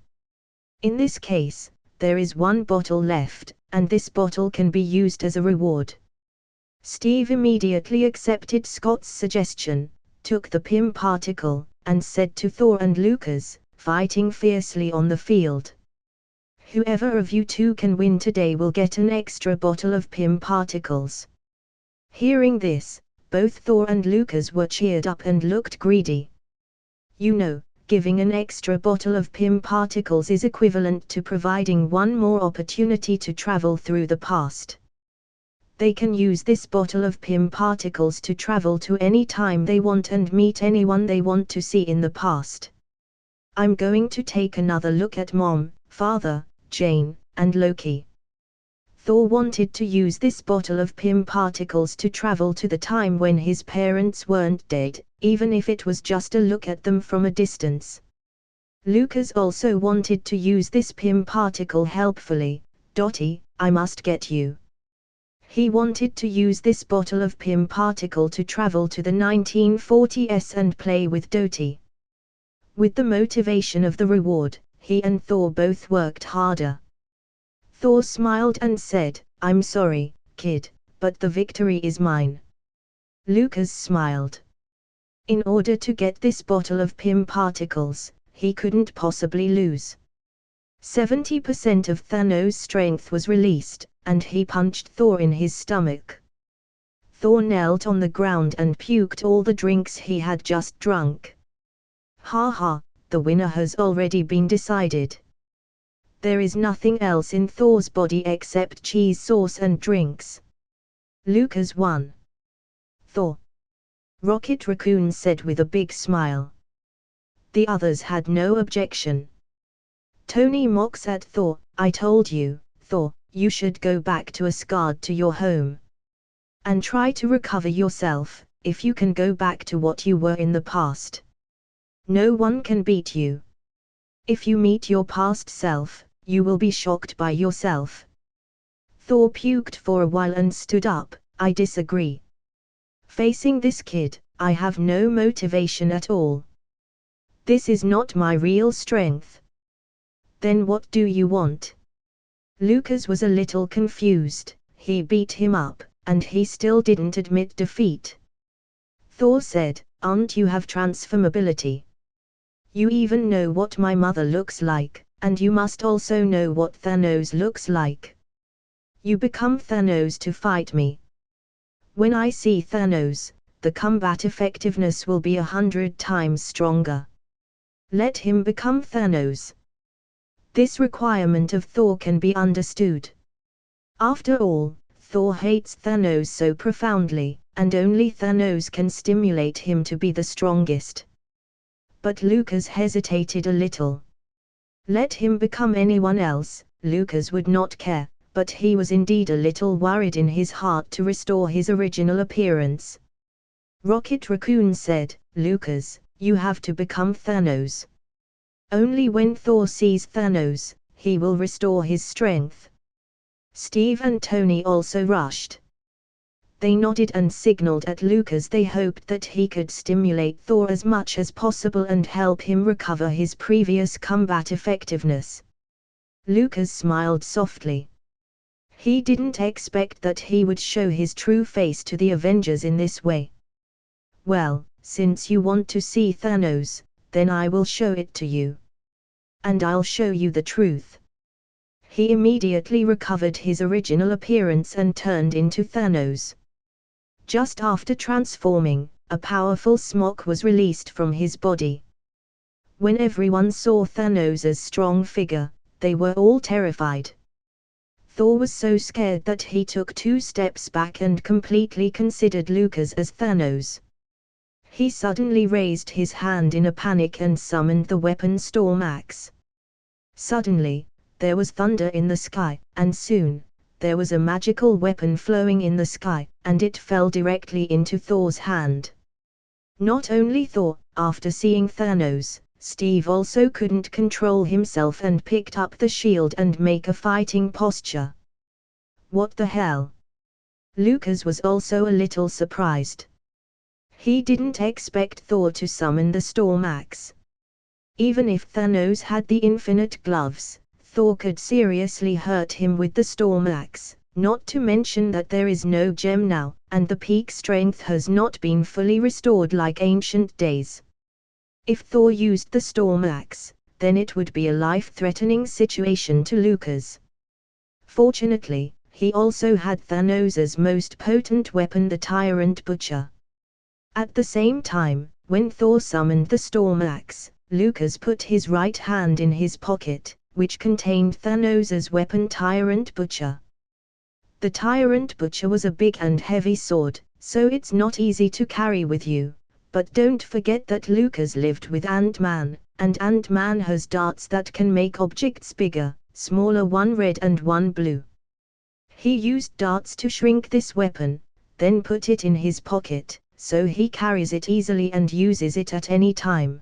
In this case, there is 1 bottle left, and this bottle can be used as a reward. Steve immediately accepted Scott's suggestion, took the Pym particle, and said to Thor and Lukas, fighting fiercely on the field. Whoever of you two can win today will get an extra bottle of Pym particles. Hearing this, both Thor and Lukas were cheered up and looked greedy. You know, giving an extra bottle of Pym particles is equivalent to providing one more opportunity to travel through the past. They can use this bottle of Pym particles to travel to any time they want and meet anyone they want to see in the past. I'm going to take another look at Mom, Father, Jane, and Loki. Thor wanted to use this bottle of Pym particles to travel to the time when his parents weren't dead, even if it was just a look at them from a distance. Lukas also wanted to use this Pym particle helpfully. Dottie, I must get you. He wanted to use this bottle of Pym particle to travel to the 1940s and play with Dottie. With the motivation of the reward, he and Thor both worked harder. Thor smiled and said, I'm sorry, kid, but the victory is mine. Lukas smiled. In order to get this bottle of Pym particles, he couldn't possibly lose. 70% of Thanos' strength was released, and he punched Thor in his stomach. Thor knelt on the ground and puked all the drinks he had just drunk. Ha ha, the winner has already been decided. There is nothing else in Thor's body except cheese sauce and drinks. Lukas won. Thor. Rocket Raccoon said with a big smile. The others had no objection. Tony mocks at Thor, I told you, Thor, you should go back to Asgard to your home. And try to recover yourself, if you can go back to what you were in the past. No one can beat you. If you meet your past self, you will be shocked by yourself. Thor puked for a while and stood up, I disagree. Facing this kid, I have no motivation at all. This is not my real strength. Then what do you want? Lukas was a little confused, he beat him up, and he still didn't admit defeat. Thor said, you have transformability. You even know what my mother looks like, and you must also know what Thanos looks like. You become Thanos to fight me. When I see Thanos, the combat effectiveness will be 100 times stronger. Let him become Thanos. This requirement of Thor can be understood. After all, Thor hates Thanos so profoundly, and only Thanos can stimulate him to be the strongest. But Lukas hesitated a little. Let him become anyone else, Lukas would not care, but he was indeed a little worried in his heart to restore his original appearance. Rocket Raccoon said, Lukas, you have to become Thanos. Only when Thor sees Thanos, he will restore his strength. Steve and Tony also rushed. They nodded and signaled at Lukas. They hoped that he could stimulate Thor as much as possible and help him recover his previous combat effectiveness. Lukas smiled softly. He didn't expect that he would show his true face to the Avengers in this way. Well, since you want to see Thanos, then I will show it to you. And I'll show you the truth. He immediately recovered his original appearance and turned into Thanos. Just after transforming, a powerful smoke was released from his body. When everyone saw Thanos' strong figure, they were all terrified. Thor was so scared that he took 2 steps back and completely considered Lukas as Thanos. He suddenly raised his hand in a panic and summoned the weapon Storm Axe. Suddenly, there was thunder in the sky, and soon, there was a magical weapon flowing in the sky, and it fell directly into Thor's hand. Not only Thor, after seeing Thanos, Steve also couldn't control himself and picked up the shield and make a fighting posture. What the hell? Lukas was also a little surprised. He didn't expect Thor to summon the Storm Axe. Even if Thanos had the infinite gloves, Thor could seriously hurt him with the Storm Axe, not to mention that there is no gem now, and the peak strength has not been fully restored like ancient days. If Thor used the Storm Axe, then it would be a life-threatening situation to Lukas. Fortunately, he also had Thanos' most potent weapon, the Tyrant Butcher. At the same time, when Thor summoned the Storm Axe, Lukas put his right hand in his pocket, which contained Thanos' weapon Tyrant Butcher. The Tyrant Butcher was a big and heavy sword, so it's not easy to carry with you, but don't forget that Lukas lived with Ant-Man, and Ant-Man has darts that can make objects bigger, smaller, one red and one blue. He used darts to shrink this weapon, then put it in his pocket, so he carries it easily and uses it at any time.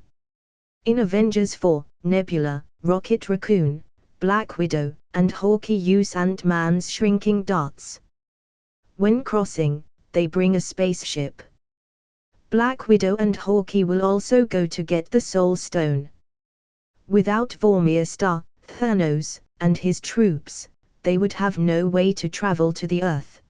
In Avengers 4, Nebula, Rocket Raccoon, Black Widow, and Hawkeye use Ant-Man's shrinking darts. When crossing, they bring a spaceship. Black Widow and Hawkeye will also go to get the Soul Stone. Without Vormir Star, Thanos, and his troops, they would have no way to travel to the Earth.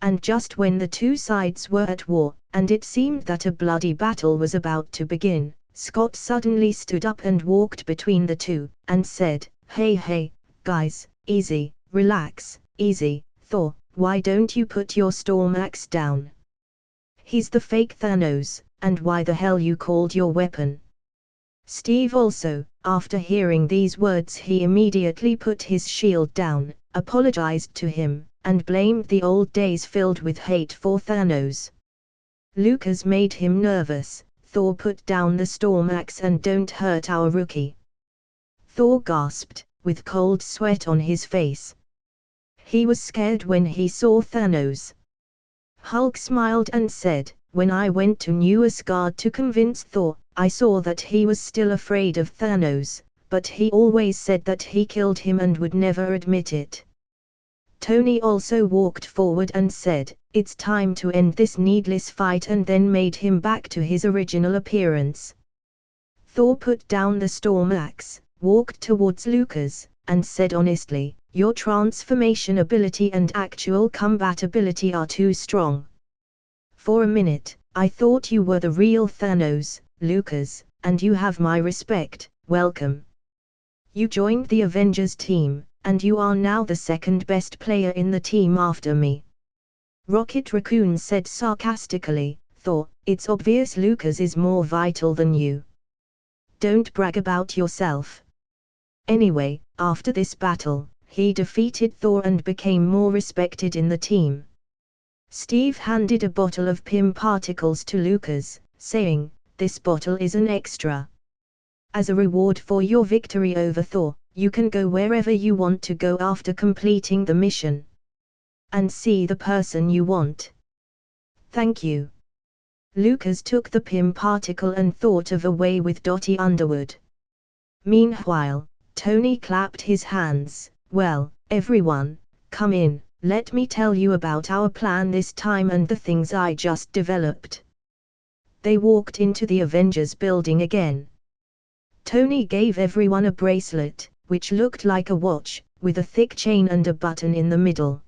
And just when the two sides were at war, and it seemed that a bloody battle was about to begin, Scott suddenly stood up and walked between the two, and said, Hey, guys, easy, relax, easy, Thor, why don't you put your Storm Axe down? He's the fake Thanos, and why the hell you called your weapon? Steve also, after hearing these words, he immediately put his shield down, apologized to him, and blamed the old days filled with hate for Thanos. Lukas made him nervous. Thor, put down the Storm Axe and don't hurt our rookie. Thor gasped, with cold sweat on his face. He was scared when he saw Thanos. Hulk smiled and said, When I went to New Asgard to convince Thor, I saw that he was still afraid of Thanos, but he always said that he killed him and would never admit it. Tony also walked forward and said, It's time to end this needless fight, and then made him back to his original appearance. Thor put down the Storm Axe, walked towards Lukas, and said honestly, Your transformation ability and actual combat ability are too strong. For a minute, I thought you were the real Thanos, Lukas, and you have my respect. Welcome. You joined the Avengers team, and you are now the second best player in the team after me. Rocket Raccoon said sarcastically, Thor, it's obvious Lukas is more vital than you. Don't brag about yourself. Anyway, after this battle, he defeated Thor and became more respected in the team. Steve handed a bottle of Pym particles to Lukas, saying, This bottle is an extra. As a reward for your victory over Thor, you can go wherever you want to go after completing the mission. And see the person you want. Thank you. Lukas took the Pym particle and thought of a way with Dottie Underwood. Meanwhile, Tony clapped his hands. Well, everyone, come in, let me tell you about our plan this time and the things I just developed. They walked into the Avengers building again. Tony gave everyone a bracelet, which looked like a watch, with a thick chain and a button in the middle.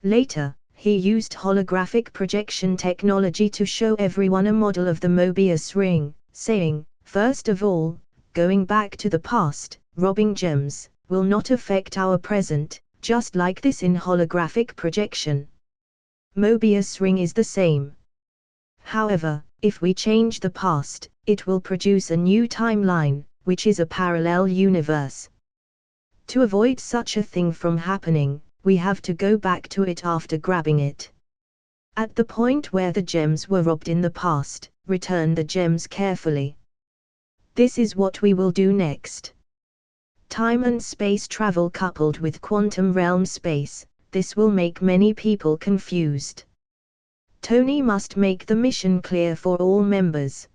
Later, he used holographic projection technology to show everyone a model of the Mobius ring, saying, "First of all, going back to the past, robbing gems, will not affect our present, just like this in holographic projection. Mobius ring is the same. However, if we change the past, it will produce a new timeline, which is a parallel universe. To avoid such a thing from happening, we have to go back to it after grabbing it. At the point where the gems were robbed in the past, return the gems carefully. This is what we will do next. Time and space travel coupled with quantum realm space, this will make many people confused. Tony must make the mission clear for all members.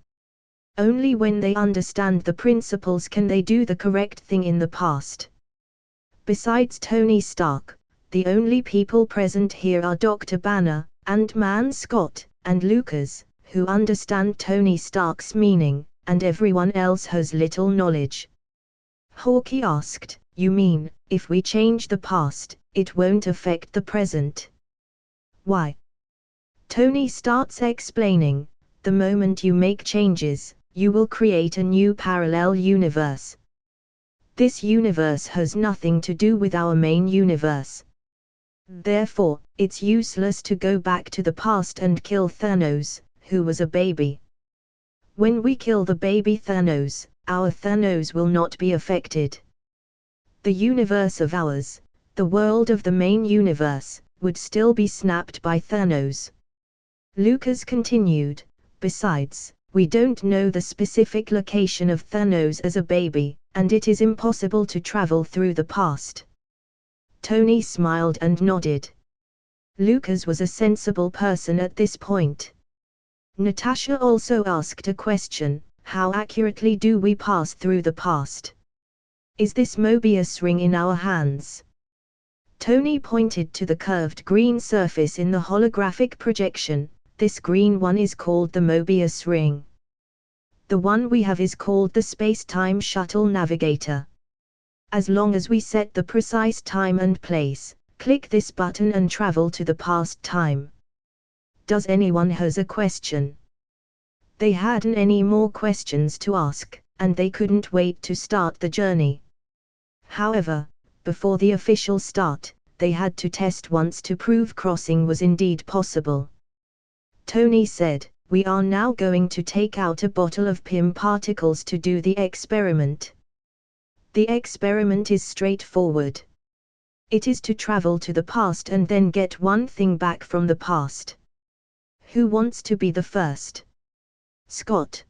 Only when they understand the principles can they do the correct thing in the past." Besides Tony Stark, the only people present here are Dr. Banner, Ant-Man Scott, and Lukas, who understand Tony Stark's meaning, and everyone else has little knowledge. Hawkeye asked, "You mean, if we change the past, it won't affect the present?" "Why?" Tony starts explaining, "The moment you make changes, you will create a new parallel universe. This universe has nothing to do with our main universe. Therefore, it's useless to go back to the past and kill Thanos, who was a baby. When we kill the baby Thanos, our Thanos will not be affected. The universe of ours, the world of the main universe, would still be snapped by Thanos." Lukas continued, "Besides, we don't know the specific location of Thanos as a baby, and it is impossible to travel through the past." Tony smiled and nodded. Lukas was a sensible person at this point. Natasha also asked a question, "How accurately do we pass through the past? Is this Mobius ring in our hands?" Tony pointed to the curved green surface in the holographic projection. "This green one is called the Mobius ring. The one we have is called the Space-Time Shuttle Navigator. As long as we set the precise time and place, click this button and travel to the past time." Does anyone has a question? They hadn't any more questions to ask, and they couldn't wait to start the journey. However, before the official start, they had to test once to prove crossing was indeed possible. Tony said, "We are now going to take out a bottle of PIM particles to do the experiment. The experiment is straightforward. It is to travel to the past and then get one thing back from the past. Who wants to be the first?" Scott.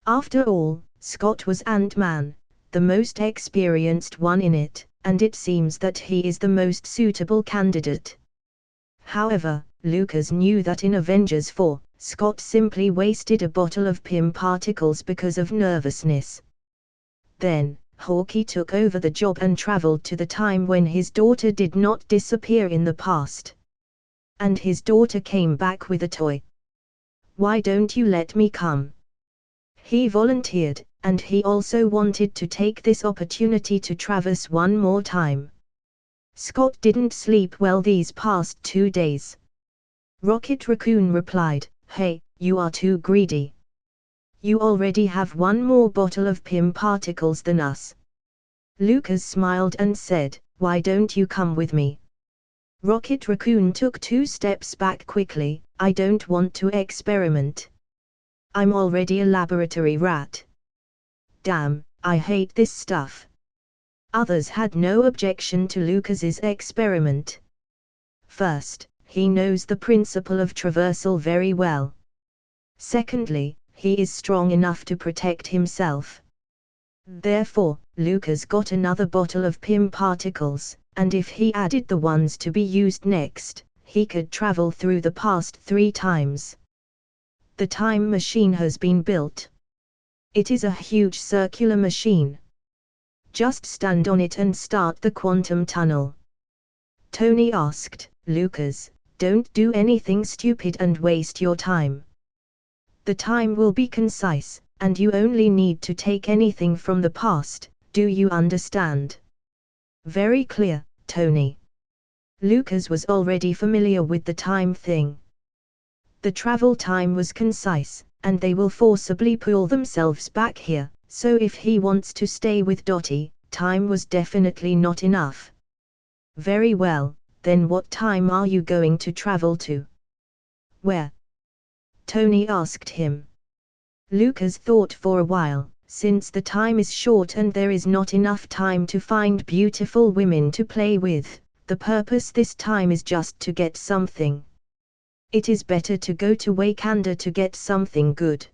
After all, Scott was Ant-Man, the most experienced one in it, and it seems that he is the most suitable candidate. However, Lukas knew that in Avengers 4, Scott simply wasted a bottle of PIM particles because of nervousness. Then, Hawkeye took over the job and traveled to the time when his daughter did not disappear in the past. And his daughter came back with a toy. "Why don't you let me come?" He volunteered, and he also wanted to take this opportunity to traverse one more time. Scott didn't sleep well these past 2 days. Rocket Raccoon replied, "Hey, you are too greedy. You already have one more bottle of PIM particles than us." Lukas smiled and said, "Why don't you come with me?" Rocket Raccoon took 2 steps back quickly. "I don't want to experiment. I'm already a laboratory rat. Damn, I hate this stuff." Others had no objection to Lukas's experiment. First, he knows the principle of traversal very well. Secondly, he is strong enough to protect himself. Therefore, Lukas got another bottle of PIM particles, and if he added the ones to be used next, he could travel through the past 3 times. The time machine has been built. It is a huge circular machine. Just stand on it and start the quantum tunnel. Tony asked, "Lukas, don't do anything stupid and waste your time. The time will be concise, and you only need to take anything from the past, do you understand?" "Very clear, Tony." Lukas was already familiar with the time thing. The travel time was concise, and they will forcibly pull themselves back here, so if he wants to stay with Dottie, time was definitely not enough. Very well, then what time are you going to travel to? Where? Tony asked him. Lukas thought for a while. Since the time is short and there is not enough time to find beautiful women to play with, the purpose this time is just to get something. It is better to go to Wakanda to get something good.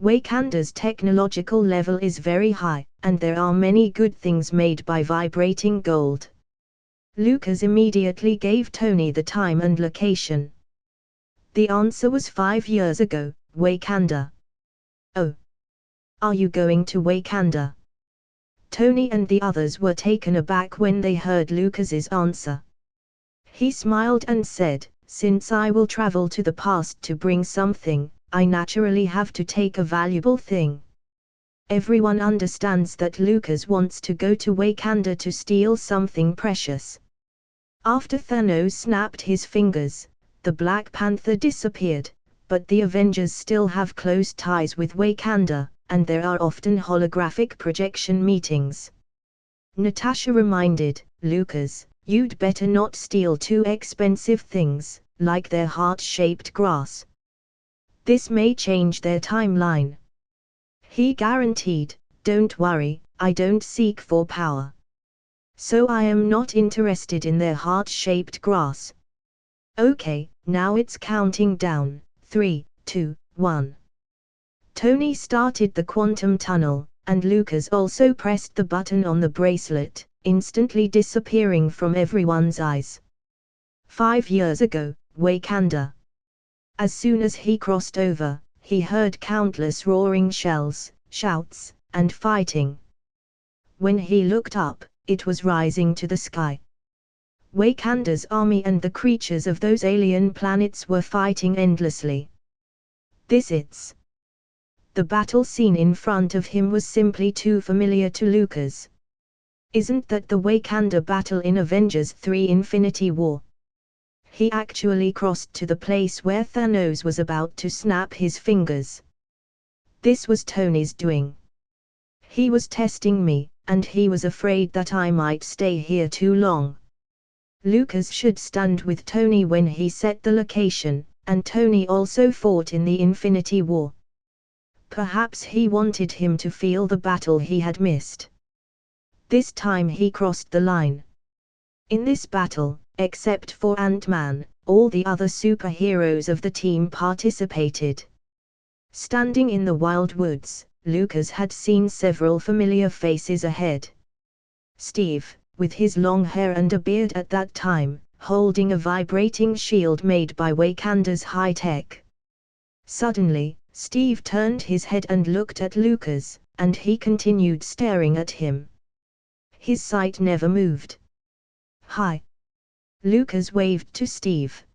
Wakanda's technological level is very high, and there are many good things made by vibrating gold. Lukas immediately gave Tony the time and location. The answer was 5 years ago, Wakanda. Oh. Are you going to Wakanda? Tony and the others were taken aback when they heard Lukas's answer. He smiled and said, since I will travel to the past to bring something, I naturally have to take a valuable thing. Everyone understands that Lukas wants to go to Wakanda to steal something precious. After Thanos snapped his fingers, the Black Panther disappeared, but the Avengers still have close ties with Wakanda, and there are often holographic projection meetings. Natasha reminded Lukas, you'd better not steal too expensive things, like their heart-shaped grass. This may change their timeline. He guaranteed, don't worry, I don't seek for power. So I am not interested in their heart-shaped grass. Okay, now it's counting down, 3, 2, 1. Tony started the quantum tunnel, and Lukas also pressed the button on the bracelet, instantly disappearing from everyone's eyes. 5 years ago, Wakanda. As soon as he crossed over, he heard countless roaring shells, shouts, and fighting. When he looked up, it was rising to the sky. Wakanda's army and the creatures of those alien planets were fighting endlessly. The battle scene in front of him was simply too familiar to Lukas. Isn't that the Wakanda battle in Avengers 3 Infinity War? He actually crossed to the place where Thanos was about to snap his fingers. This was Tony's doing. He was testing me, and he was afraid that I might stay here too long. Lukas should stand with Tony when he set the location, and Tony also fought in the Infinity War. Perhaps he wanted him to feel the battle he had missed. This time he crossed the line. In this battle, except for Ant-Man, all the other superheroes of the team participated. Standing in the wild woods, Lukas had seen several familiar faces ahead. Steve, with his long hair and a beard at that time, holding a vibrating shield made by Wakanda's high tech. Suddenly, Steve turned his head and looked at Lukas, and he continued staring at him. His sight never moved. Hi. Lukas waved to Steve.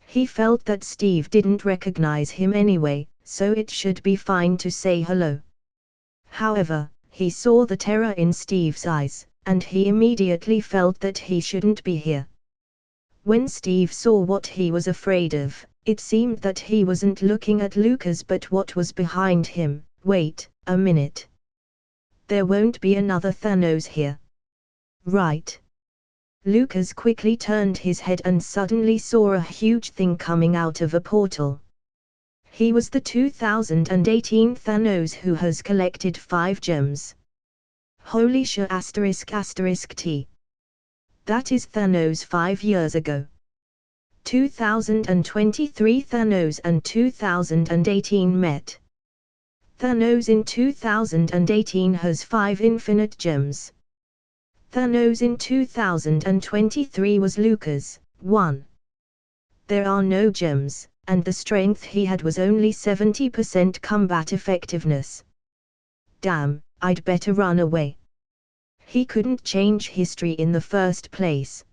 He felt that Steve didn't recognize him anyway, so it should be fine to say hello. However, he saw the terror in Steve's eyes, and he immediately felt that he shouldn't be here. When Steve saw what he was afraid of, it seemed that he wasn't looking at Lukas but what was behind him. Wait a minute. There won't be another Thanos here. Right. Lukas quickly turned his head and suddenly saw a huge thing coming out of a portal. He was the 2018 Thanos who has collected 5 gems. Holy shit ***T. That is Thanos 5 years ago. 2023 Thanos and 2018 met. Thanos in 2018 has 5 infinite gems. Thanos in 2023 was Lukas, 1. There are no gems, and the strength he had was only 70% combat effectiveness. Damn, I'd better run away. He couldn't change history in the first place.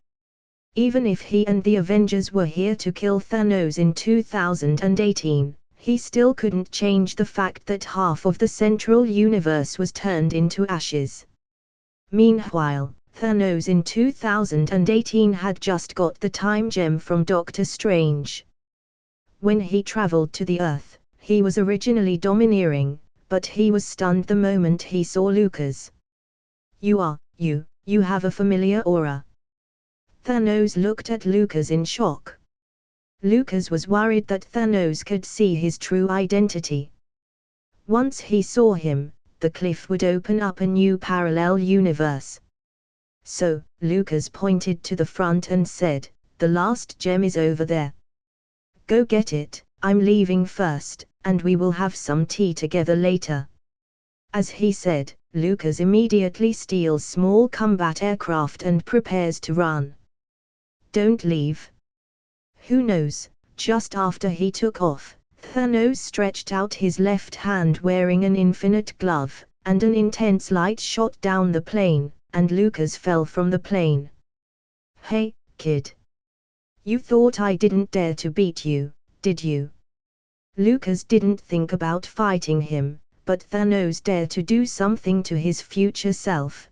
Even if he and the Avengers were here to kill Thanos in 2018, he still couldn't change the fact that half of the central universe was turned into ashes. Meanwhile, Thanos in 2018 had just got the time gem from Doctor Strange. When he traveled to the Earth, he was originally domineering, but he was stunned the moment he saw Lukas. You have a familiar aura. Thanos looked at Lukas in shock. Lukas was worried that Thanos could see his true identity. Once he saw him, the cliff would open up a new parallel universe. So, Lukas pointed to the front and said, "The last gem is over there. Go get it, I'm leaving first, and we will have some tea together later." As he said, Lukas immediately steals small combat aircraft and prepares to run. "Don't leave." Who knows, just after he took off, Thanos stretched out his left hand wearing an infinite glove, and an intense light shot down the plane, and Lukas fell from the plane. "Hey, kid. You thought I didn't dare to beat you, did you?" Lukas didn't think about fighting him, but Thanos dared to do something to his future self.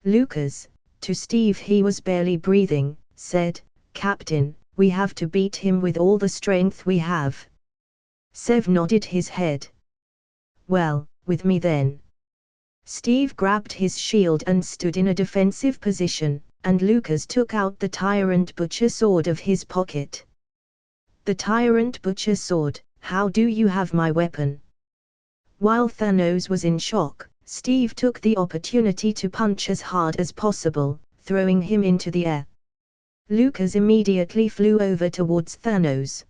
Lukas, to Steve he was barely breathing, said, "Captain, we have to beat him with all the strength we have." Sev nodded his head. "Well, with me then." Steve grabbed his shield and stood in a defensive position, and Lukas took out the Tyrant Butcher sword of his pocket. "The Tyrant Butcher sword, how do you have my weapon?" While Thanos was in shock, Steve took the opportunity to punch as hard as possible, throwing him into the air. Lukas immediately flew over towards Thanos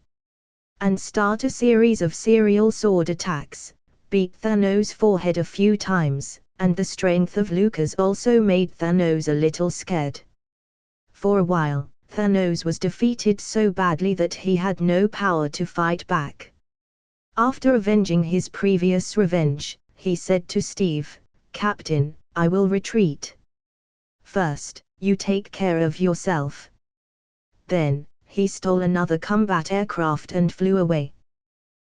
and started a series of serial sword attacks, beat Thanos' forehead a few times, and the strength of Lukas also made Thanos a little scared. For a while, Thanos was defeated so badly that he had no power to fight back. After avenging his previous revenge, he said to Steve, "Captain, I will retreat. First, you take care of yourself." Then, he stole another combat aircraft and flew away.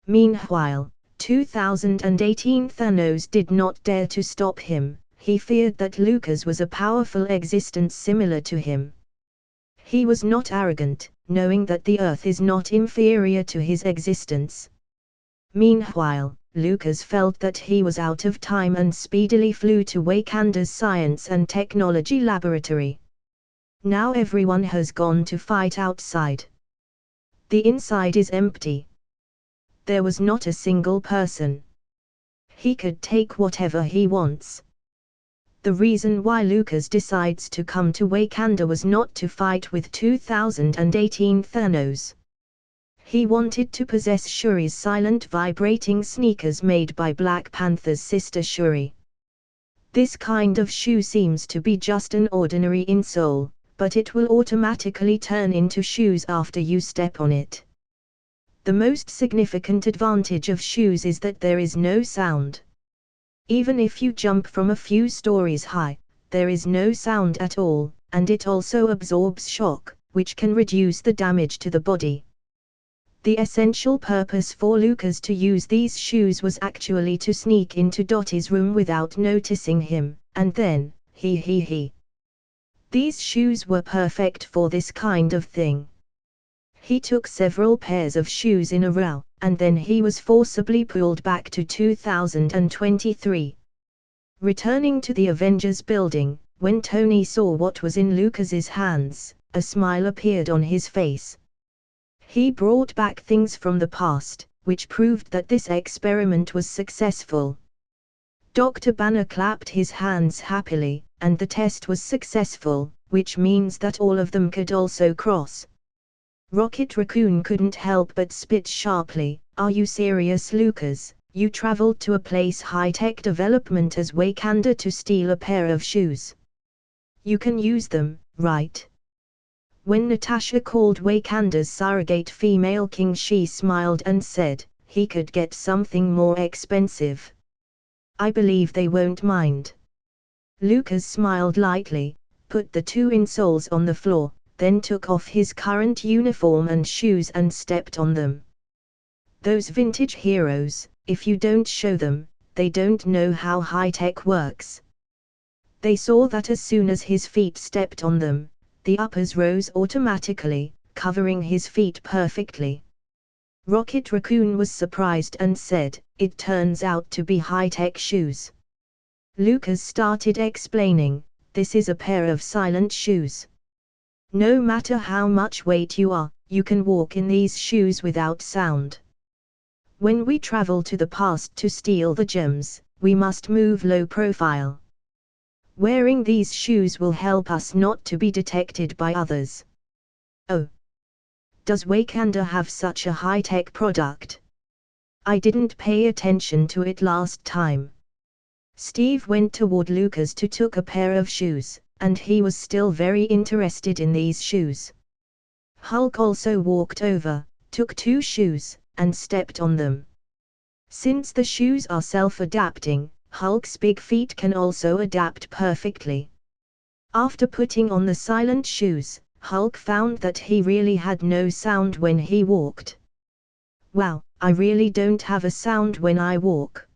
Meanwhile, 2018 Thanos did not dare to stop him. He feared that Lukas was a powerful existence similar to him. He was not arrogant, knowing that the Earth is not inferior to his existence. Meanwhile, Lukas felt that he was out of time and speedily flew to Wakanda's Science and Technology Laboratory. Now everyone has gone to fight outside. The inside is empty. There was not a single person. He could take whatever he wants. The reason why Lukas decides to come to Wakanda was not to fight with 2018 Thanos. He wanted to possess Shuri's silent vibrating sneakers made by Black Panther's sister Shuri. This kind of shoe seems to be just an ordinary insole, but it will automatically turn into shoes after you step on it. The most significant advantage of shoes is that there is no sound. Even if you jump from a few stories high, there is no sound at all, and it also absorbs shock, which can reduce the damage to the body. The essential purpose for Lukas to use these shoes was actually to sneak into Dottie's room without noticing him, and then, These shoes were perfect for this kind of thing. He took several pairs of shoes in a row, and then he was forcibly pulled back to 2023. Returning to the Avengers building, when Tony saw what was in Lucas's hands, a smile appeared on his face. He brought back things from the past, which proved that this experiment was successful. Dr. Banner clapped his hands happily, and the test was successful, which means that all of them could also cross. Rocket Raccoon couldn't help but spit sharply, "Are you serious, Lukas? You traveled to a place high-tech development as Wakanda to steal a pair of shoes. You can use them, right?" When Natasha called Wakanda's surrogate female king, she smiled and said, "He could get something more expensive. I believe they won't mind." Lukas smiled lightly, put the two insoles on the floor, then took off his current uniform and shoes and stepped on them. Those vintage heroes, if you don't show them, they don't know how high-tech works. They saw that as soon as his feet stepped on them, the uppers rose automatically, covering his feet perfectly. Rocket Raccoon was surprised and said, "It turns out to be high-tech shoes." Lukas started explaining, "This is a pair of silent shoes. No matter how much weight you are, you can walk in these shoes without sound. When we travel to the past to steal the gems, we must move low profile. Wearing these shoes will help us not to be detected by others." Oh. Does Wakanda have such a high-tech product? I didn't pay attention to it last time. Steve went toward Lukas to took a pair of shoes, and he was still very interested in these shoes. Hulk also walked over, took 2 shoes, and stepped on them. Since the shoes are self-adapting, Hulk's big feet can also adapt perfectly. After putting on the silent shoes, Hulk found that he really had no sound when he walked. "Wow, I really don't have a sound when I walk."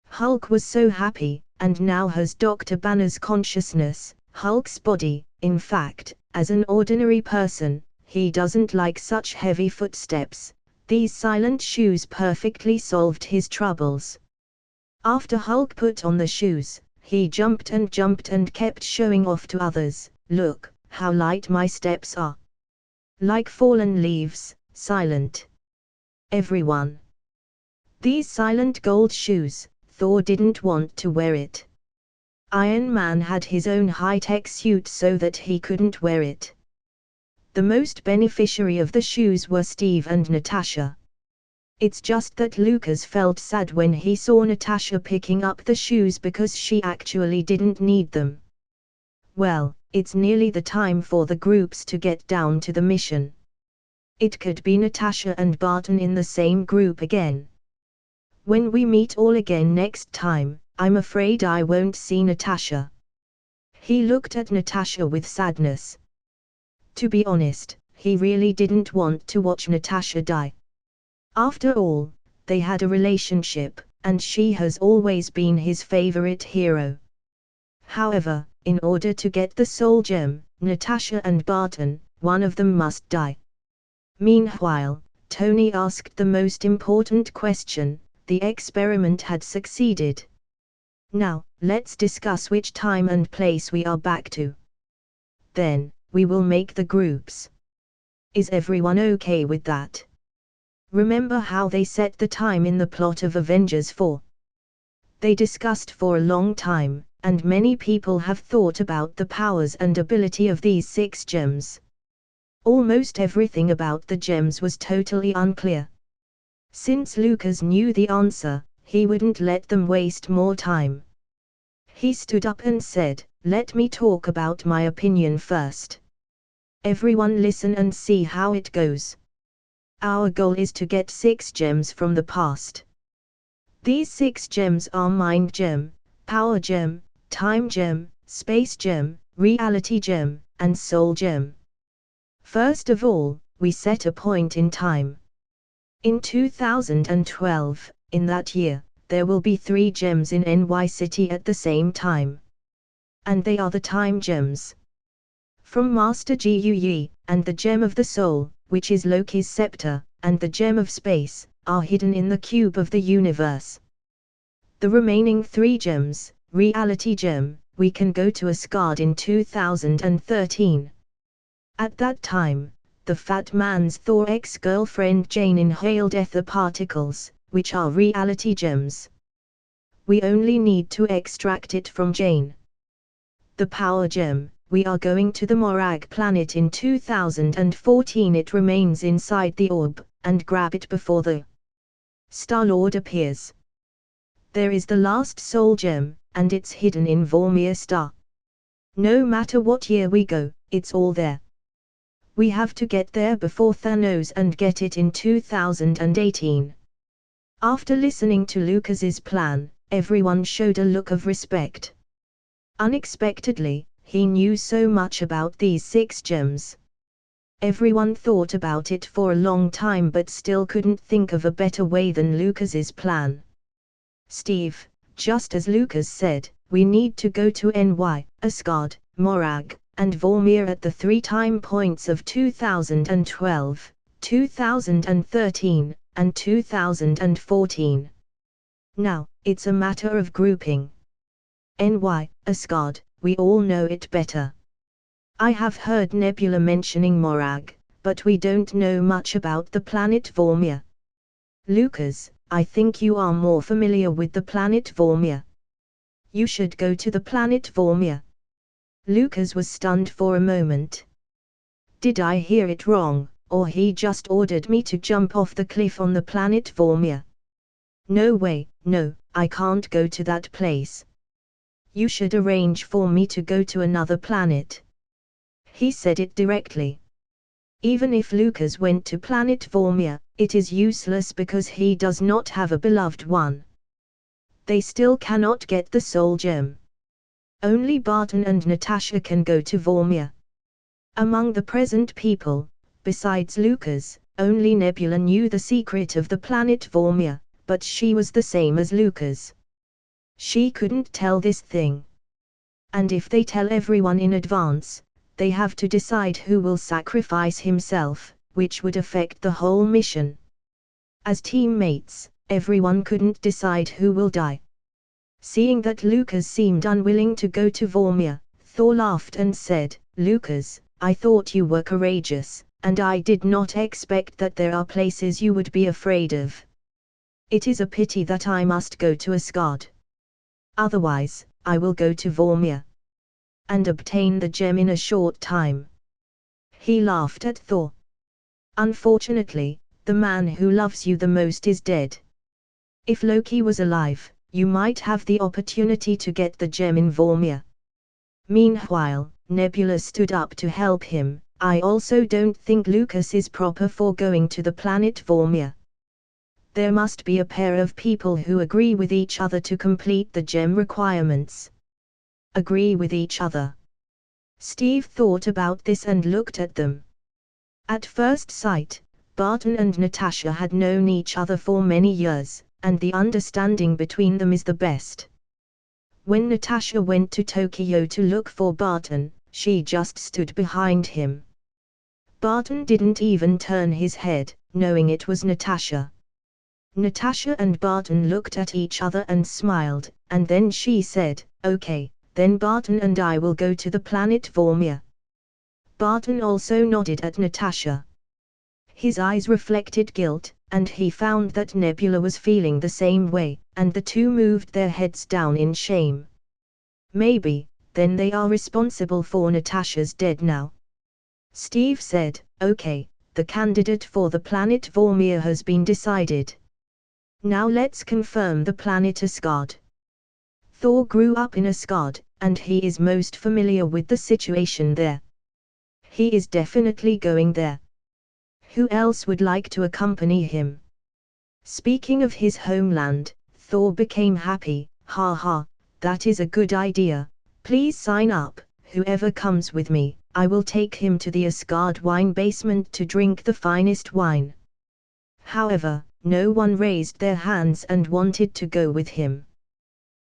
Hulk was so happy, and now has Dr. Banner's consciousness. Hulk's body, in fact, as an ordinary person, he doesn't like such heavy footsteps. These silent shoes perfectly solved his troubles. After Hulk put on the shoes, he jumped and kept showing off to others, "Look, how light my steps are. Like fallen leaves, silent." Everyone. These silent gold shoes, Thor didn't want to wear it. Iron Man had his own high-tech suit so that he couldn't wear it. The most beneficiary of the shoes were Steve and Natasha. It's just that Lukas felt sad when he saw Natasha picking up the shoes because she actually didn't need them. Well, it's nearly the time for the groups to get down to the mission. It could be Natasha and Barton in the same group again. When we meet all again next time, I'm afraid I won't see Natasha. He looked at Natasha with sadness. To be honest, he really didn't want to watch Natasha die. After all, they had a relationship, and she has always been his favorite hero. However, in order to get the soul gem, Natasha and Barton, one of them must die. Meanwhile, Tony asked the most important question. The experiment had succeeded. Now, let's discuss which time and place we are back to. Then, we will make the groups. Is everyone okay with that? Remember how they set the time in the plot of Avengers 4? They discussed for a long time, and many people have thought about the powers and ability of these 6 gems. Almost everything about the gems was totally unclear. Since Lukas knew the answer, he wouldn't let them waste more time. He stood up and said, "Let me talk about my opinion first. Everyone listen and see how it goes. Our goal is to get 6 gems from the past. These 6 gems are Mind Gem, Power Gem, Time Gem, Space Gem, Reality Gem, and Soul Gem. First of all, we set a point in time. In 2012, in that year, there will be 3 gems in NY City at the same time. And they are the Time Gems. From Master Gui, and the Gem of the Soul, which is Loki's scepter, and the Gem of Space, are hidden in the cube of the universe. The remaining 3 gems, Reality Gem, we can go to Asgard in 2013. At that time, the Fat Man's Thor ex-girlfriend Jane inhaled ether particles, which are reality gems. We only need to extract it from Jane. The Power Gem, we are going to the Morag planet in 2014. It remains inside the orb, and grab it before the Star-Lord appears. There is the last Soul Gem, and it's hidden in Vormir Star. No matter what year we go, it's all there. We have to get there before Thanos and get it in 2018. After listening to Lukas's plan, everyone showed a look of respect. Unexpectedly, he knew so much about these 6 gems. Everyone thought about it for a long time but still couldn't think of a better way than Lukas's plan. Steve, just as Lukas said, we need to go to NY, Asgard, Morag, and Vormir at the 3 time points of 2012, 2013, and 2014. Now, it's a matter of grouping. NY, Asgard, we all know it better. I have heard Nebula mentioning Morag, but we don't know much about the planet Vormir. Lukas, I think you are more familiar with the planet Vormir. You should go to the planet Vormir. Lukas was stunned for a moment. Did I hear it wrong, or he just ordered me to jump off the cliff on the planet Vormir? No way, no, I can't go to that place. You should arrange for me to go to another planet. He said it directly. Even if Lukas went to planet Vormir, it is useless because he does not have a beloved one. They still cannot get the soul gem. Only Barton and Natasha can go to Vormir. Among the present people, besides Lukas, only Nebula knew the secret of the planet Vormir, but she was the same as Lukas. She couldn't tell this thing. And if they tell everyone in advance, they have to decide who will sacrifice himself, which would affect the whole mission. As teammates, everyone couldn't decide who will die. Seeing that Lukas seemed unwilling to go to Vormir, Thor laughed and said, "Lukas, I thought you were courageous, and I did not expect that there are places you would be afraid of. It is a pity that I must go to Asgard. Otherwise, I will go to Vormir and obtain the gem in a short time." He laughed at Thor. Unfortunately, the man who loves you the most is dead. If Loki was alive, you might have the opportunity to get the gem in Vormir. Meanwhile, Nebula stood up to help him. I also don't think Lukas is proper for going to the planet Vormir. There must be a pair of people who agree with each other to complete the gem requirements. Agree with each other. Steve thought about this and looked at them. At first sight, Barton and Natasha had known each other for many years, and the understanding between them is the best. When Natasha went to Tokyo to look for Barton, she just stood behind him. Barton didn't even turn his head, knowing it was Natasha. Natasha and Barton looked at each other and smiled, and then she said, "Okay, then Barton and I will go to the planet Vormir." Barton also nodded at Natasha. His eyes reflected guilt, and he found that Nebula was feeling the same way, and the two moved their heads down in shame. Maybe, then they are responsible for Natasha's death now. Steve said, "Okay, the candidate for the planet Vormir has been decided. Now let's confirm the planet Asgard." Thor grew up in Asgard, and he is most familiar with the situation there. He is definitely going there. Who else would like to accompany him? Speaking of his homeland, Thor became happy. "Haha, that is a good idea. Please sign up, whoever comes with me, I will take him to the Asgard wine basement to drink the finest wine." However, no one raised their hands and wanted to go with him.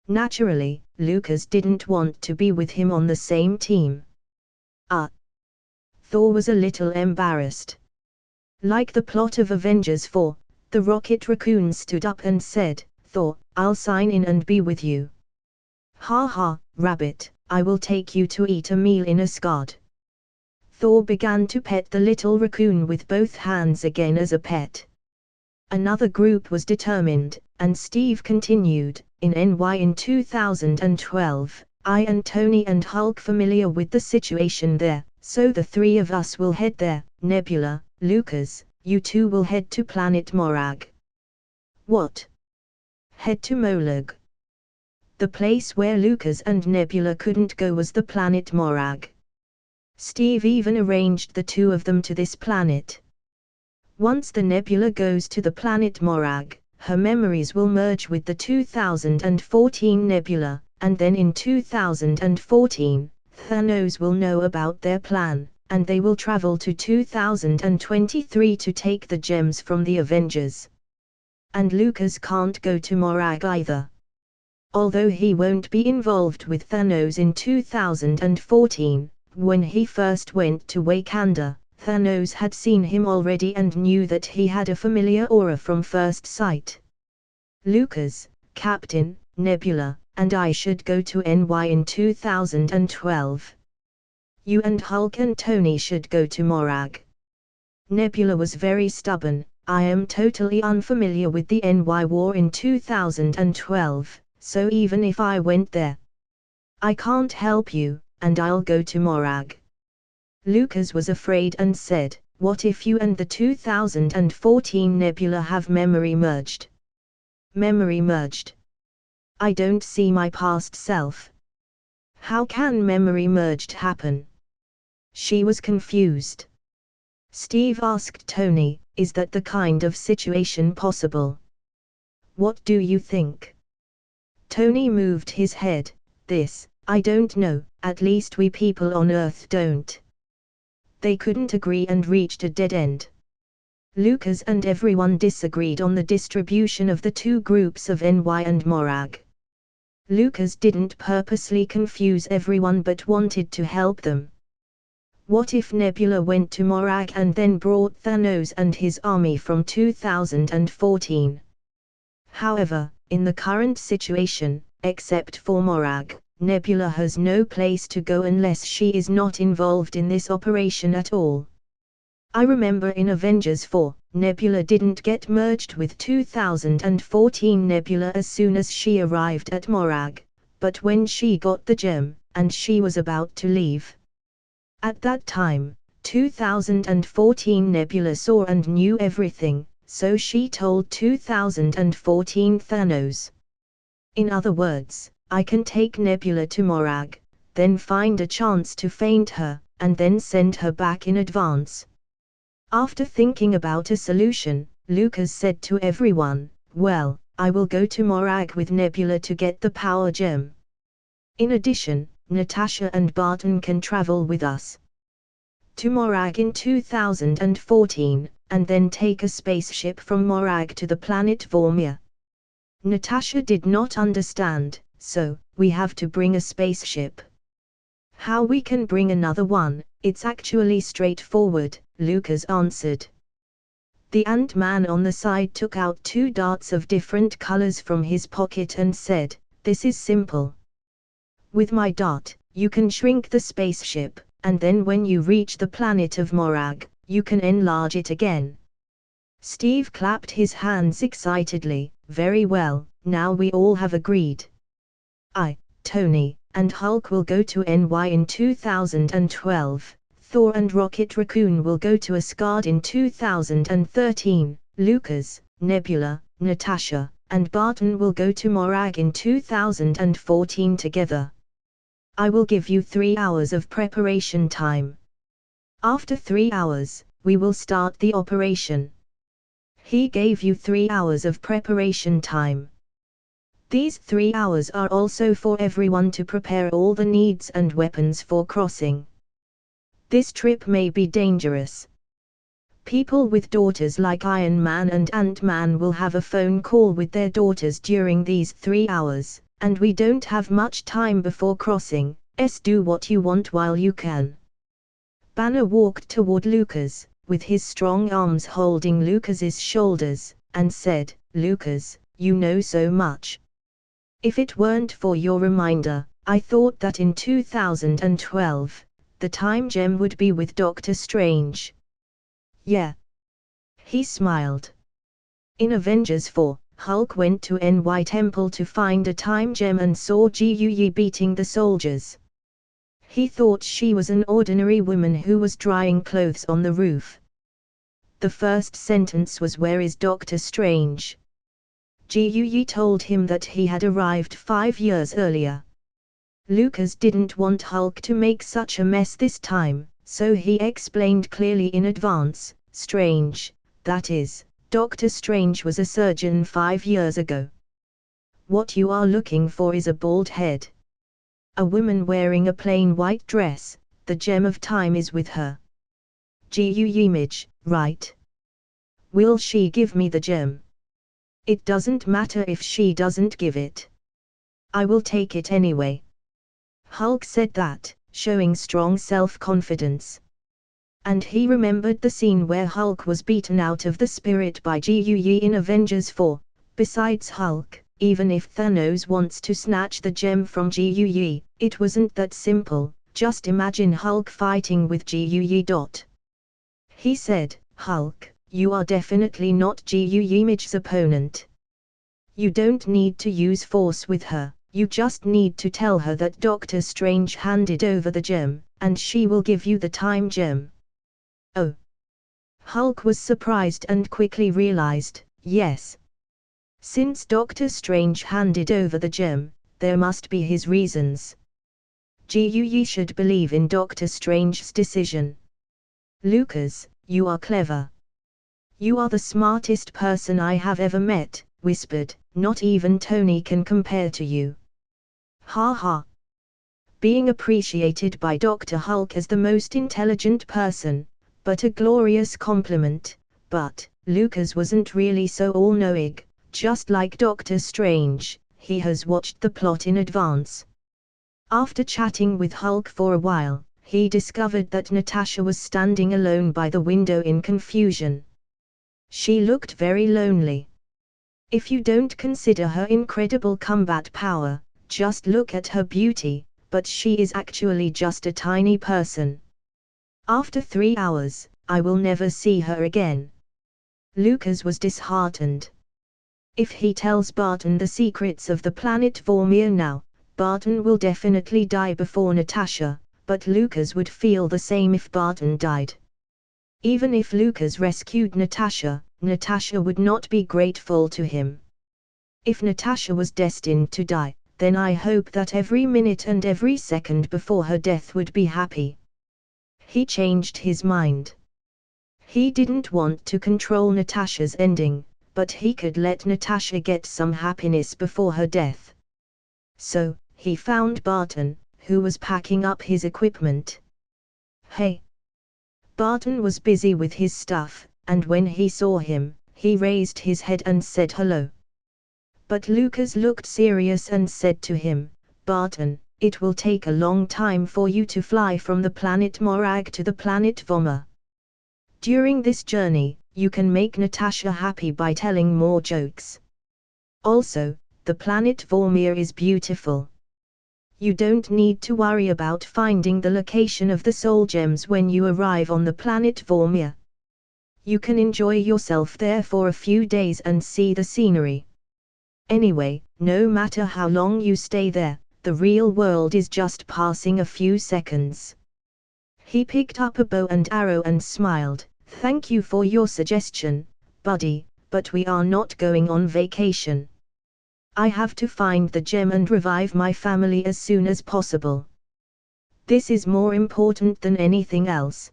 Naturally, Lukas didn't want to be with him on the same team. Thor was a little embarrassed. Like the plot of Avengers 4, the Rocket Raccoon stood up and said, "Thor, I'll sign in and be with you." "Ha ha, Rabbit, I will take you to eat a meal in Asgard." Thor began to pet the little raccoon with both hands again as a pet. Another group was determined, and Steve continued, "In NY in 2012, I and Tony and Hulk familiar with the situation there, so the three of us will head there. Nebula, Lukas, you two will head to planet Morag." "What? Head to Molag?" The place where Lukas and Nebula couldn't go was the planet Morag. Steve even arranged the two of them to this planet. Once the Nebula goes to the planet Morag, her memories will merge with the 2014 Nebula, and then in 2014, Thanos will know about their plan, and they will travel to 2023 to take the gems from the Avengers. And Lukas can't go to Morag either. Although he won't be involved with Thanos in 2014, when he first went to Wakanda, Thanos had seen him already and knew that he had a familiar aura from first sight. Lukas, Captain, Nebula, and I should go to NY in 2012. You and Hulk and Tony should go to Morag. Nebula was very stubborn. I am totally unfamiliar with the NY war in 2012, so even if I went there, I can't help you, and I'll go to Morag. Lukas was afraid and said, what if you and the 2014 Nebula have memory merged? Memory merged? I don't see my past self. How can memory merged happen? She was confused. Steve asked Tony, is that the kind of situation possible? What do you think? Tony moved his head. I don't know, at least we people on Earth don't. They couldn't agree and reached a dead end. Lukas and everyone disagreed on the distribution of the two groups of NY and Morag. Lukas didn't purposely confuse everyone but wanted to help them. What if Nebula went to Morag and then brought Thanos and his army from 2014? However, in the current situation, except for Morag, Nebula has no place to go unless she is not involved in this operation at all. I remember in Avengers 4, Nebula didn't get merged with 2014 Nebula as soon as she arrived at Morag, but when she got the gem, and she was about to leave. At that time, 2014 Nebula saw and knew everything, so she told 2014 Thanos. In other words, I can take Nebula to Morag, then find a chance to feint her, and then send her back in advance. After thinking about a solution, Lukas said to everyone, well, I will go to Morag with Nebula to get the power gem. In addition, Natasha and Barton can travel with us to Morag in 2014, and then take a spaceship from Morag to the planet Vormir. Natasha did not understand, so, we have to bring a spaceship. How we can bring another one, it's actually straightforward, Lukas answered. The Ant-Man on the side took out 2 darts of different colors from his pocket and said, this is simple. With my dart, you can shrink the spaceship, and then when you reach the planet of Morag, you can enlarge it again. Steve clapped his hands excitedly, very well, now we all have agreed. I, Tony, and Hulk will go to NY in 2012, Thor and Rocket Raccoon will go to Asgard in 2013, Lukas, Nebula, Natasha, and Barton will go to Morag in 2014 together. I will give you 3 hours of preparation time. After 3 hours, we will start the operation. He gave you 3 hours of preparation time. These 3 hours are also for everyone to prepare all the needs and weapons for crossing. This trip may be dangerous. People with daughters like Iron Man and Ant-Man will have a phone call with their daughters during these 3 hours, and we don't have much time before crossing. Do what you want while you can. Banner walked toward Lukas, with his strong arms holding Lukas's shoulders, and said, Lukas, you know so much. If it weren't for your reminder, I thought that in 2012, the time gem would be with Doctor Strange. Yeah. He smiled. In Avengers 4, Hulk went to NY Temple to find a time gem and saw Ji beating the soldiers. He thought she was an ordinary woman who was drying clothes on the roof. The first sentence was, where is Doctor Strange? Ji told him that he had arrived 5 years earlier. Lukas didn't want Hulk to make such a mess this time, so he explained clearly in advance, Strange, that is, Doctor Strange was a surgeon 5 years ago. What you are looking for is a bald head. A woman wearing a plain white dress, the gem of time is with her. Ji image, right? Will she give me the gem? It doesn't matter if she doesn't give it. I will take it anyway. Hulk said that, showing strong self-confidence. And he remembered the scene where Hulk was beaten out of the spirit by Gui in Avengers 4. Besides Hulk, even if Thanos wants to snatch the gem from Gui, it wasn't that simple. Just imagine Hulk fighting with Gui. He said, Hulk, you are definitely not Gui-Midge's opponent. You don't need to use force with her, you just need to tell her that Doctor Strange handed over the gem, and she will give you the time gem. Oh. Hulk was surprised and quickly realized, yes. Since Doctor Strange handed over the gem, there must be his reasons. Gui should believe in Doctor Strange's decision. Lukas, you are clever. You are the smartest person I have ever met, whispered, not even Tony can compare to you. Ha ha. Being appreciated by Dr. Hulk as the most intelligent person, but a glorious compliment, but Lukas wasn't really so all-knowing, just like Doctor Strange, he has watched the plot in advance. After chatting with Hulk for a while, he discovered that Natasha was standing alone by the window in confusion. She looked very lonely. If you don't consider her incredible combat power, just look at her beauty, but she is actually just a tiny person. After 3 hours, I will never see her again. Lukas was disheartened. If he tells Barton the secrets of the planet Vormir now, Barton will definitely die before Natasha, but Lukas would feel the same if Barton died. Even if Lukas rescued Natasha, Natasha would not be grateful to him. If Natasha was destined to die, then I hope that every minute and every second before her death would be happy. He changed his mind. He didn't want to control Natasha's ending, but he could let Natasha get some happiness before her death. So, he found Barton, who was packing up his equipment. Hey! Barton was busy with his stuff, and when he saw him, he raised his head and said hello. But Lukas looked serious and said to him, Barton, it will take a long time for you to fly from the planet Morag to the planet Voma. During this journey, you can make Natasha happy by telling more jokes. Also, the planet Vormir is beautiful. You don't need to worry about finding the location of the soul gems when you arrive on the planet Vormir. You can enjoy yourself there for a few days and see the scenery. Anyway, no matter how long you stay there, the real world is just passing a few seconds. He picked up a bow and arrow and smiled, thank you for your suggestion, buddy, but we are not going on vacation. I have to find the gem and revive my family as soon as possible. This is more important than anything else.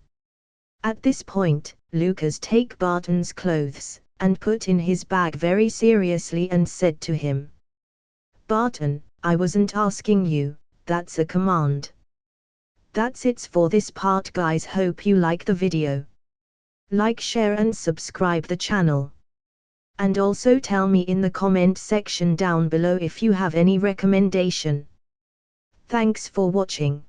At this point, Lukas took Barton's clothes, and put in his bag very seriously and said to him, Barton, I wasn't asking you, that's a command. That's it for this part guys, hope you like the video. Like, share and subscribe the channel. And also tell me in the comment section down below if you have any recommendation. Thanks for watching.